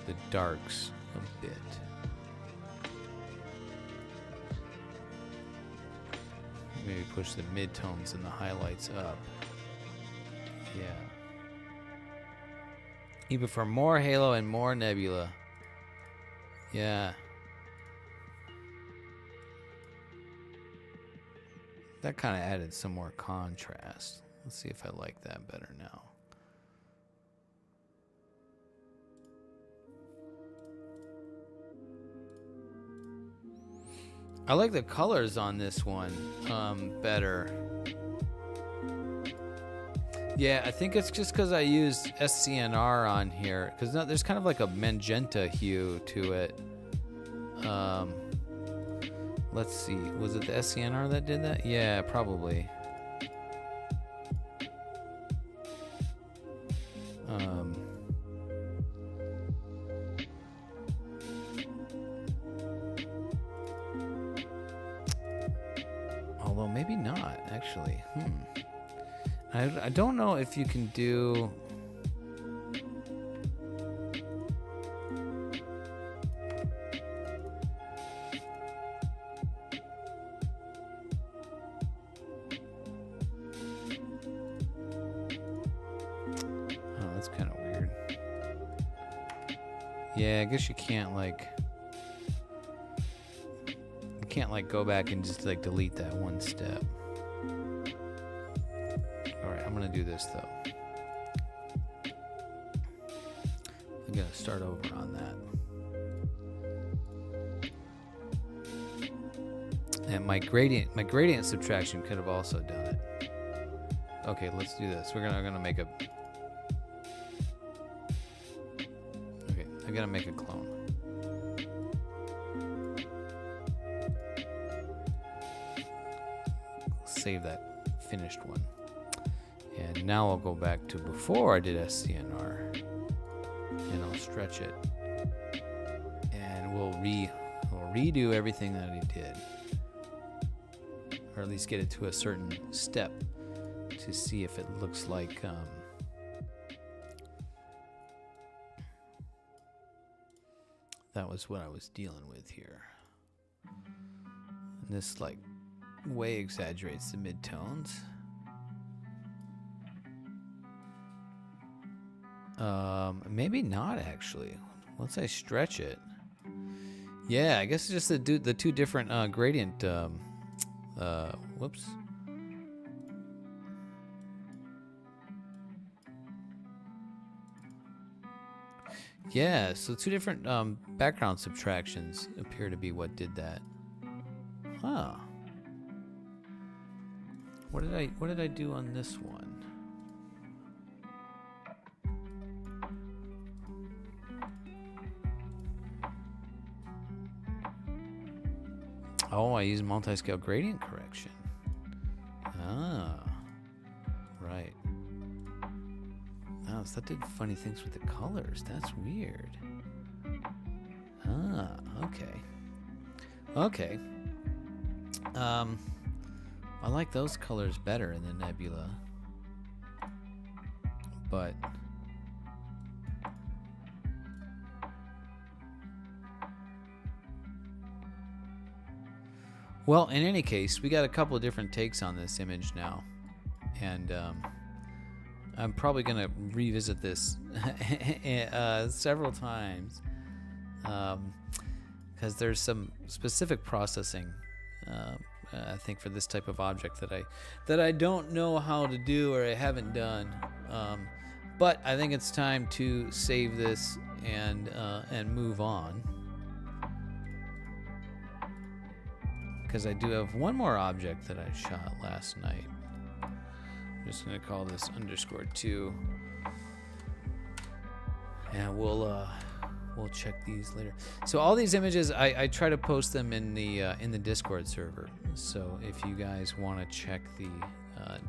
the darks a bit. Maybe push the midtones and the highlights up. Yeah. Even for more halo and more nebula. Yeah. That kind of added some more contrast. Let's see if I like that better now. I like the colors on this one better. Yeah, I think it's just because I used SCNR on here, because there's kind of like a magenta hue to it. Let's see, was it the SCNR that did that? Yeah, probably. Although maybe not, actually. I don't know if you can do... Oh, that's kind of weird. Yeah, I guess you can't go back and just delete that one step. Alright, I'm gonna do this though. I'm gonna start over on that. And my gradient subtraction could have also done it. Okay, let's do this. We're gonna make a... Okay, I gotta make a clone. Save that finished one. And now I'll go back to before I did SCNR. And I'll stretch it. And we'll redo everything that I did. Or at least get it to a certain step to see if it looks like that was what I was dealing with here. And this way exaggerates the midtones. Maybe not actually. Once I stretch it, yeah, I guess it's just the two different gradient. Whoops. Yeah, so two different background subtractions appear to be what did that. Huh. What did I do on this one? Oh, I use multi-scale gradient correction. Ah, right. Oh, so that did funny things with the colors. That's weird. Ah, okay. Okay. I like those colors better in the nebula. But well, in any case, we got a couple of different takes on this image now. And I'm probably going to revisit this several times. Because there's some specific processing, I think, for this type of object that I don't know how to do or I haven't done. But I think it's time to save this and move on, because I do have one more object that I shot last night. I'm just gonna call this _2, and we'll check these later. So all these images, I try to post them in the Discord server. So if you guys want to check the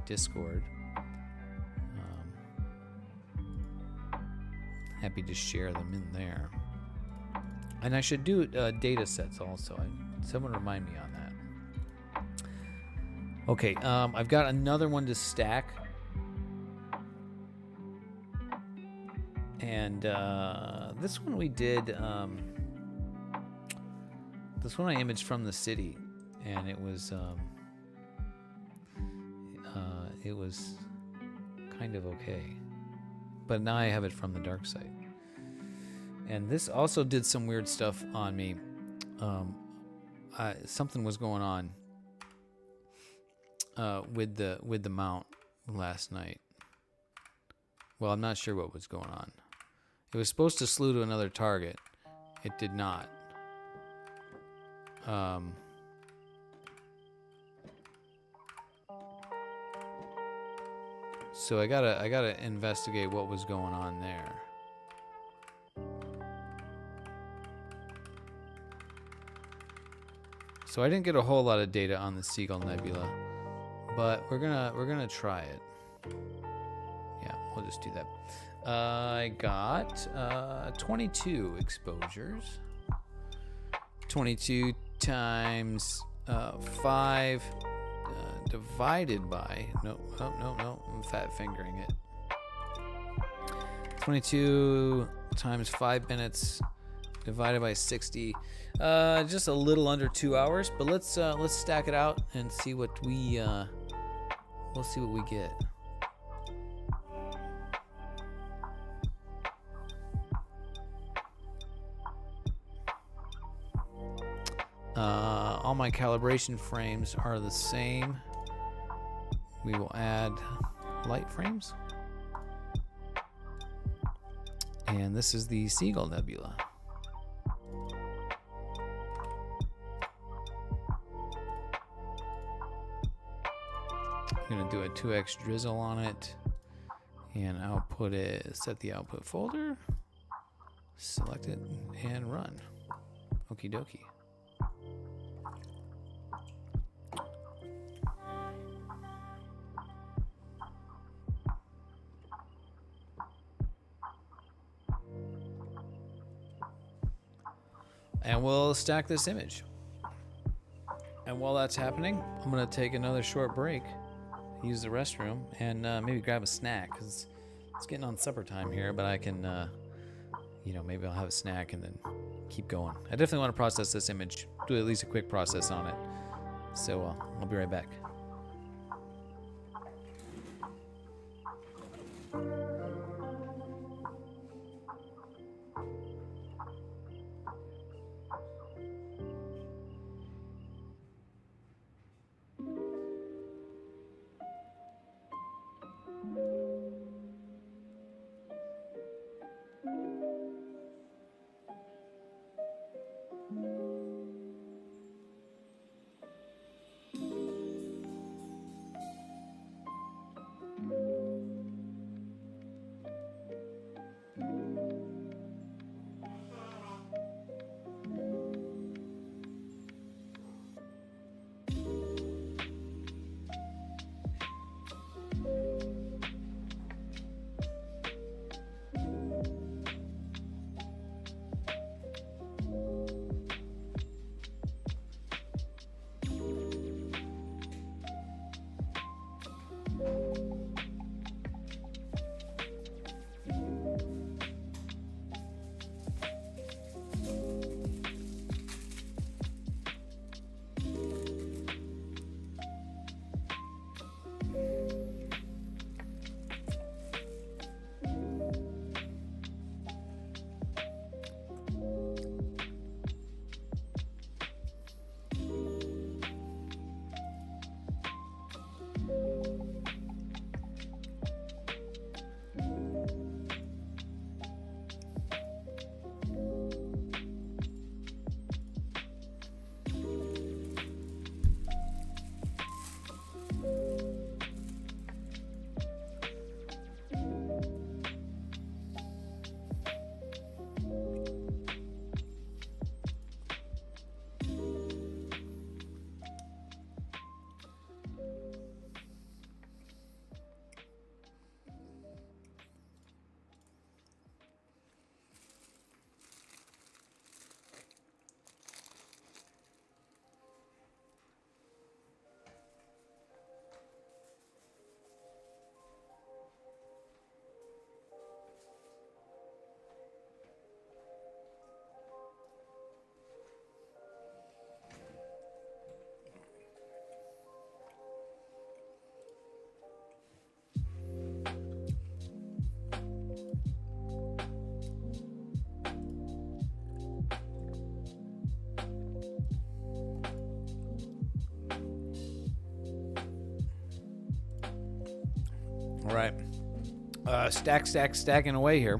Discord, happy to share them in there. And I should do data sets also. Someone remind me on that. Okay, I've got another one to stack. And this one we did, this one I imaged from the city, and it was kind of okay. But now I have it from the dark side. And this also did some weird stuff on me. Something was going on with the mount last night. Well, I'm not sure what was going on. It was supposed to slew to another target. It did not. So I gotta investigate what was going on there. So I didn't get a whole lot of data on the Seagull Nebula, but we're gonna try it. Yeah, we'll just do that. I got 22 exposures. 22 times 5 divided by no, I'm fat fingering it. 22 times 5 minutes divided by 60, just a little under 2 hours. But let's stack it out and see what we'll see what we get. All my calibration frames are the same. We will add light frames. And this is the Seagull Nebula. I'm gonna do a 2x drizzle on it and output it, set the output folder, select it and run. Okie dokie. And we'll stack this image. And while that's happening, I'm gonna take another short break, use the restroom, and maybe grab a snack, because it's getting on supper time here, but I can, maybe I'll have a snack and then keep going. I definitely want to process this image, do at least a quick process on it. So I'll be right back. All right. Stacking away here.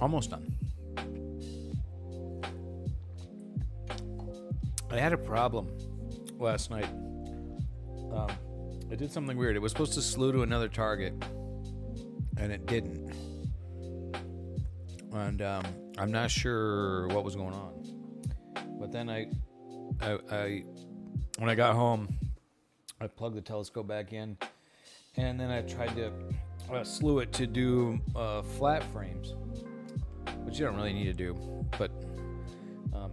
Almost done. I had a problem last night. I did something weird. It was supposed to slew to another target, and it didn't. And I'm not sure what was going on. But then I when I got home, I plugged the telescope back in, and then I tried to slew it to do flat frames, which you don't really need to do. But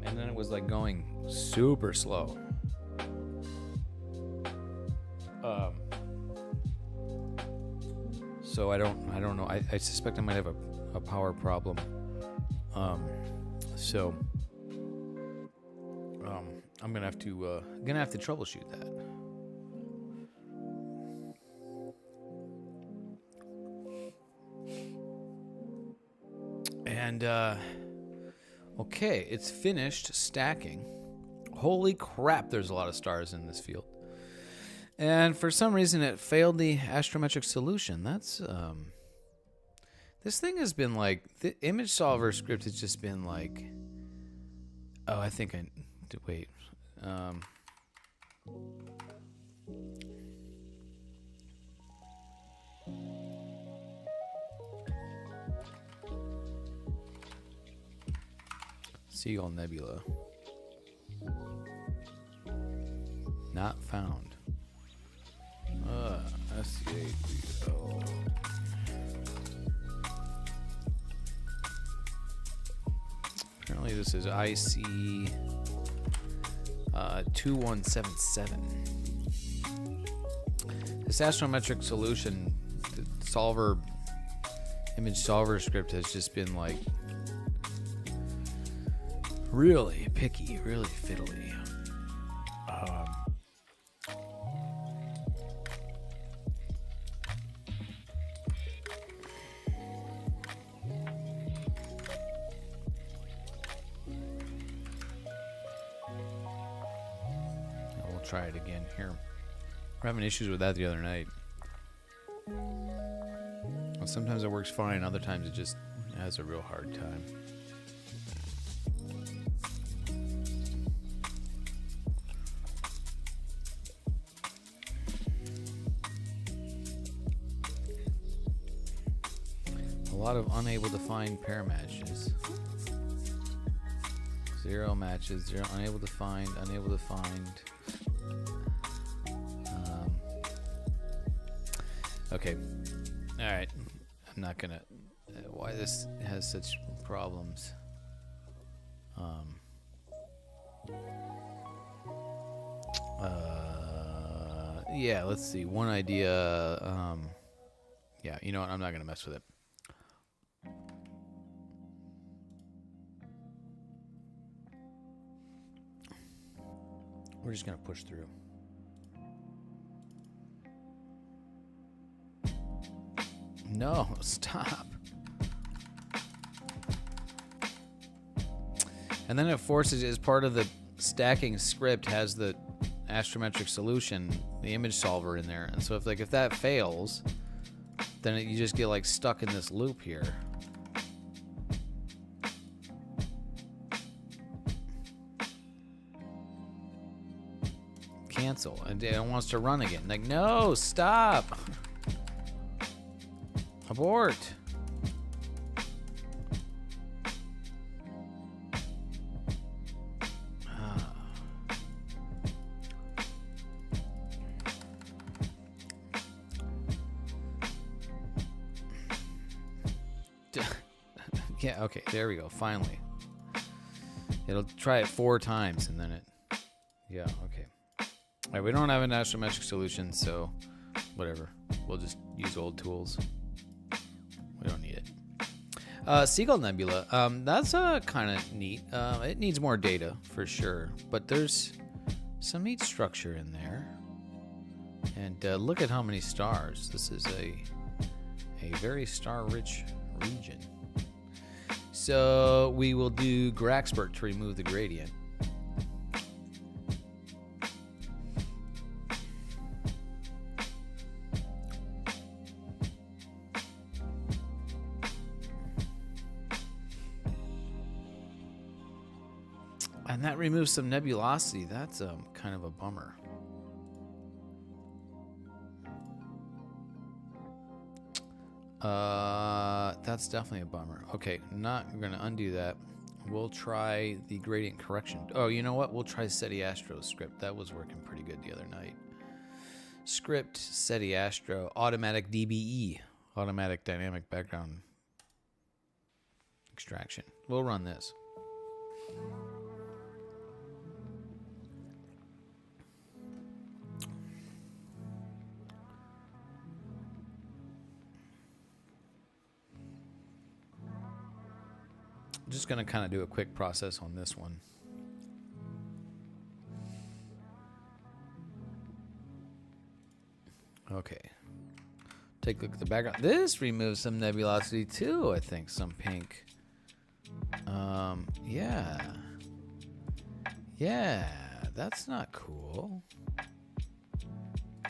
and then it was like going super slow. So I don't know. I suspect I might have a power problem. So I'm gonna have to troubleshoot that. And okay, it's finished stacking. Holy crap! There's a lot of stars in this field. And for some reason, it failed the astrometric solution. That's this thing has been like the image solver script has just been like. Oh, I think I wait. Seagull Nebula. Not found. SCA3O. Apparently this is IC 2177. This astrometric solution, the solver, image solver script has just been like really picky, really fiddly. Try it again here. We're having issues with that the other night. Well, sometimes it works fine, other times it just has a real hard time. A lot of unable to find pair matches. 0 matches, 0 unable to find. Okay. All right. I'm not gonna. Why this has such problems? Yeah. Let's see. One idea. Yeah. You know what? I'm not gonna mess with it. We're just gonna push through. No, stop. And then it forces, as part of the stacking script, has the astrometric solution, the image solver in there. And so if that fails, then you just get like stuck in this loop here. Cancel. And it wants to run again. Like, no, stop. Abort. Yeah, okay, there we go, finally. It'll try it 4 times and then it... Yeah, okay. Alright, we don't have an astrometric solution, so whatever. We'll just use old tools. We don't need it. Seagull Nebula. That's kind of neat. It needs more data for sure, but there's some neat structure in there. And look at how many stars. This is a very star-rich region. So we will do Graxpert to remove the gradient. And that removes some nebulosity. That's kind of a bummer. That's definitely a bummer. Okay, we're gonna undo that. We'll try the gradient correction. Oh, you know what? We'll try SETI Astro script. That was working pretty good the other night. Script SETI Astro automatic DBE, automatic dynamic background extraction. We'll run this. Just going to kind of do a quick process on this one. Okay. Take a look at the background. This removes some nebulosity too, I think. Some pink. Yeah. Yeah, that's not cool.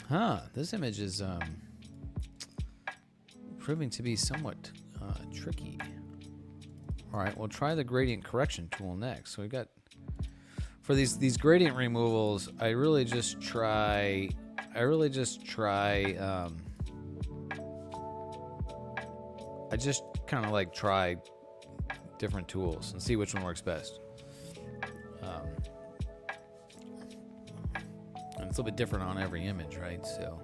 Huh, this image is proving to be somewhat tricky. All right, we'll try the gradient correction tool next. So we got, for these gradient removals, I really just try I just kind of like try different tools and see which one works best. And it's a little bit different on every image, right? So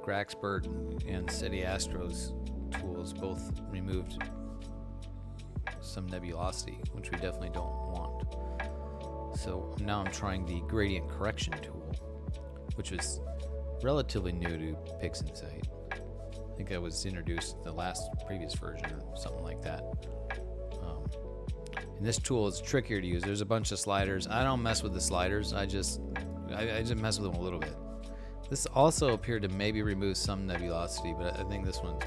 Graxpert and SETI Astro's tools both removed some nebulosity, which we definitely don't want. So now I'm trying the gradient correction tool, which was relatively new to PixInsight. I think that was introduced in the previous version or something like that. And this tool is trickier to use. There's a bunch of sliders. I don't mess with the sliders. I just mess with them a little bit. This also appeared to maybe remove some nebulosity, but I think this one's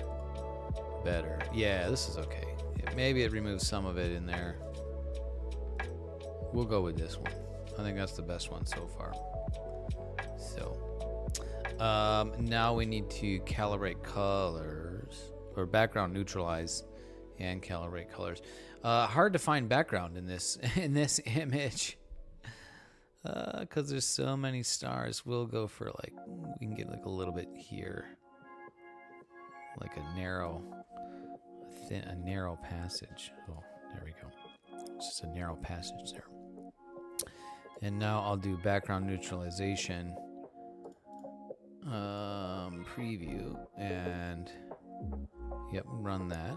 better. Yeah, this is okay. Maybe it removes some of it in there. We'll go with this one. I think that's the best one so far. So now we need to calibrate colors, or background neutralize and calibrate colors. Hard to find background in this image because there's so many stars. We'll go for like, we can get like a little bit here, like a narrow passage. Oh, there we go. It's just a narrow passage there. And now I'll do background neutralization, preview, and yep, run that.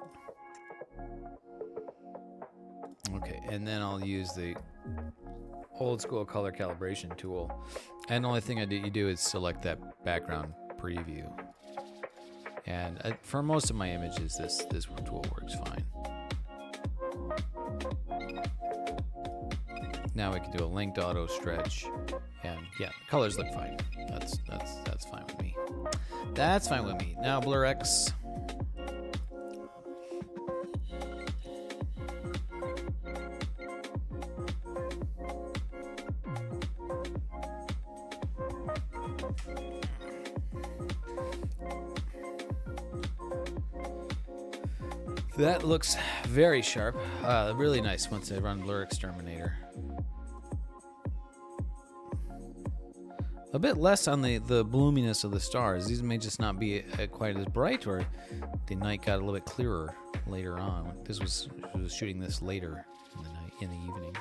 Okay, and then I'll use the old school color calibration tool. And the only thing you do is select that background preview. And for most of my images, this tool works fine. Now we can do a linked auto stretch, and yeah, colors look fine. That's fine with me. That's fine with me. Now Blur X. That looks very sharp. Really nice once I run Blur Exterminator. A bit less on the bloominess of the stars. These may just not be quite as bright, or the night got a little bit clearer later on. This was shooting this later in the night, in the evening.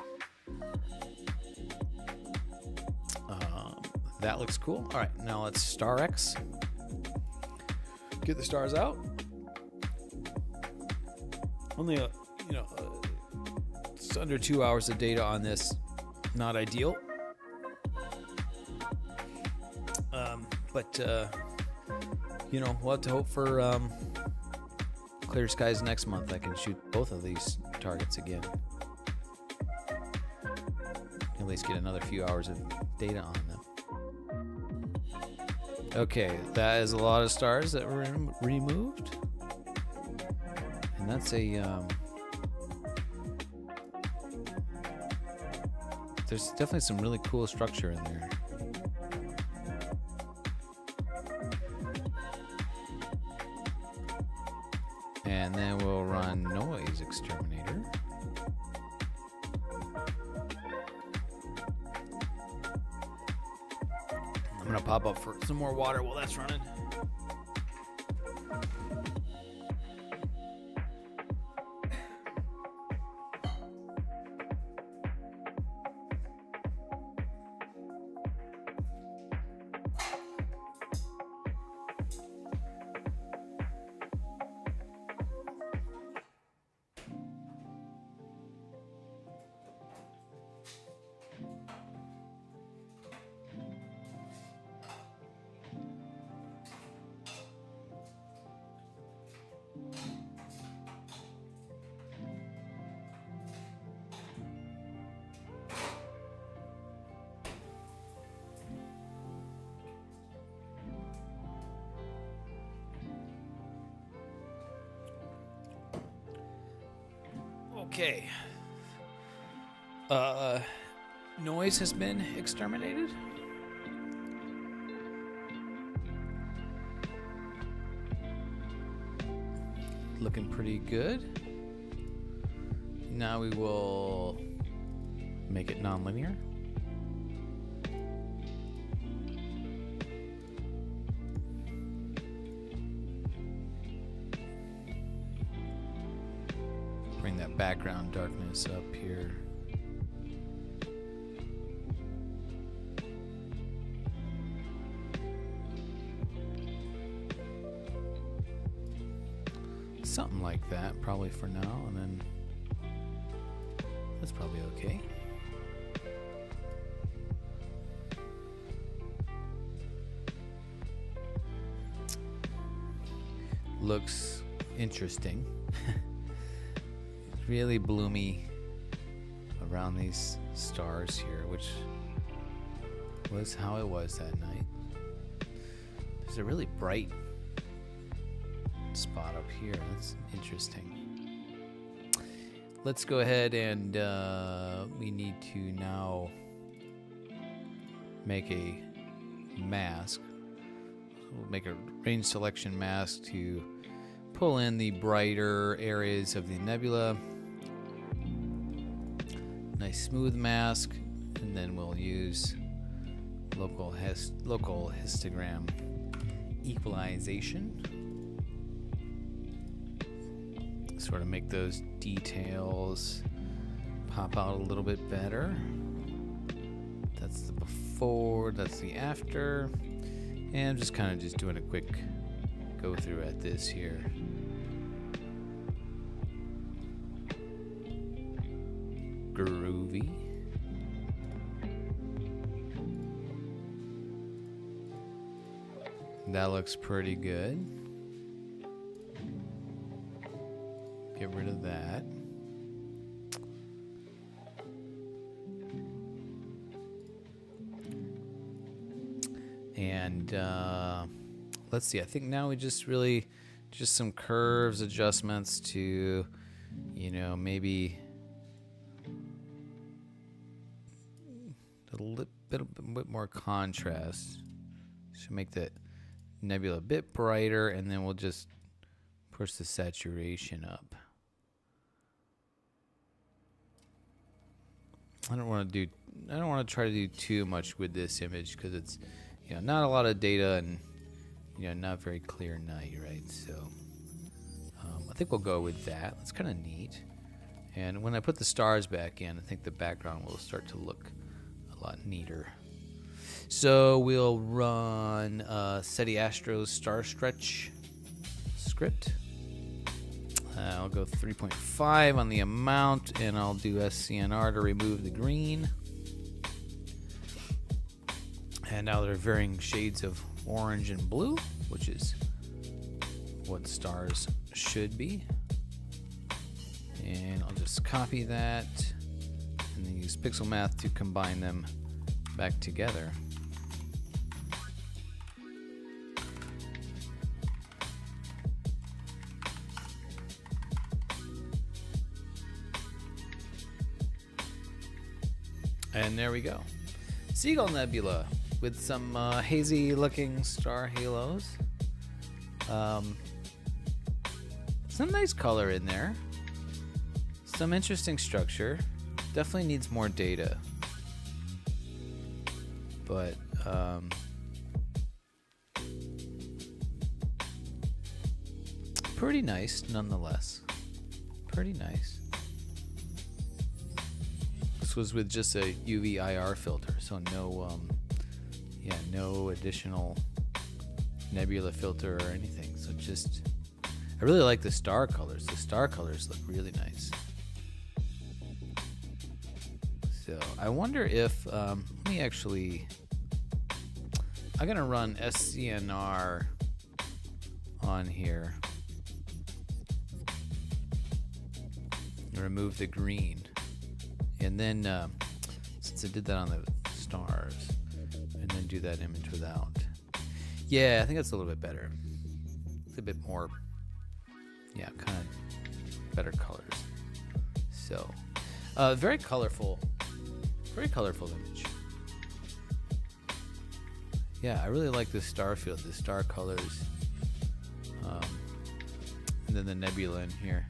That looks cool. All right, now let's Star X. Get the stars out. Only it's under 2 hours of data on this. Not ideal. But we'll have to hope for clear skies next month. I can shoot both of these targets again. At least get another few hours of data on them. Okay, that is a lot of stars that were removed. And that's there's definitely some really cool structure in there. And then we'll run Noise Exterminator. I'm gonna pop up for some more water while that's running. Okay. Noise has been exterminated. Looking pretty good. Now we will make it nonlinear. Bring that background darkness up here. Something like that, probably for now, and then that's probably okay. Looks interesting. It's really bloomy around these stars here, which was how it was that night. There's a really bright spot up here. That's interesting. Let's go ahead and we need to now make a mask. We'll make a range selection mask to pull in the brighter areas of the nebula. Nice smooth mask, and then we'll use local histogram equalization. Sort of make those details pop out a little bit better. That's the before, that's the after. And I'm just kind of just doing a quick go through at this here. Groovy. That looks pretty good. Get rid of that. And let's see, I think now we just some curves adjustments to, you know, maybe a little bit more contrast. Should make the nebula a bit brighter, and then we'll just push the saturation up. I don't want to try to do too much with this image because it's, you know, not a lot of data and, you know, not very clear night, right? So I think we'll go with that. That's kind of neat. And when I put the stars back in, I think the background will start to look a lot neater. So we'll run SETI Astro's Star Stretch script. I'll go 3.5 on the amount, and I'll do SCNR to remove the green. And now there are varying shades of orange and blue, which is what stars should be. And I'll just copy that and then use pixel math to combine them back together. And there we go. Seagull Nebula with some hazy looking star halos. Some nice color in there. Some interesting structure. Definitely needs more data. But pretty nice nonetheless. Pretty nice. This was with just a UV IR filter, so no no additional nebula filter or anything. So just, I really like the star colors. The star colors look really nice. So I wonder if, let me actually, I'm gonna run SCNR on here and remove the green. And then, since I did that on the stars, and then do that image without. Yeah, I think that's a little bit better. It's a bit more, yeah, kind of better colors. So, very colorful image. Yeah, I really like the star field, the star colors, and then the nebula in here.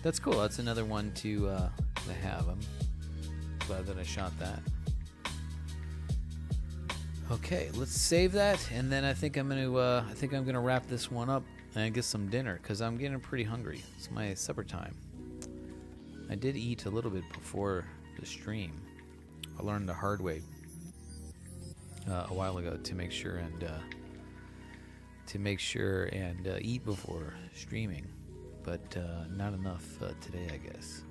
That's cool. That's another one to have. I'm glad that I shot that. Okay, let's save that, and then I think I'm gonna wrap this one up and get some dinner because I'm getting pretty hungry. It's my supper time. I did eat a little bit before the stream. I learned the hard way a while ago to make sure and eat before streaming, but not enough today, I guess.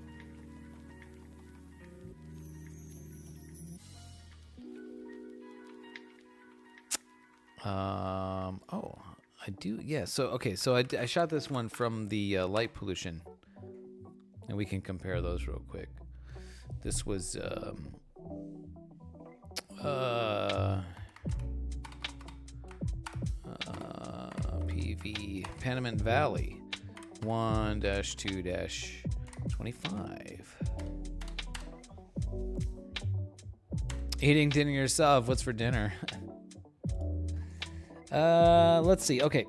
Oh, I do. Yeah. So, okay. So I shot this one from the light pollution, and we can compare those real quick. This was, PV Panamint Valley 1-2-25. Eating dinner yourself. What's for dinner? Let's see. Okay.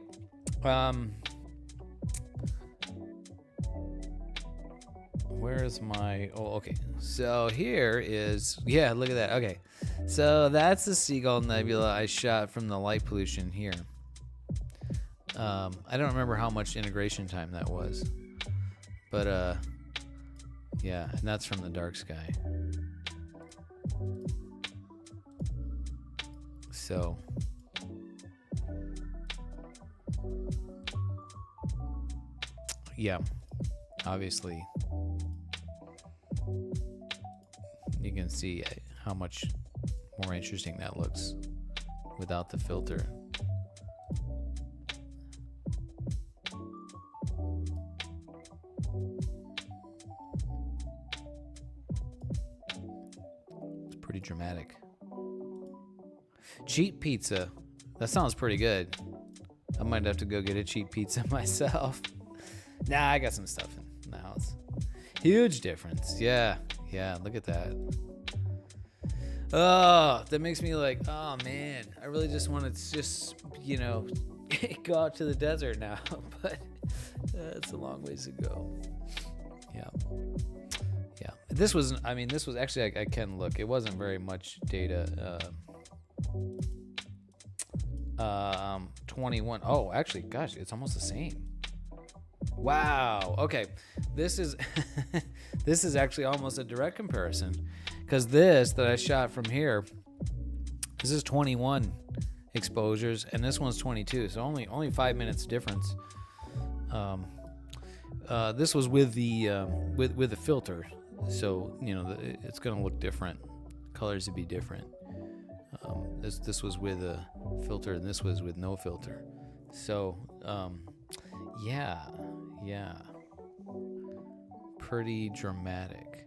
Where's my... Oh, okay. So here is... Yeah, look at that. Okay. So that's the Seagull Nebula I shot from the light pollution here. I don't remember how much integration time that was. But, yeah, and that's from the dark sky. So... yeah, obviously you can see how much more interesting that looks without the filter. It's pretty dramatic. Cheap pizza. That sounds pretty good. I might have to go get a cheap pizza myself. Nah, I got some stuff in the house. Huge difference. Yeah, look at that. Oh, that makes me like, oh man, I really just want to just, go out to the desert now. But it's a long ways to go. Yeah. This was actually, I can look. It wasn't very much data. 21. Oh, actually, gosh, it's almost the same. Wow. Okay. This is this is actually almost a direct comparison, because this that I shot from here, this is 21 exposures and this one's 22, so only 5 minutes difference. This was with the with the filter, so it's gonna look different. Colors would be different. This was with a filter and this was with no filter. So yeah, pretty dramatic.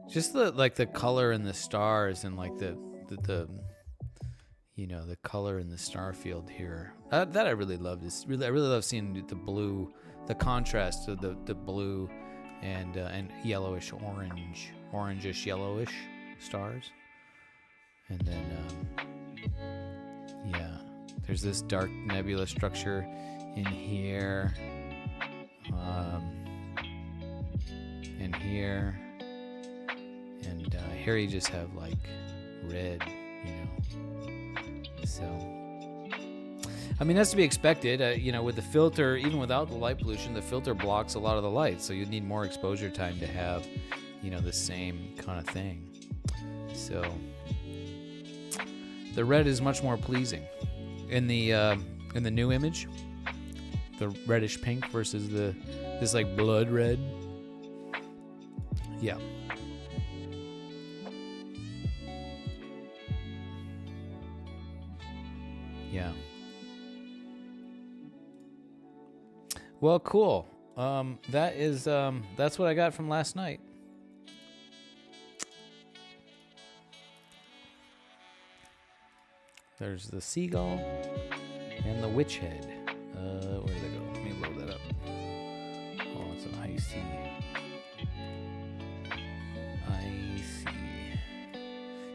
Just the color in the stars and like the color in the star field here. That I really love. I really love seeing the blue, the contrast of the blue and yellowish orangish yellowish stars. And then there's this dark nebula structure in here, and here, and here you just have like red, So I mean, that's to be expected. You know, with the filter, even without the light pollution, the filter blocks a lot of the light, so you need more exposure time to have, you know, the same kind of thing. So the red is much more pleasing in the new image. The reddish pink versus this like blood red. Yeah. Yeah. Well, cool. That's what I got from last night. There's the seagull and the witch head. Where did they go? Let me load that up. Oh, it's an icy.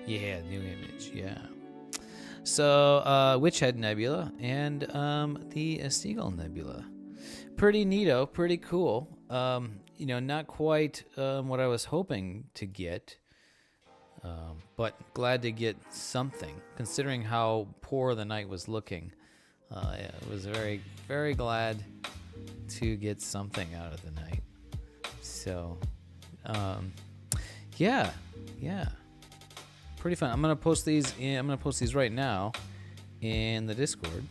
Yeah, new image. Yeah. So, Witch Head Nebula and the Seagull Nebula. Pretty neato, pretty cool. You know, not quite what I was hoping to get, but glad to get something, considering how poor the night was looking. I was very, very glad to get something out of the night. So, yeah. Pretty fun. I'm gonna post these right now in the Discord.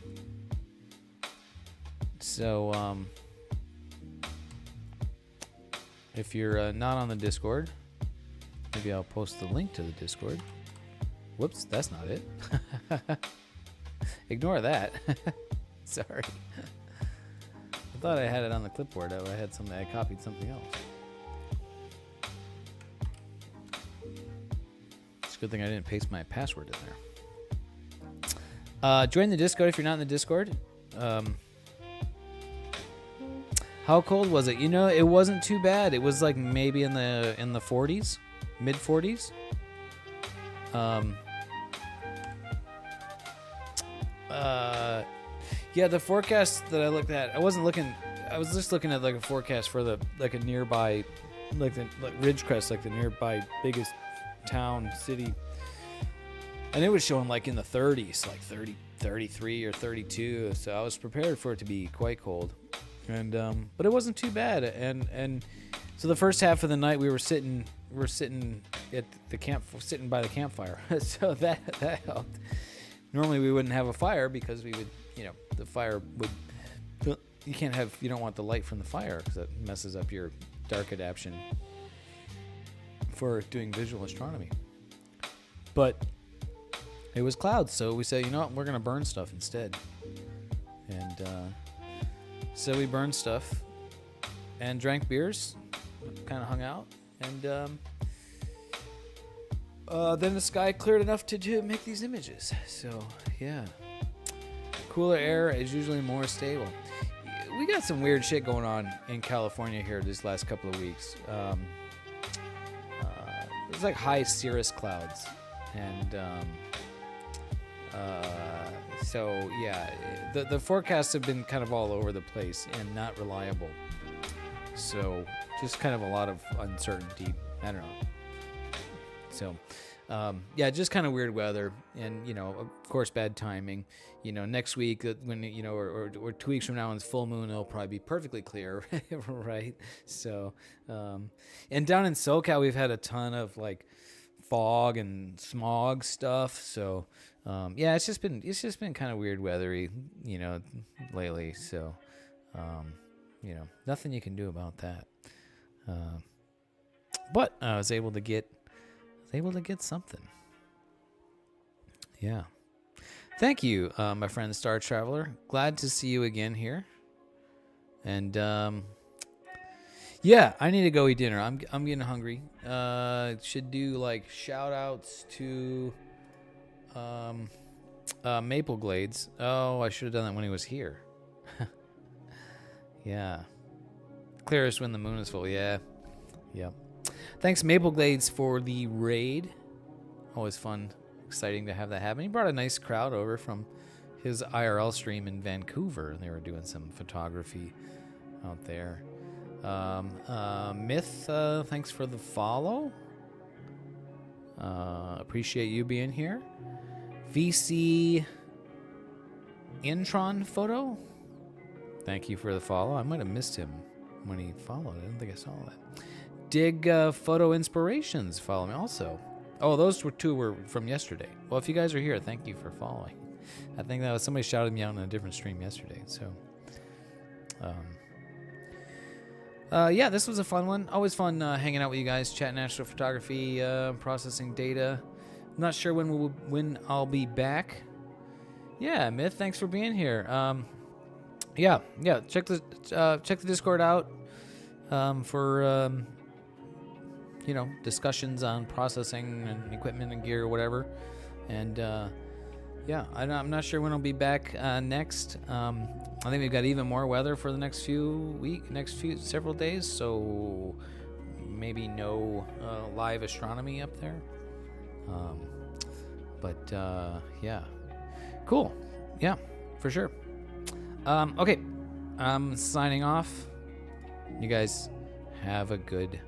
So if you're not on the Discord, maybe I'll post the link to the Discord. Whoops, that's not it. Ignore that. Sorry. I thought I had it on the clipboard. I copied something else. Good thing I didn't paste my password in there. Join the Discord if you're not in the Discord. How cold was it? You know, it wasn't too bad. It was like maybe in the 40s, mid 40s. Yeah, the forecast that I looked at, I was just looking at like a forecast for a nearby, like Ridgecrest, like the nearby biggest town, city, and it was showing like in the 30s, like 30, 33 or 32, so I was prepared for it to be quite cold, and but it wasn't too bad, and so the first half of the night we were sitting at the sitting by the campfire, so that helped. Normally we wouldn't have a fire because we would, you know, the fire would, you don't want the light from the fire because that messes up your dark adaptation for doing visual astronomy. But it was clouds, so we said, you know what, we're gonna burn stuff instead. And so we burned stuff and drank beers, kind of hung out, and then the sky cleared enough to make these images. So yeah, cooler air is usually more stable. We got some weird shit going on in California here this last couple of weeks. It's like high cirrus clouds, and so yeah, the forecasts have been kind of all over the place and not reliable. So just kind of a lot of uncertainty. I don't know. So yeah, just kind of weird weather, and you know, of course, bad timing. You know, next week when, you know, or 2 weeks from now when it's full moon, it'll probably be perfectly clear, right? So, and down in SoCal, we've had a ton of like fog and smog stuff. So, yeah, it's just been kind of weird weathery, you know, lately. So, you know, nothing you can do about that. But I was able to get something. Yeah. Thank you, my friend Star Traveler. Glad to see you again here. And yeah, I need to go eat dinner. I'm getting hungry. Should do like shout outs to Maple Glades. Oh, I should have done that when he was here. Yeah. Clearest when the moon is full. Yeah. Yep. Thanks, Maple Glades, for the raid. Always fun, exciting to have that happen. He brought a nice crowd over from his IRL stream in Vancouver. They were doing some photography out there. Myth, thanks for the follow. Appreciate you being here. VC Intron Photo. Thank you for the follow. I might have missed him when he followed. I don't think I saw that. Dig Photo Inspirations. Follow me also. Oh, those two were from yesterday. Well, if you guys are here, thank you for following. I think that was somebody shouted me out on a different stream yesterday. So, yeah, this was a fun one. Always fun hanging out with you guys, chatting astrophotography, processing data. I'm not sure when I'll be back. Yeah, Myth, thanks for being here. Yeah. Check the Discord out for discussions on processing and equipment and gear or whatever. And yeah, I'm not sure when I'll be back next. I think we've got even more weather for the next several days. So maybe no live astronomy up there. But yeah, cool. Yeah, for sure. Okay, I'm signing off. You guys have a good